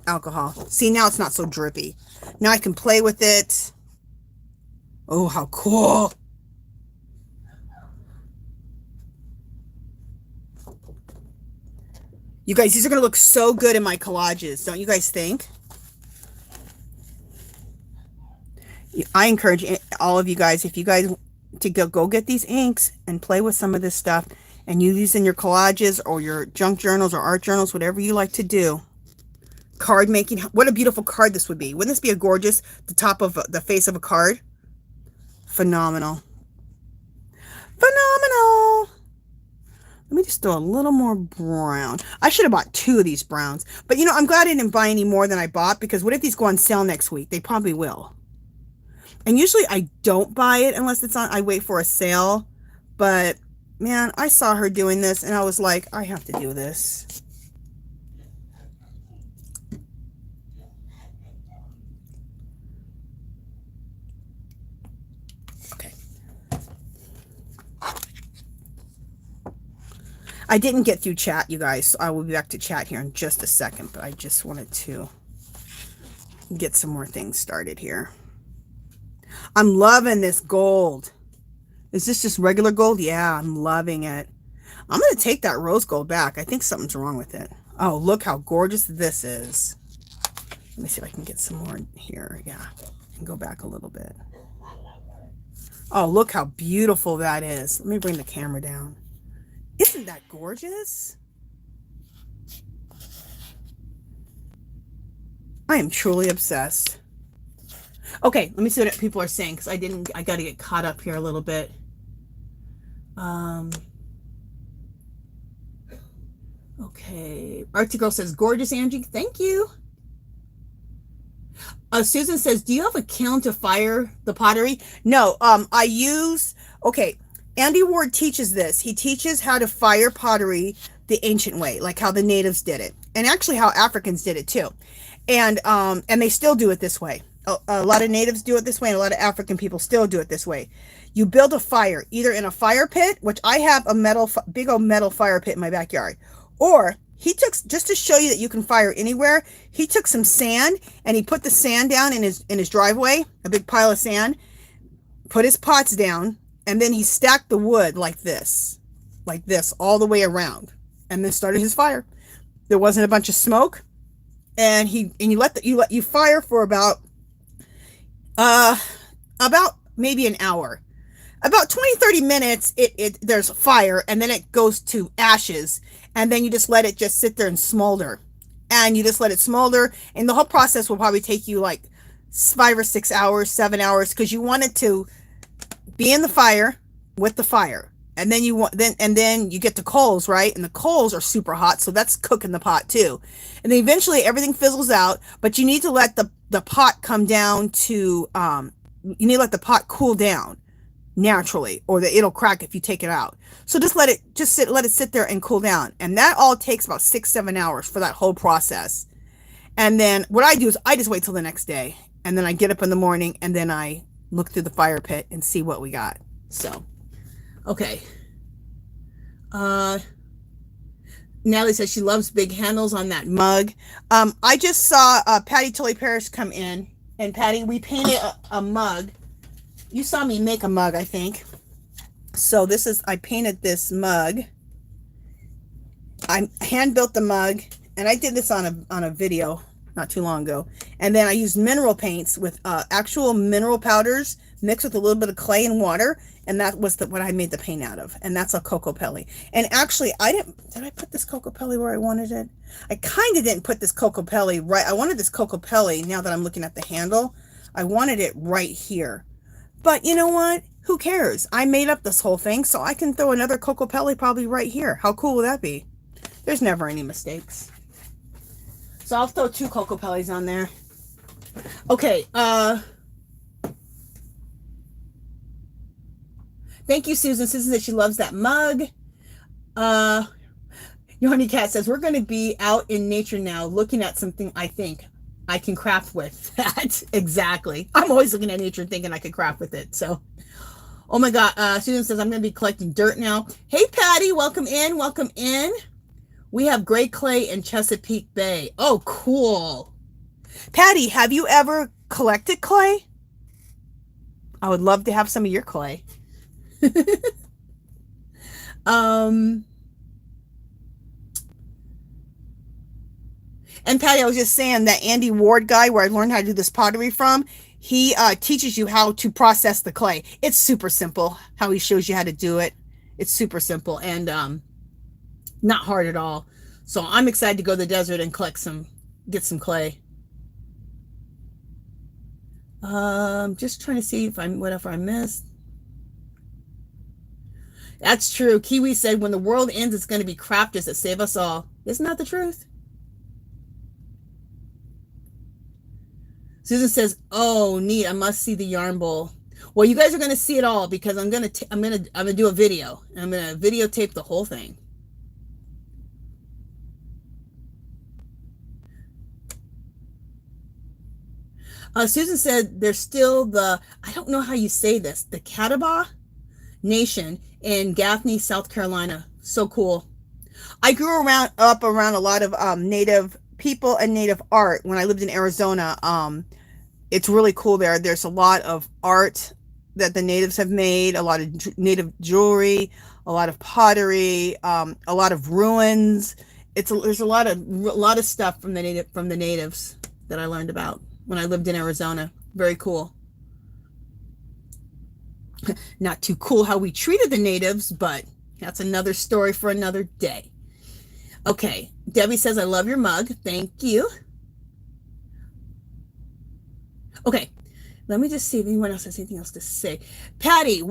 alcohol. See, now it's not so drippy. Now I can play with it. Oh, how cool. You guys, these are going to look so good in my collages. Don't you guys think? I encourage all of you guys, if you guys to go get these inks and play with some of this stuff and use these in your collages or your junk journals or art journals, whatever you like to do. Card making. What a beautiful card this would be. Wouldn't this be a gorgeous, the top of the face of a card? Phenomenal. Phenomenal. Let me just throw a little more brown. I should have bought 2 of these browns. But, you know, I'm glad I didn't buy any more than I bought, because what if these go on sale next week? They probably will. And usually I don't buy it unless it's on, I wait for a sale. But, man, I saw her doing this, and I was like, I have to do this. I didn't get through chat, you guys, so I will be back to chat here in just a second, but I just wanted to get some more things started here. I'm loving this gold. Is this just regular gold? Yeah, I'm loving it. I'm going to take that rose gold back. I think something's wrong with it. Oh, look how gorgeous this is. Let me see if I can get some more here. Yeah, and go back a little bit. Oh, look how beautiful that is. Let me bring the camera down. Isn't that gorgeous? I am truly obsessed. Okay, let me see what people are saying, because I got to get caught up here a little bit. Okay. Artsy Girl says, gorgeous, Angie. Thank you. Susan says, do you have a kiln to fire the pottery? No, I use, okay. Andy Ward teaches this. He teaches how to fire pottery the ancient way, like how the natives did it, and actually how Africans did it too. And they still do it this way. A lot of natives do it this way, and a lot of African people still do it this way. You build a fire, either in a fire pit, which I have a big old metal fire pit in my backyard, or he took, just to show you that you can fire anywhere, he took some sand and he put the sand down in his driveway, a big pile of sand, put his pots down, and then he stacked the wood like this, all the way around, and then started his fire. There wasn't a bunch of smoke, and you fire for about maybe an hour. About 20-30 minutes, there's fire, and then it goes to ashes, and then you just let it just sit there and smolder. And you just let it smolder, and the whole process will probably take you like 5 or 6 hours, 7 hours, because you want it to be in the fire with the fire. And then you get the coals, right? And the coals are super hot, so that's cooking the pot too. And then eventually everything fizzles out, but you need to let the pot come down to you need to let the pot cool down naturally, or it'll crack if you take it out. So just let it sit there and cool down. And that all takes about 6-7 hours for that whole process. And then what I do is I just wait till the next day, and then I get up in the morning, and then I look through the fire pit and see what we got. So, okay. Natalie says she loves big handles on that mug. I just saw Patti Tolly Parish come in, and Patti, we painted a mug. You saw me make a mug, I think. So I painted this mug. I hand built the mug, and I did this on a video not too long ago. And then I used mineral paints with actual mineral powders mixed with a little bit of clay and water. And that was what I made the paint out of. And that's a Cocopelli. And actually, did I put this Cocopelli where I wanted it? I kind of didn't put this Cocopelli right. I wanted this Cocopelli, now that I'm looking at the handle, I wanted it right here. But you know what? Who cares? I made up this whole thing, so I can throw another Cocopelli probably right here. How cool will that be? There's never any mistakes. So I'll throw 2 Cocopellis on there. Okay, thank you, Susan. Susan said she loves that mug. Yohani Cat says, we're going to be out in nature now looking at something I think I can craft with. That exactly. I'm always looking at nature and thinking I could craft with it. So, oh my God. Susan says, I'm going to be collecting dirt now. Hey, Patty, welcome in. Welcome in. We have gray clay in Chesapeake Bay. Oh, cool. Patty, have you ever collected clay? I would love to have some of your clay. And Patty, I was just saying that Andy Ward guy where I learned how to do this pottery from, he teaches you how to process the clay. It's super simple how he shows you how to do it. It's super simple and not hard at all. So I'm excited to go to the desert and get some clay. Just trying to see if whatever I missed. That's true. Kiwi said, when the world ends, it's going to be crafters that save us all. Isn't that the truth? Susan says, oh, neat. I must see the yarn bowl. Well, you guys are going to see it all because I'm going to do a video. I'm going to videotape the whole thing. Susan said there's still I don't know how you say this, the Catawba Nation in Gaffney, South Carolina. So cool. I grew up around a lot of Native people and Native art when I lived in Arizona. It's really cool there. There's a lot of art that the natives have made, a lot of native jewelry, a lot of pottery, a lot of ruins. There's a lot of stuff from the natives that I learned about when I lived in Arizona. Very cool. Not too cool how we treated the natives, but that's another story for another day. Okay, Debbie says, I love your mug. Thank you. Okay, let me just see if anyone else has anything else to say. Patty,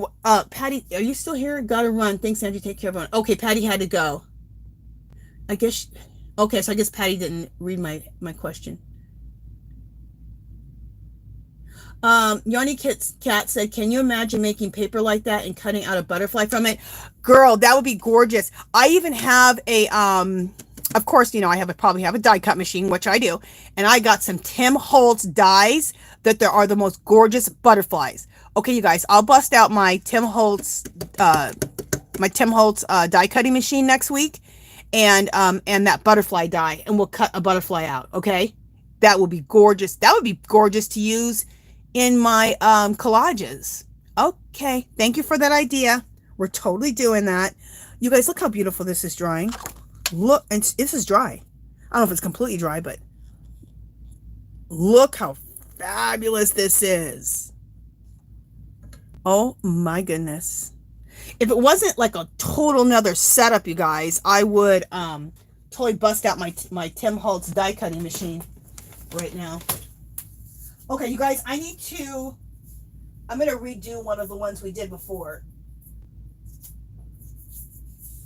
Patty, are you still here? Gotta run. Thanks, Andrew. Take care, everyone. Okay, Patty had to go. I guess, okay, so I guess Patty didn't read my question. Yanni Cat said, can you imagine making paper like that and cutting out a butterfly from it? Girl, that would be gorgeous. I even have a, of course, you know, I probably have a die cut machine, which I do. And I got some Tim Holtz dies that there are the most gorgeous butterflies. Okay, you guys, I'll bust out my Tim Holtz die cutting machine next week. And that butterfly die, and we'll cut a butterfly out. Okay. That will be gorgeous. That would be gorgeous to use in my collages. Okay, thank you for that idea. We're totally doing that. You guys, look how beautiful this is drying. Look, and this is dry. I don't know if it's completely dry, but look how fabulous this is. Oh my goodness. If it wasn't like a total another setup, you guys, I would totally bust out my Tim Holtz die cutting machine right now. Okay, you guys, I'm going to redo one of the ones we did before.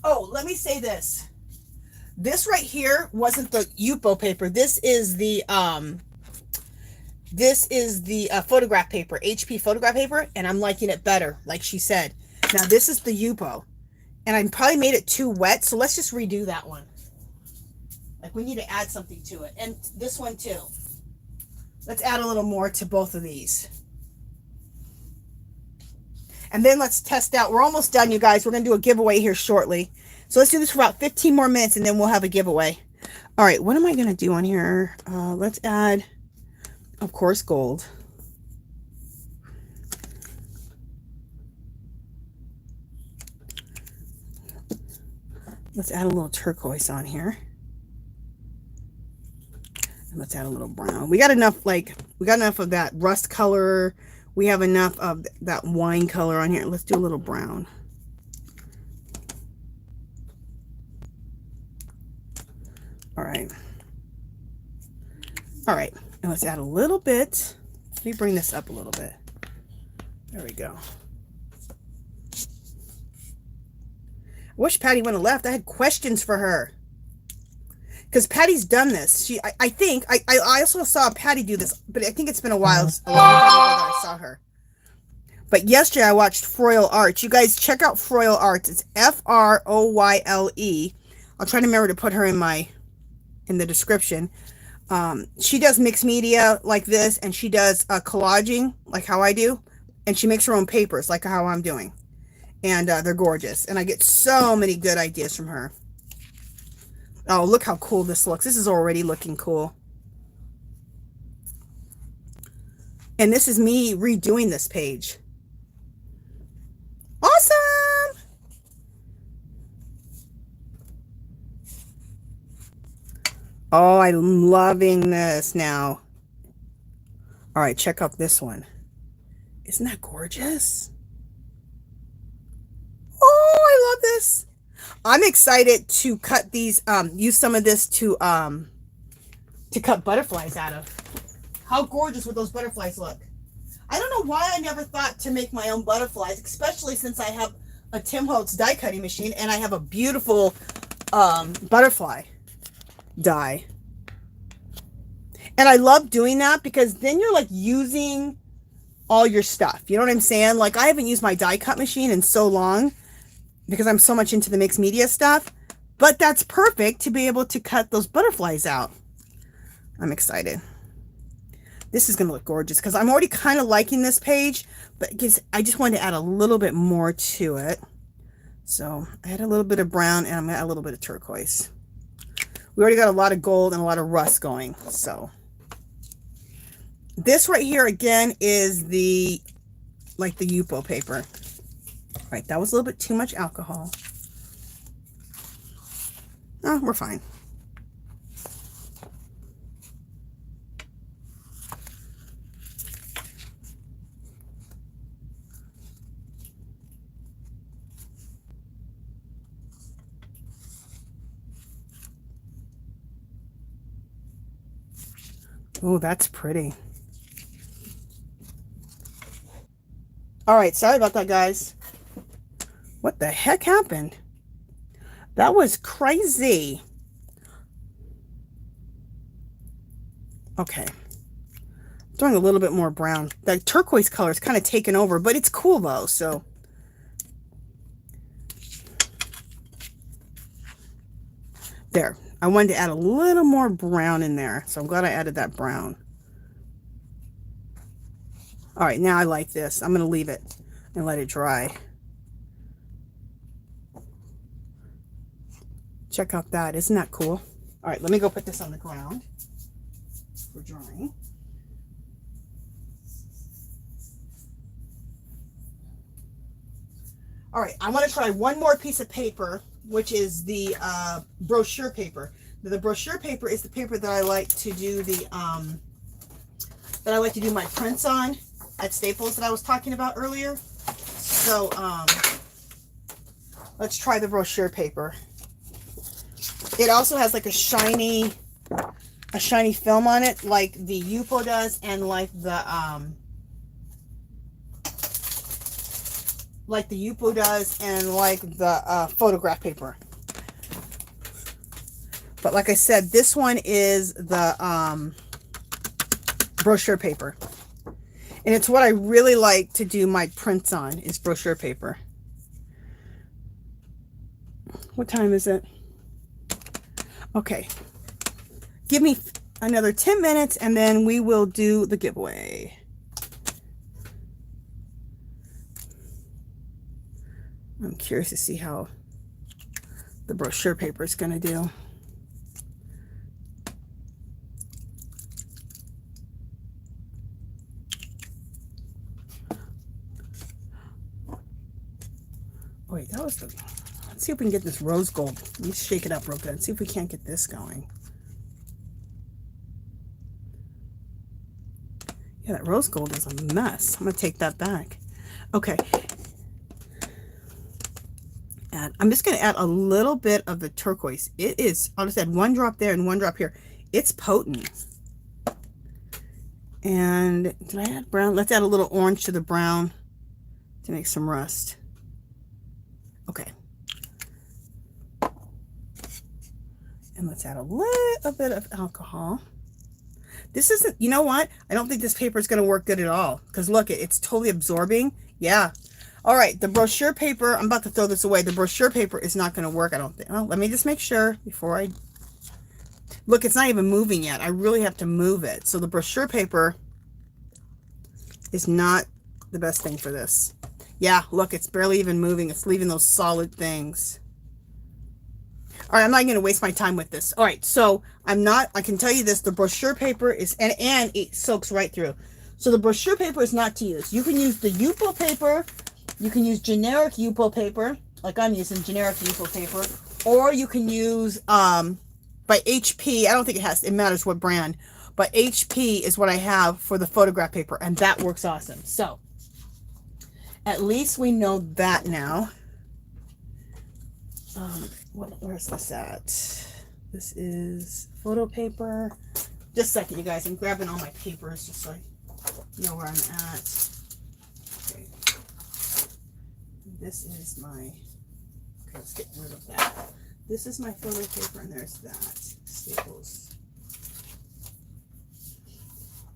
Oh, let me say this. This right here wasn't the Yupo paper. This is the photograph paper, HP photograph paper, and I'm liking it better, like she said. Now, this is the Yupo, and I probably made it too wet, so let's just redo that one. Like, we need to add something to it. And this one, too. Let's add a little more to both of these. And then let's test out. We're almost done, you guys. We're going to do a giveaway here shortly. So let's do this for about 15 more minutes, and then we'll have a giveaway. All right, what am I going to do on here? Let's add, of course, gold. Let's add a little turquoise on here. A Let's add a little brown. We got enough, like, we got enough of that rust color. We have enough of that wine color on here. Let's do a little brown. All right. All right. And let's add a little bit. Let me bring this up a little bit. There we go. I wish Patti wouldn't have left. I had questions for her. Because Patti's done this. I think, I also saw Patti do this, but I think it's been a while, a long time ago that I saw her. But yesterday I watched FROYLE Art. You guys check out FROYLE Art. It's FROYLE. I'll try to remember to put her in the description. She does mixed media like this, and she does collaging like how I do, and she makes her own papers like how I'm doing, and they're gorgeous, and I get so many good ideas from her. Oh, look how cool this looks. This is already looking cool. And this is me redoing this page. Awesome! Oh, I'm loving this now. All right, check out this one. Isn't that gorgeous? Oh, I love this. I'm excited to cut these, use some of this to cut butterflies out of. How gorgeous would those butterflies look? I don't know why I never thought to make my own butterflies, especially since I have a Tim Holtz die cutting machine and I have a beautiful butterfly die. And I love doing that because then you're like using all your stuff. You know what I'm saying? Like I haven't used my die cut machine in so long because I'm so much into the mixed media stuff, but that's perfect to be able to cut those butterflies out. I'm excited. This is going to look gorgeous because I'm already kind of liking this page, but I just wanted to add a little bit more to it. So I had a little bit of brown and I'm going to add a little bit of turquoise. We already got a lot of gold and a lot of rust going. So this right here again is the Yupo paper. All right, that was a little bit too much alcohol. Oh, we're fine. Oh, that's pretty. All right, sorry about that, guys. What the heck happened? That was crazy. Okay. Throwing a little bit more brown. The turquoise color is kind of taken over, but it's cool though, so. There. I wanted to add a little more brown in there, so I'm glad I added that brown. All right, now I like this. I'm going to leave it and let it dry. Check out that. Isn't that cool? All right, let me go put this on the ground for drying. All right, I want to try one more piece of paper, which is the brochure paper. Now, the brochure paper is the paper that I like to do my prints on at Staples that I was talking about earlier. So let's try the brochure paper. It also has like a shiny film on it, like the Yupo does, and like the Yupo does, and like the photograph paper. But like I said, this one is the brochure paper. And it's what I really like to do my prints on, is brochure paper. What time is it? Okay. Give me another 10 minutes and then we will do the giveaway. I'm curious to see how the brochure paper is going to do. Wait, that was the... Let's see if we can get this rose gold. Let me shake it up real good and see if we can't get this going. Yeah, that rose gold is a mess. I'm going to take that back. Okay. I'm just going to add a little bit of the turquoise. It is, I'll just add 1 drop there and 1 drop here. It's potent. And did I add brown? Let's add a little orange to the brown to make some rust. Okay. And let's add a little bit of alcohol. This isn't, you know what? I don't think this paper is going to work good at all. Because look, it's totally absorbing. Yeah. All right. The brochure paper, I'm about to throw this away. The brochure paper is not going to work, I don't think. Well, let me just make sure before I... Look, it's not even moving yet. I really have to move it. So the brochure paper is not the best thing for this. Yeah, look, it's barely even moving. It's leaving those solid things. All right, I'm not going to waste my time with this. All right, so I can tell you this, the brochure paper is, and it soaks right through. So the brochure paper is not to use. You can use the Yupo paper. You can use generic Yupo paper, like I'm using generic Yupo paper. Or you can use, by HP, I don't think it matters what brand, but HP is what I have for the photograph paper, and that works awesome. So, at least we know that now. Where's this at? This is photo paper. Just a second, you guys. I'm grabbing all my papers just so I know where I'm at. Okay. This is my... Okay, let's get rid of that. This is my photo paper, and there's that. Staples.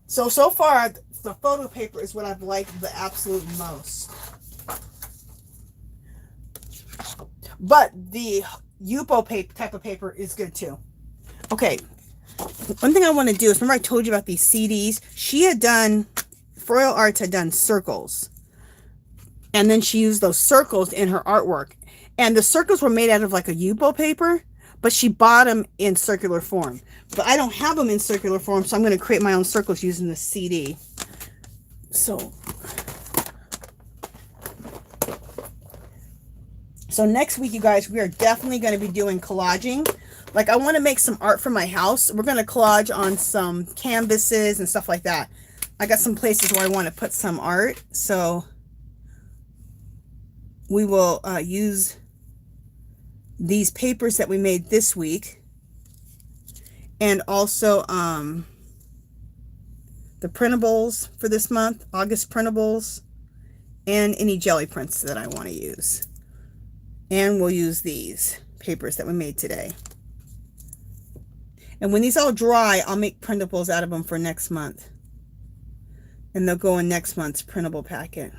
So far, the photo paper is what I've liked the absolute most. But the Yupo paper, type of paper is good too. Okay. One thing I want to do is, remember I told you about these CDs? She had done, Froyle Arts had done circles. And then she used those circles in her artwork. And the circles were made out of like a Yupo paper, but she bought them in circular form. But I don't have them in circular form, so I'm going to create my own circles using the CD. So next week, you guys, we are definitely going to be doing collaging. Like, I want to make some art for my house. We're going to collage on some canvases and stuff like that. I got some places where I want to put some art. So we will use these papers that we made this week. And also the printables for this month, August printables, and any jelly prints that I want to use. And we'll use these papers that we made today. And when these all dry, I'll make printables out of them for next month. And they'll go in next month's printable packet.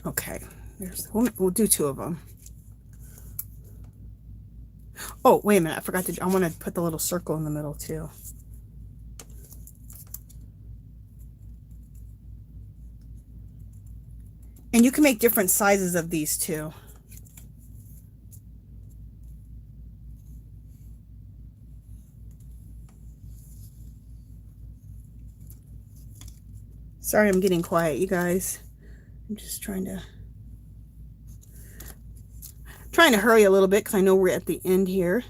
Okay, we'll do 2 of them. Oh, wait a minute, I forgot I want to put the little circle in the middle too. And you can make different sizes of these too. Sorry, I'm getting quiet, you guys. I'm just trying to hurry a little bit because I know we're at the end here.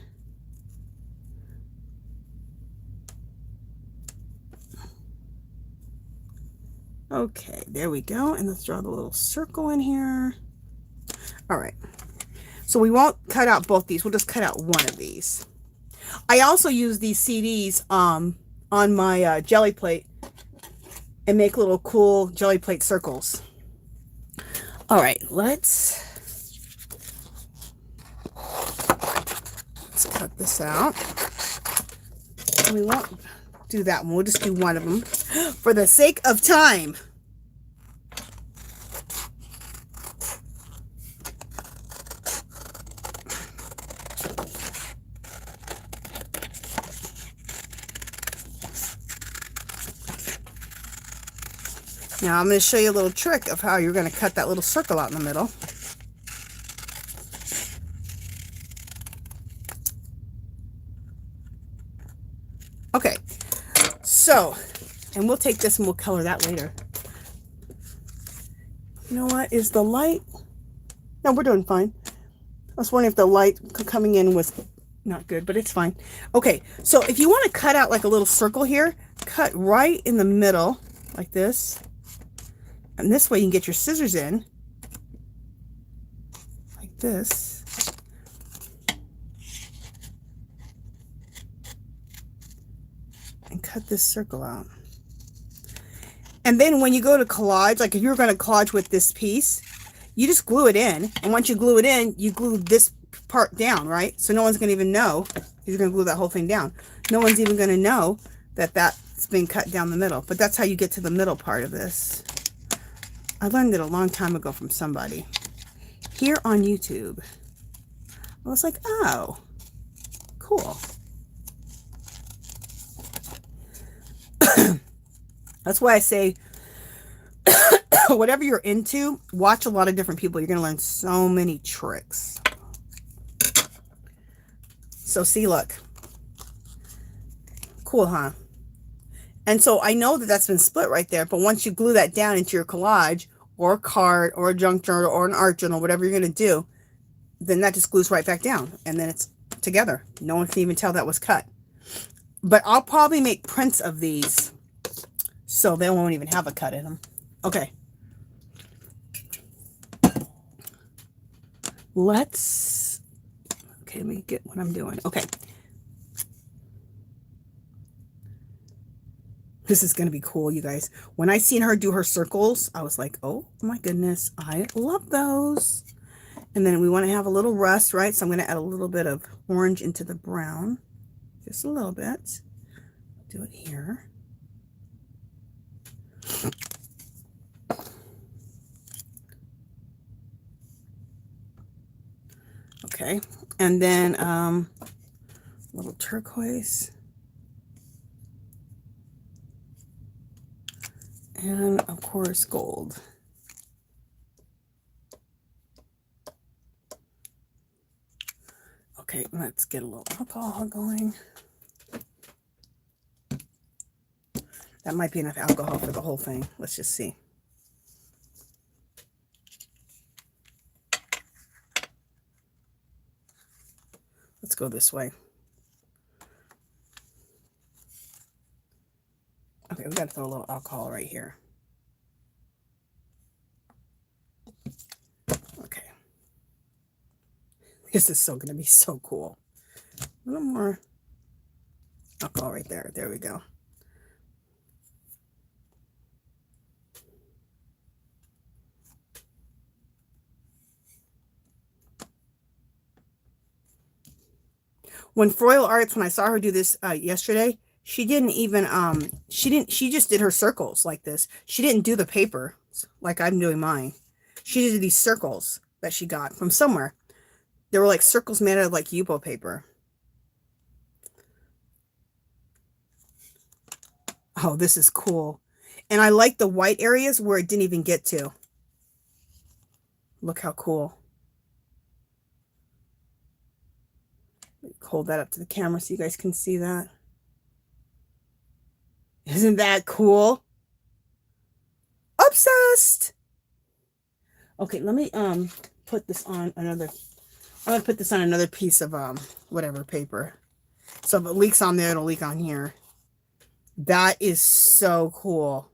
Okay, there we go. And let's draw the little circle in here. All right. So we won't cut out both these. We'll just cut out one of these. I also use these CDs on my jelly plate and make little cool jelly plate circles. All right, let's cut this out. We won't do that one. We'll just do one of them for the sake of time. Now I'm going to show you a little trick of how you're going to cut that little circle out in the middle. Okay, so, and we'll take this and we'll color that later. You know what, is the light? No, we're doing fine. I was wondering if the light coming in was Not good, but it's fine. Okay, so if you want to cut out like a little circle here, cut right in the middle like this. And this way you can get your scissors in. Like this. And cut this circle out. And then when you go to collage, like if you're going to collage with this piece, you just glue it in. And once you glue it in, you glue this part down, right? So no one's going to even know. You're going to glue that whole thing down. No one's even going to know that that's been cut down the middle. But that's how you get to the middle part of this. I learned it a long time ago from somebody here on YouTube. I was like, oh, cool. That's why I say, whatever you're into, watch a lot of different people. You're going to learn so many tricks. So see, look. Cool, huh? And so I know that that's been split right there, but once you glue that down into your collage or a card or a junk journal or an art journal, whatever you're going to do, then that just glues right back down and then it's together. No one can even tell that was cut. But I'll probably make prints of these so they won't even have a cut in them. Okay. Okay, let me get what I'm doing. Okay. This is going to be cool, you guys. When I seen her do her circles, I was like, oh my goodness, I love those. And then we want to have a little rust, right? So I'm going to add a little bit of orange into the brown. Just a little bit. Do it here. Okay. And then a little turquoise. And of course, gold. Okay, let's get a little alcohol going. That might be enough alcohol for the whole thing. Let's just see. Let's go this way. Okay, we got to throw a little alcohol right here. Okay. This is so going to be so cool. A little more alcohol right there. There we go. When FROYLE Arts, when I saw her do this yesterday, she didn't even, she just did her circles like this. She didn't do the paper like I'm doing mine. She did these circles that she got from somewhere. They were like circles made out of like Yupo paper. Oh, this is cool. And I like the white areas where it didn't even get to. Look how cool. Hold that up to the camera so you guys can see that. Isn't that cool? Obsessed. Okay, let me put this on another. I'm gonna put this on another piece of whatever paper. So if it leaks on there, it'll leak on here. That is so cool.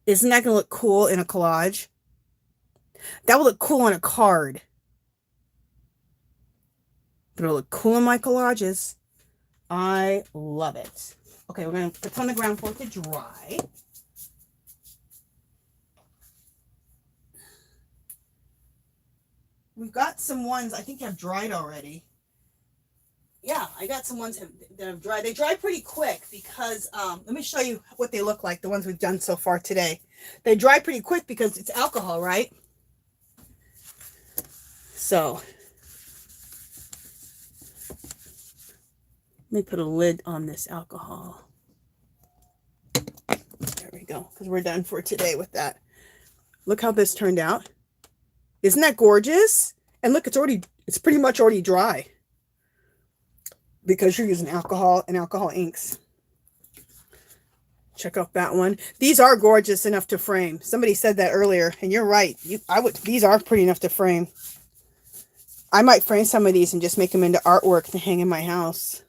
Isn't that gonna look cool in a collage? That would look cool on a card. But it'll look cool in my collages. I love it. Okay, we're going to put it on the ground for it to dry. We've got some ones I think have dried already. Yeah, I got some ones that have dried. They dry pretty quick because, let me show you what they look like, the ones we've done so far today. They dry pretty quick because it's alcohol, right? So, let me put a lid on this alcohol. There we go, because we're done for today with that. Look how this turned out. Isn't that gorgeous? And look, it's pretty much already dry because you're using alcohol and alcohol inks. Check out that one. These are gorgeous enough to frame. Somebody said that earlier, and you're right. These are pretty enough to frame. I might frame some of these and just make them into artwork to hang in my house.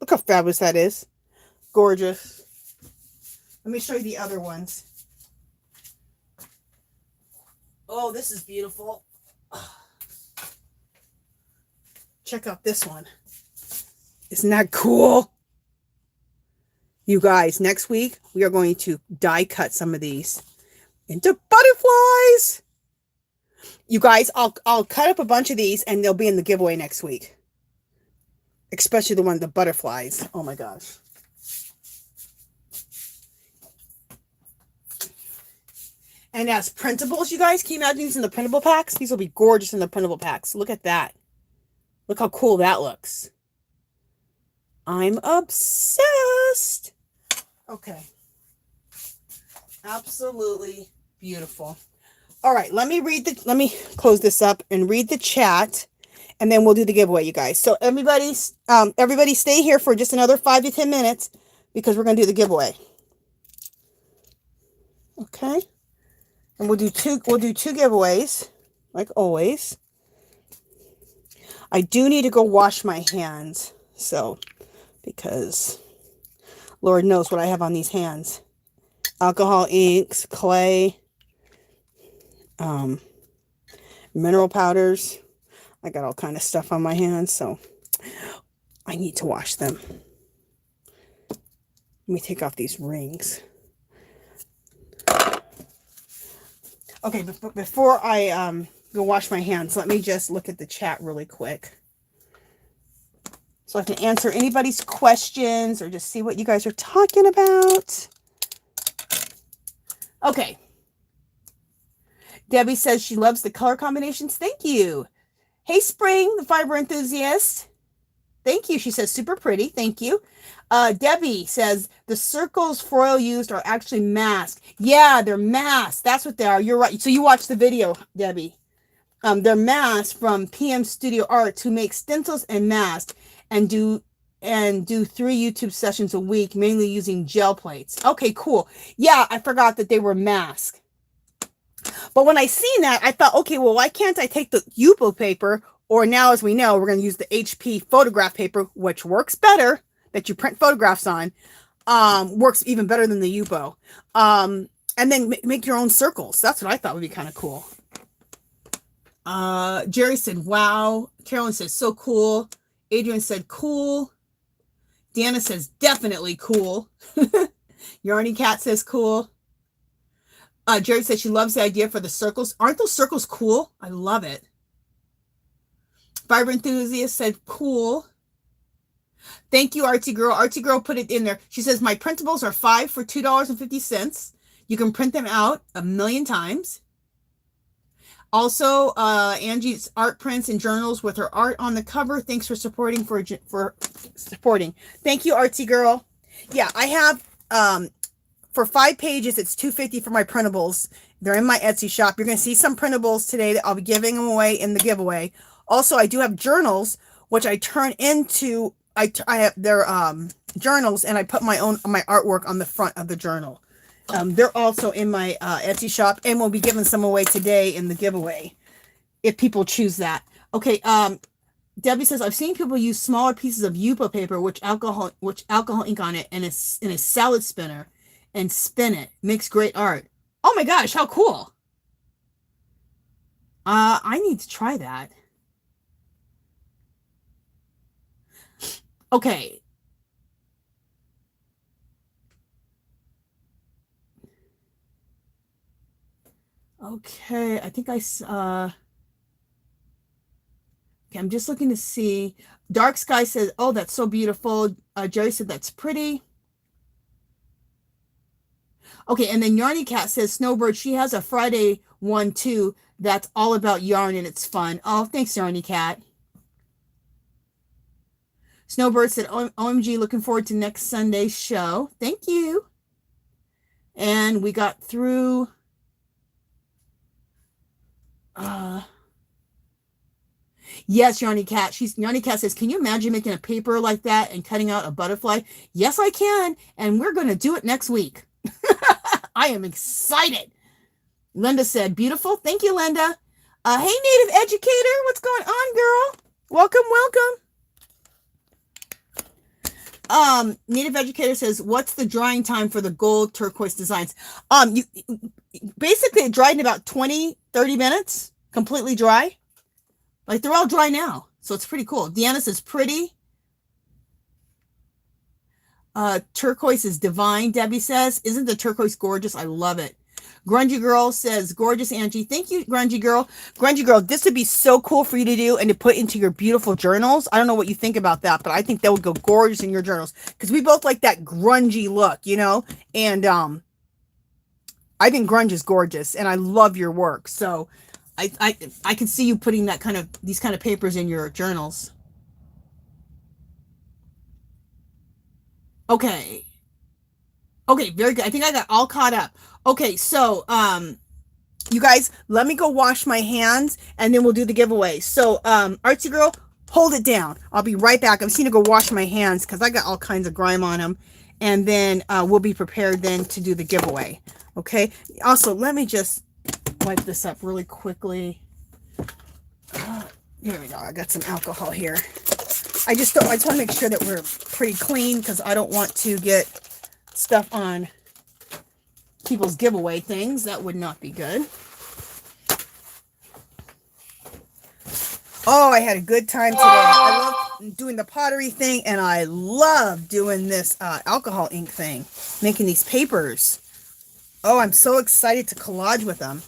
Look how fabulous that is. Gorgeous. Let me show you the other ones. Oh, this is beautiful. Check out this one. Isn't that cool? You guys, next week, we are going to die cut some of these into butterflies. You guys, I'll cut up a bunch of these and they'll be in the giveaway next week. Especially the butterflies. Oh my gosh. And as printables, you guys, can you imagine these in the printable packs? These will be gorgeous in the printable packs. Look at that. Look how cool that looks. I'm obsessed. Okay. Absolutely beautiful. All right, let me close this up and read the chat, and then we'll do the giveaway, you guys. So everybody stay here for just another 5 to 10 minutes because we're going to do the giveaway. Okay? And we'll do two giveaways, like always. I do need to go wash my hands, so because Lord knows what I have on these hands. Alcohol inks, clay, mineral powders. I got all kind of stuff on my hands, so I need to wash them. Let me take off these rings. Okay, before I go wash my hands, let me just look at the chat really quick, so I can answer anybody's questions or just see what you guys are talking about. Okay. Debbie says she loves the color combinations. Thank you. Hey, Spring, the fiber enthusiast. Thank you. She says super pretty. Thank you. Debbie says the circles Froyle used are actually masked. Yeah, they're masked. That's what they are. You're right. So you watched the video, Debbie. They're masked from PM Studio Arts, who makes stencils and masks and do 3 YouTube sessions a week, mainly using gel plates. Okay, cool. Yeah, I forgot that they were masked. But when I seen that, I thought, okay, well, why can't I take the Yupo paper, or now, as we know, we're going to use the HP photograph paper, which works better, that you print photographs on, works even better than the Yupo. And then make your own circles. That's what I thought would be kind of cool. Jerry said, wow. Carolyn says, so cool. Adrian said, cool. Deanna says, definitely cool. Yarny Cat says, cool. Jerry said she loves the idea for the circles. Aren't those circles cool? I love it. Fiber Enthusiast said, cool. Thank you, Artsy Girl. Artsy Girl put it in there. She says, my printables are 5 for $2.50. You can print them out 1,000,000 times. Also, Angie's art prints and journals with her art on the cover. Thanks for supporting. Thank you, Artsy Girl. Yeah, I have for 5 pages, it's $2.50 for my printables. They're in my Etsy shop. You're going to see some printables today that I'll be giving them away in the giveaway. Also, I do have journals, which I turn into, I have their journals, and I put my artwork on the front of the journal. They're also in my Etsy shop, and we'll be giving some away today in the giveaway, if people choose that. Okay, Debbie says, I've seen people use smaller pieces of Yupo paper, which alcohol ink on it, and in a salad spinner, and spin it. Makes great art. Oh my gosh, how cool. I need to try that. Okay. Okay, I think okay, I'm just looking to see. Dark Sky says, oh, that's so beautiful. Jerry said, that's pretty. Okay, and then Yarny Cat says, Snowbird, she has a Friday one too. That's all about yarn and it's fun. Oh, thanks, Yarny Cat. Snowbird said, OMG, looking forward to next Sunday's show. Thank you. And we got through. Yes, Yarny Cat. Yarny Cat says, can you imagine making a paper like that and cutting out a butterfly? Yes, I can. And we're going to do it next week. I am excited. Linda said, beautiful. Thank you, Linda. Hey, Native Educator, what's going on, girl? Welcome, welcome. Native Educator says, what's the drying time for the gold turquoise designs? You basically it dried in about 20-30 minutes, completely dry. Like they're all dry now, so it's pretty cool. Deanna says pretty. Turquoise is divine, Debbie says. Isn't the turquoise gorgeous? I love it. Grungy Girl says, gorgeous, Angie. Thank you, Grungy Girl. Grungy Girl, this would be so cool for you to do and to put into your beautiful journals. I don't know what you think about that, but I think that would go gorgeous in your journals because we both like that grungy look, you know? And I think grunge is gorgeous and I love your work. So I can see you putting that kind of, these kind of papers in your journals. Okay. Okay, very good. I think I got all caught up. Okay, so you guys, let me go wash my hands and then we'll do the giveaway. So Artsy Girl, hold it down. I'll be right back. I'm just gonna go wash my hands because I got all kinds of grime on them. And then we'll be prepared then to do the giveaway. Okay. Also, let me just wipe this up really quickly. Here we go. I got some alcohol here. I just want to make sure that we're pretty clean because I don't want to get stuff on people's giveaway things. That would not be good. Oh, I had a good time today. I love doing the pottery thing and I love doing this alcohol ink thing, making these papers. Oh, I'm so excited to collage with them.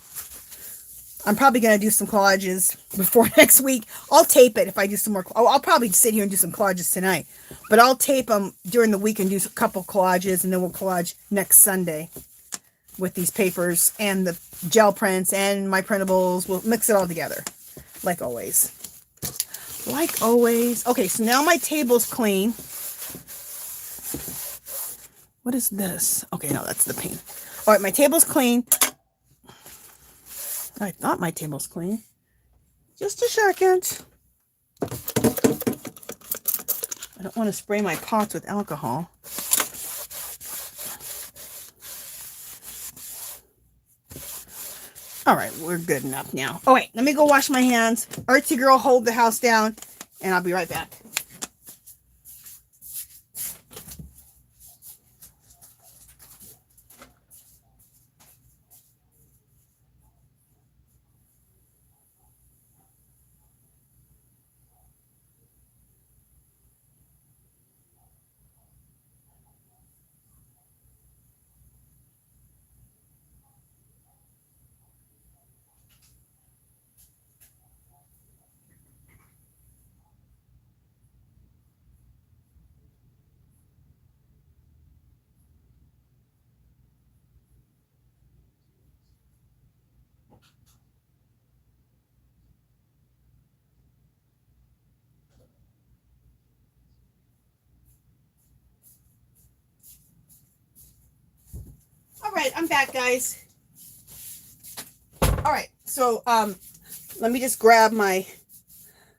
I'm probably going to do some collages before next week. I'll tape it if I do some more. Oh, I'll probably sit here and do some collages tonight. But I'll tape them during the week and do a couple collages. And then we'll collage next Sunday with these papers and the gel prints and my printables. We'll mix it all together. Like always. Like always. Okay, so now my table's clean. What is this? Okay, no, that's the paint. All right, my table's clean. I thought my table's clean. Just a second. I don't want to spray my pots with alcohol. All right, we're good enough now. Oh, wait, let me go wash my hands. Artsy Girl, hold the house down, and I'll be right back. All right, I'm back, guys. All right, so let me just grab my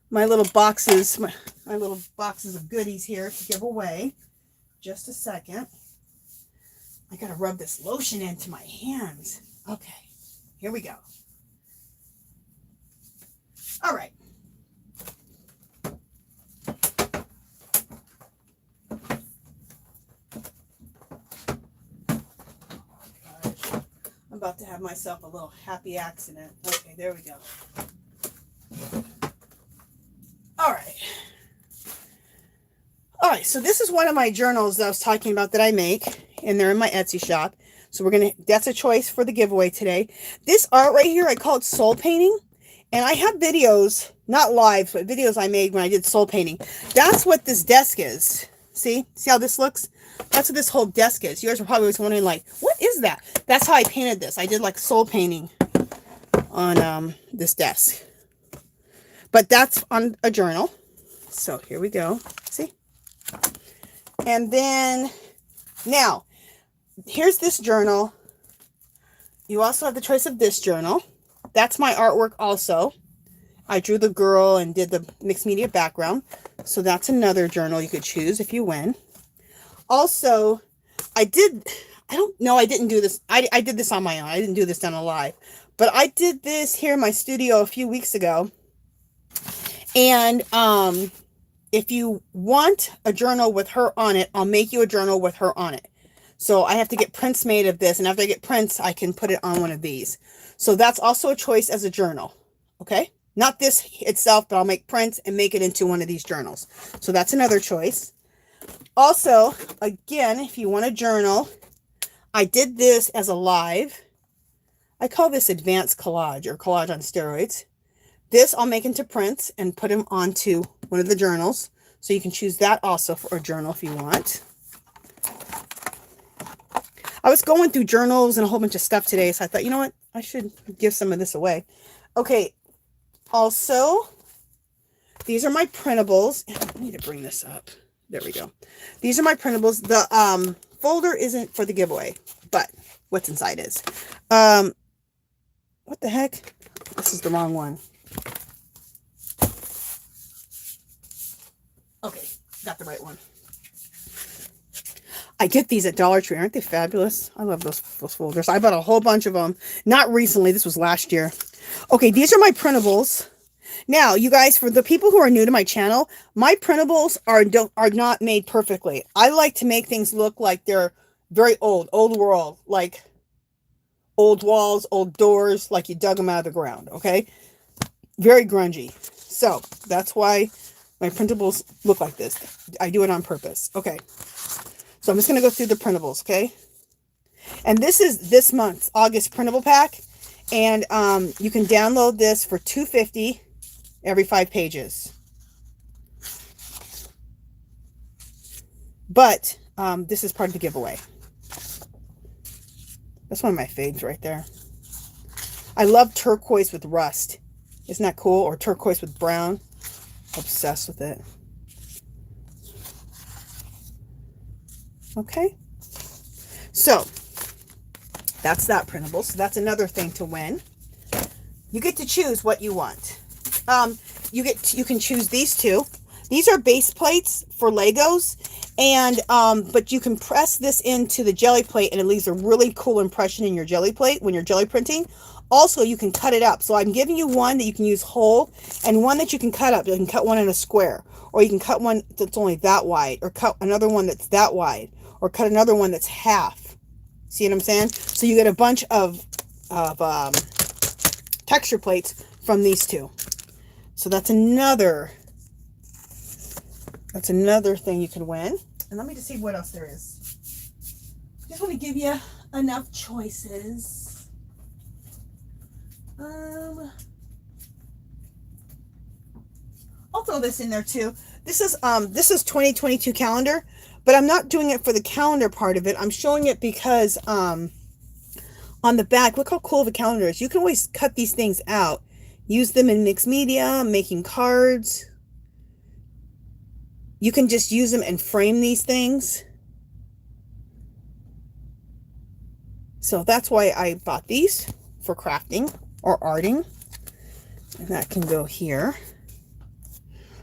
little boxes, my little boxes of goodies here to give away. Just a second. I gotta rub this lotion into my hands. Okay, here we go. All right. I'm about to have myself a little happy accident. Okay, there we go. All right. All right, so this is one of my journals that I was talking about that I make, and they're in my Etsy shop. So that's a choice for the giveaway today. This art right here, I call it soul painting. And I have videos, not live, but videos I made when I did soul painting. That's what this desk is. See how this looks? That's what this whole desk is. You guys are probably always wondering, like, what is that? That's how I painted this. I did like soul painting on this desk. But that's on a journal. So here we go. See? And then, now, here's this journal. You also have the choice of this journal. That's my artwork also. I drew the girl and did the mixed media background. So that's another journal you could choose if you win. Also, I didn't do this. I did this on my own. I didn't do this on a live. But I did this here in my studio a few weeks ago. And if you want a journal with her on it, I'll make you a journal with her on it. So I have to get prints made of this, and after I get prints, I can put it on one of these. So that's also a choice as a journal. Okay? Not this itself, but I'll make prints and make it into one of these journals. So that's another choice. Also, again, if you want a journal, I did this as a live. I call this advanced collage or collage on steroids. This I'll make into prints and put them onto one of the journals. So you can choose that also for a journal if you want. I was going through journals and a whole bunch of stuff today, so I thought, you know what? I should give some of this away. Okay. Also, these are my printables. I need to bring this up. There we go. These are my printables. The folder isn't for the giveaway, but what's inside is. What the heck? This is the wrong one. Okay, got the right one. I get these at Dollar Tree. Aren't they fabulous? I love those folders. I bought a whole bunch of them. Not recently. This was last year. Okay, these are my printables. Now, you guys, for the people who are new to my channel, my printables are not made perfectly. I like to make things look like they're very old world, like old walls, old doors, like you dug them out of the ground, okay? Very grungy. So, that's why my printables look like this. I do it on purpose. Okay. So I'm just going to go through the printables, okay? And this is this month's August printable pack. And you can download this for $2.50 every 5 pages. But this is part of the giveaway. That's one of my faves right there. I love turquoise with rust. Isn't that cool? Or turquoise with brown. Obsessed with it. Okay, so that's that printable. So that's another thing to win. You get to choose what you want. You can choose these two. These are base plates for Legos, and but you can press this into the jelly plate, and it leaves a really cool impression in your jelly plate when you're jelly printing. Also, you can cut it up. So I'm giving you one that you can use whole, and one that you can cut up. You can cut one in a square, or you can cut one that's only that wide, or cut another one that's that wide, or cut another one that's half. See what I'm saying? So you get a bunch of texture plates from these two. So that's another thing you can win. And let me just see what else there is. Just want to give you enough choices. I'll throw this in there too. This is 2022 calendar, but I'm not doing it for the calendar part of it. I'm showing it because on the back, look how cool the calendar is. You can always cut these things out, use them in mixed media, making cards. You can just use them and frame these things. So that's why I bought these for crafting or arting. And that can go here.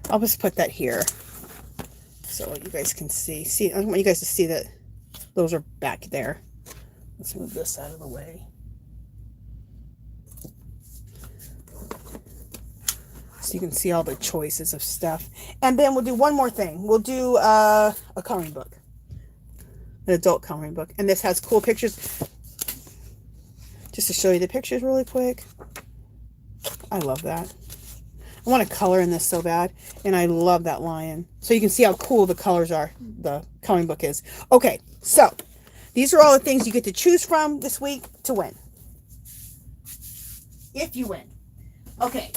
I'll just put that here so you guys can see. I want you guys to see that those are back there. Let's move this out of the way. So you can see all the choices of stuff. And then we'll do one more thing. We'll do a coloring book. An adult coloring book. And this has cool pictures. Just to show you the pictures really quick. I love that. I want to color in this so bad. And I love that lion. So you can see how cool the colors are. The coloring book is. Okay, so these are all the things you get to choose from this week to win. If you win. Okay.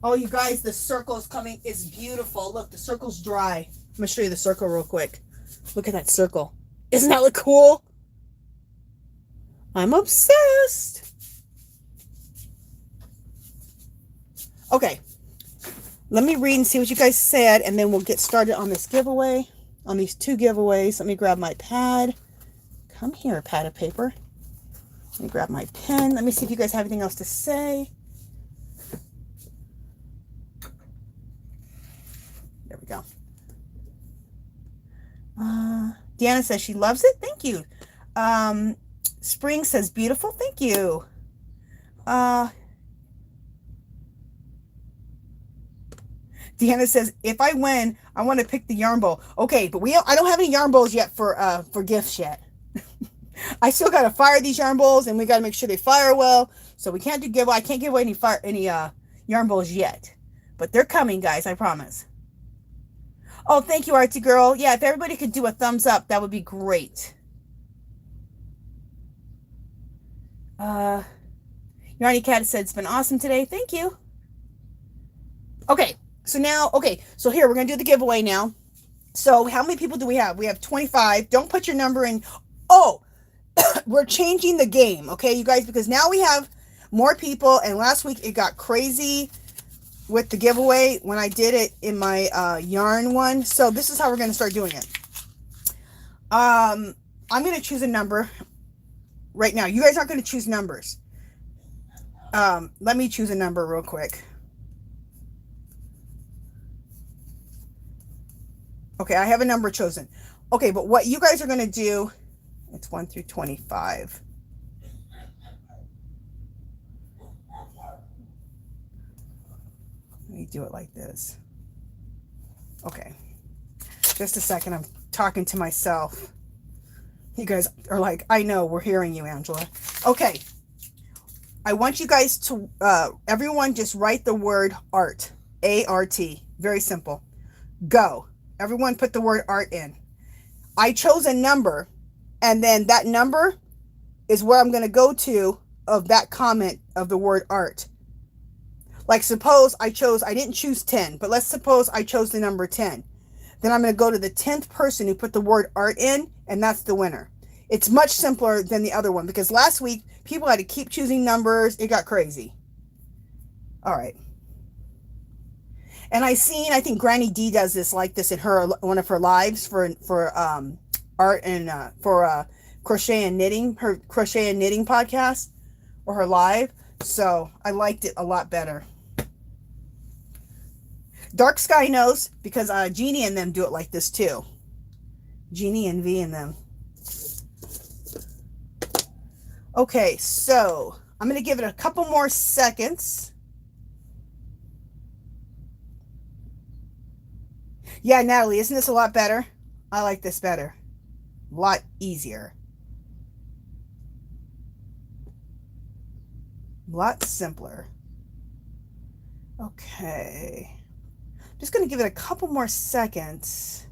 Oh, you guys, the circle is coming. It's beautiful. Look, the circle's dry. I'm going to show you the circle real quick. Look at that circle. Isn't that look cool? I'm obsessed. Okay. Let me read and see what you guys said, and then we'll get started on this giveaway, on these two giveaways. Let me grab my pad. Come here, pad of paper. Let me grab my pen. Let me see if you guys have anything else to say. There we go. Deanna says she loves it. Thank you. Spring says beautiful. Thank you. Deanna says, if I win, I want to pick the yarn bowl. Okay, but I don't have any yarn bowls yet for gifts yet. I still gotta fire these yarn bowls, and we gotta make sure they fire well. So we can't do giveaway. I can't give away any yarn bowls yet, but they're coming, guys. I promise. Oh, thank you, Artsy Girl. Yeah, if everybody could do a thumbs up, that would be great. Yarny Cat said it's been awesome today. Thank you. Okay, so now, so here we're gonna do the giveaway now. So how many people do we have? We have 25. Don't put your number in. Oh, we're changing the game, okay, you guys, because now we have more people, and last week it got crazy with the giveaway when I did it in my yarn one. So this is how we're going to start doing it. I'm going to choose a number right now. You guys aren't going to choose numbers. Let me choose a number real quick. Okay, I have a number chosen. Okay, but what you guys are going to do, it's 1 through 25. Let me do it like this. Okay, just a second. I'm talking to myself. You guys are like, I know, we're hearing you, Angela. Okay, I want you guys to, everyone just write the word art, A-R-T, very simple. Go. Everyone put the word art in. I chose a number, and then that number is where I'm going to go to of that comment of the word art. Like suppose I didn't choose 10, but let's suppose I chose the number 10. Then I'm going to go to the 10th person who put the word art in, and that's the winner. It's much simpler than the other one, because last week people had to keep choosing numbers. It got crazy. All right. And I think Granny D does this like this in one of her lives for art and for crochet and knitting, her crochet and knitting podcast, or her live. So I liked it a lot better. Dark Sky knows, because Jeannie and them do it like this too. Jeannie and V and them. Okay, so I'm going to give it a couple more seconds. Yeah, Natalie, isn't this a lot better? I like this better. A lot easier. A lot simpler. Okay. I'm just going to give it a couple more seconds.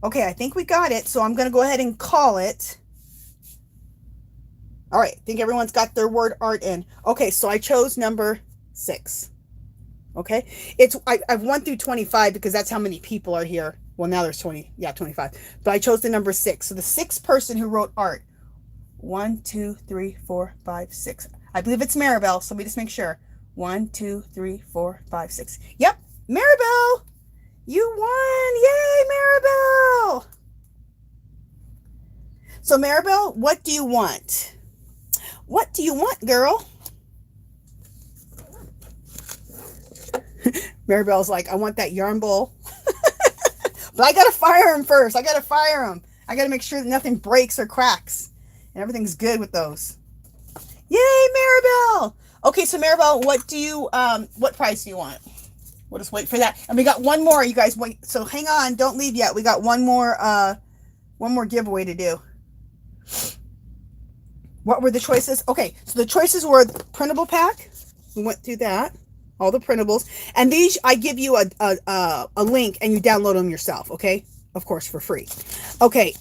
Okay, I think we got it, so I'm going to go ahead and call it. All right, I think everyone's got their word art in. Okay, so I chose number 6. Okay, I've 1 through 25 because that's how many people are here. Well, now there's 25. But I chose the number 6. So the 6th person who wrote art. 1, 2, 3, 4, 5, 6. I believe it's Maribel, so let me just make sure. 1, 2, 3, 4, 5, 6. Yep, Maribel, you won! Yay, Maribel! So Maribel, what do you want? What do you want, girl? Maribel's like, I want that yarn bowl. But I gotta fire him first. I gotta fire him. I gotta make sure that nothing breaks or cracks and everything's good with those. Yay, Maribel! Okay, so Maribel, what prize do you want? We'll just wait for that. And we got one more, you guys. Wait, so hang on, don't leave yet. We got one more giveaway to do. What were the choices? Okay, so the choices were the printable pack. We went through that. All the printables, and these I give you a link and you download them yourself, okay, of course, for free. Okay,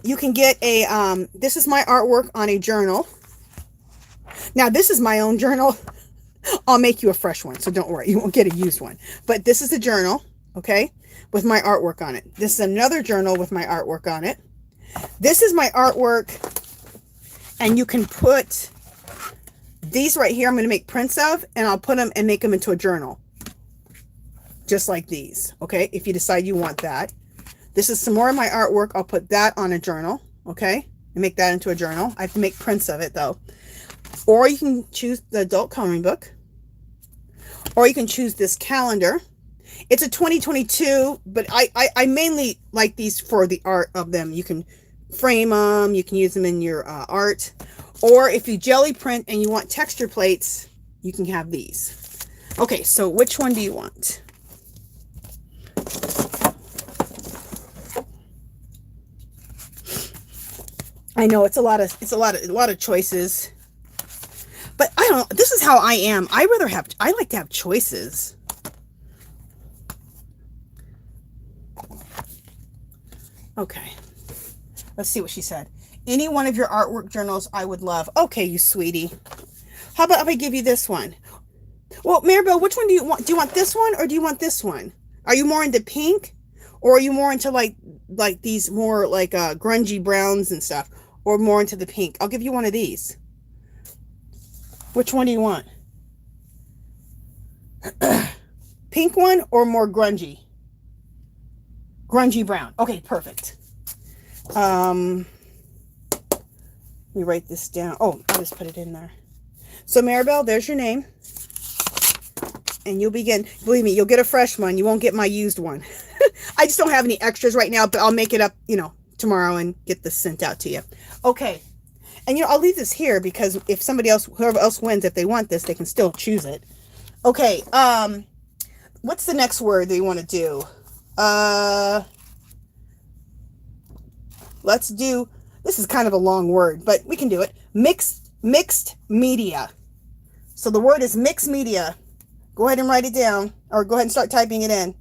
you can get a this is my artwork on a journal. Now this is my own journal. I'll make you a fresh one, so don't worry, you won't get a used one, but this is a journal, okay, with my artwork on it. This is another journal with my artwork on it. This is my artwork, and you can put these right here. I'm going to make prints of, and I'll put them and make them into a journal. Just like these. Okay. If you decide you want that. This is some more of my artwork. I'll put that on a journal. Okay. And make that into a journal. I have to make prints of it though. Or you can choose the adult coloring book. Or you can choose this calendar. It's a 2022, but I mainly like these for the art of them. You can frame them, you can use them in your art, or if you jelly print and you want texture plates, you can have these. Okay, so which one do you want? I know it's a lot of choices, but I don't. This is how I am. I like to have choices. Okay, let's see what she said. Any one of your artwork journals I would love. Okay, you sweetie. How about if I give you this one? Well, Maribel, which one do you want? Do you want this one or do you want this one? Are you more into pink, or are you more into like these more like grungy browns and stuff, or more into the pink? I'll give you one of these. Which one do you want? Pink one or more grungy? Grungy brown. Okay, perfect. Let me write this down. Oh, I'll just put it in there. So Maribel, there's your name. And you'll begin, believe me, you'll get a fresh one. You won't get my used one. I just don't have any extras right now, but I'll make it up, you know, tomorrow and get this sent out to you. Okay. And, you know, I'll leave this here because if somebody else, whoever else wins, if they want this, they can still choose it. Okay. What's the next word that you want to do? Let's do, this is kind of a long word, but we can do it. Mixed media. So the word is mixed media. Go ahead and write it down, or go ahead and start typing it in.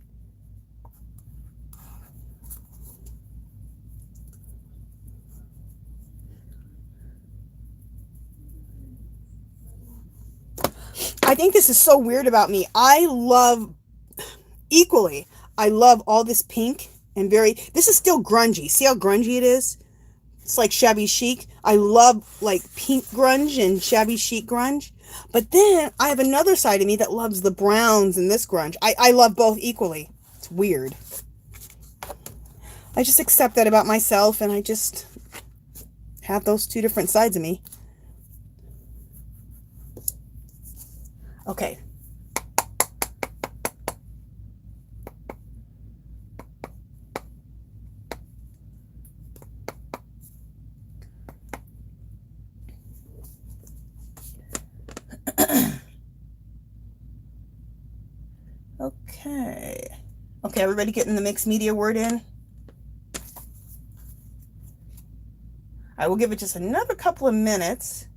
I think this is so weird about me. I love all this pink and this is still grungy. See how grungy it is? It's like shabby chic. I love like pink grunge and shabby chic grunge. But then I have another side of me that loves the browns and this grunge. I love both equally. It's weird. I just accept that about myself, and I just have those two different sides of me. Okay. Okay, everybody getting the mixed media word in? I will give it just another couple of minutes.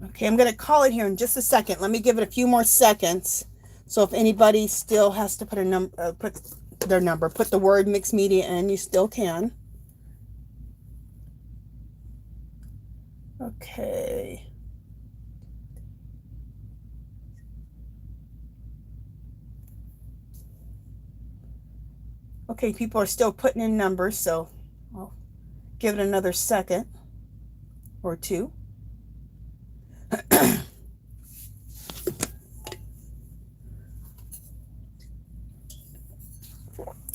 Okay, I'm going to call it here in just a second. Let me give it a few more seconds. So if anybody still has to put a number, put the word mixed media in, you still can. Okay. Okay, people are still putting in numbers, so I'll give it another second or two.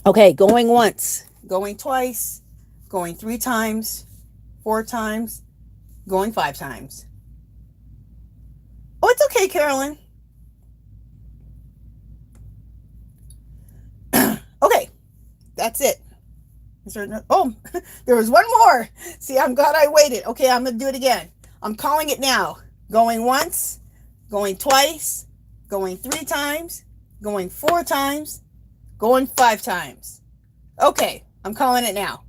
Okay, going once, going twice, going 3 times, 4 times, going 5 times. Oh, it's okay, Carolyn. Okay, that's it. Is there no, oh, there was one more. See, I'm glad I waited. Okay, I'm going to do it again. I'm calling it now. Going once, going twice, going 3 times, going 4 times, going 5 times. Okay, I'm calling it now.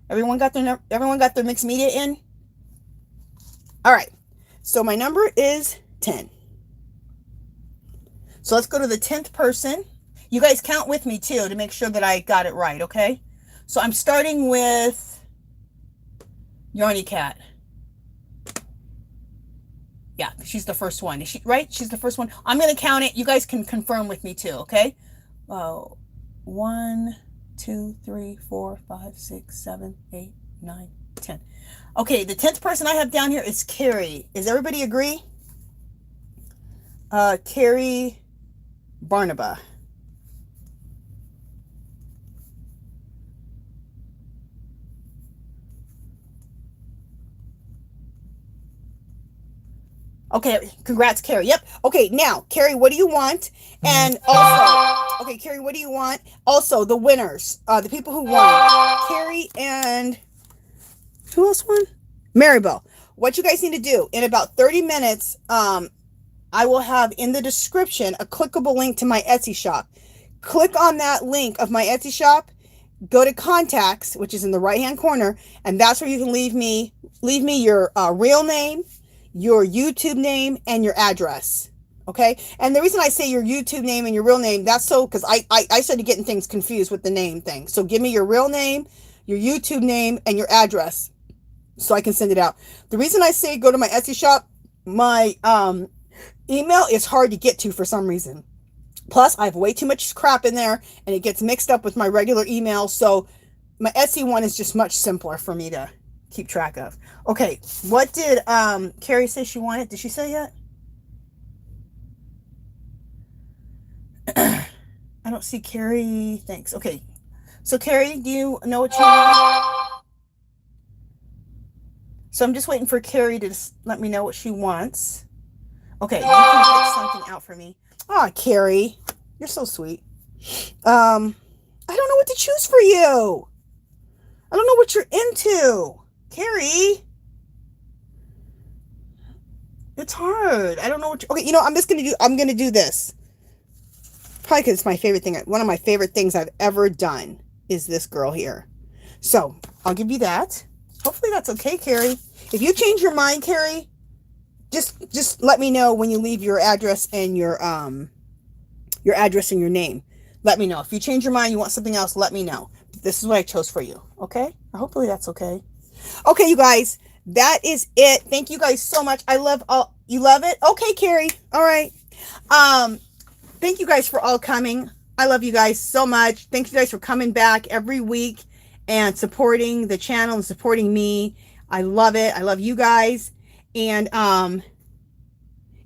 Everyone got their mixed media in? All right. So my number is 10. So let's go to the 10th person. You guys count with me too to make sure that I got it right, okay? So I'm starting with Yarny Cat. Yeah, she's the first one. Is she right? She's the first one. I'm going to count it. You guys can confirm with me too, okay? 1, 2, 3, 4, 5, 6, 7, 8, 9, 10. Okay, the 10th person I have down here is Carrie. Does everybody agree? Carrie Barnaba. Okay, congrats, Carrie. Yep. Okay, now, Carrie, what do you want? And also, okay, Carrie, what do you want? Also, the winners, the people who won, Carrie and who else won? Maribel. What you guys need to do in about 30 minutes, I will have in the description a clickable link to my Etsy shop. Click on that link of my Etsy shop, go to contacts, which is in the right hand corner, and that's where you can leave me your real name, your YouTube name, and your address. Okay, and the reason I say your YouTube name and your real name, that's so because I started getting things confused with the name thing. So give me your real name, your YouTube name, and your address so I can send it out. The reason I say go to my Etsy shop, my email is hard to get to for some reason. Plus, I have way too much crap in there, and it gets mixed up with my regular email. So my Etsy one is just much simpler for me to keep track of. Okay, what did Carrie say she wanted? Did she say yet? I don't see Carrie. Thanks. Okay, so Carrie, do you know what you want? So I'm just waiting for Carrie to just let me know what she wants. Okay, you can pick something out for me. Oh, Carrie, you're so sweet. I don't know what to choose for you. I don't know what you're into, Carrie. It's hard. I don't know what. Okay, you know, I'm gonna do this. Probably because it's my favorite thing. One of my favorite things I've ever done is this girl here. So I'll give you that. Hopefully that's okay, Carrie. If you change your mind, Carrie, just let me know when you leave your address and your address and your name. Let me know. If you change your mind, you want something else, let me know. This is what I chose for you. Okay? Hopefully that's okay. Okay, you guys, that is it. Thank you guys so much. I love all. You love it? Okay, Carrie. All right. Thank you guys for all coming. I love you guys so much. Thank you guys for coming back every week and supporting the channel and supporting me. I love it. I love you guys. And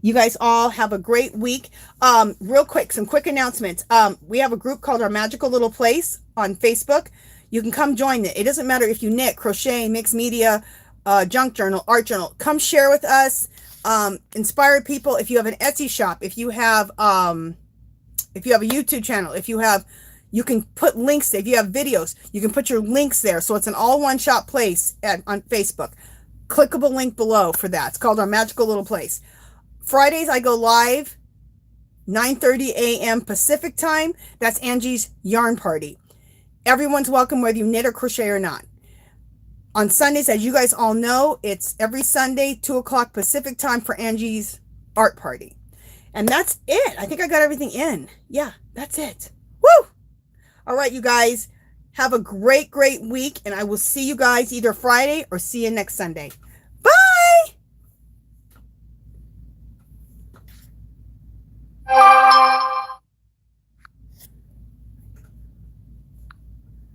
you guys all have a great week. Real quick, some quick announcements. We have a group called Our Magical Little Place on Facebook. You can come join it. It doesn't matter if you knit, crochet, mixed media, junk journal, art journal. Come share with us. Inspire people. If you have an Etsy shop, if you have a YouTube channel, you can put links there. If you have videos, you can put your links there. So it's an all one shop place on Facebook. Clickable link below for that. It's called Our Magical Little Place. Fridays I go live 9:30 a.m. Pacific time. That's Angie's Yarn Party. Everyone's welcome whether you knit or crochet or not. On Sundays, as you guys all know, it's every Sunday 2 o'clock Pacific time for Angie's Art Party. And that's it. I think I got everything in. Yeah, that's it. Woo! All right, you guys. Have a great, great week. And I will see you guys either Friday or see you next Sunday.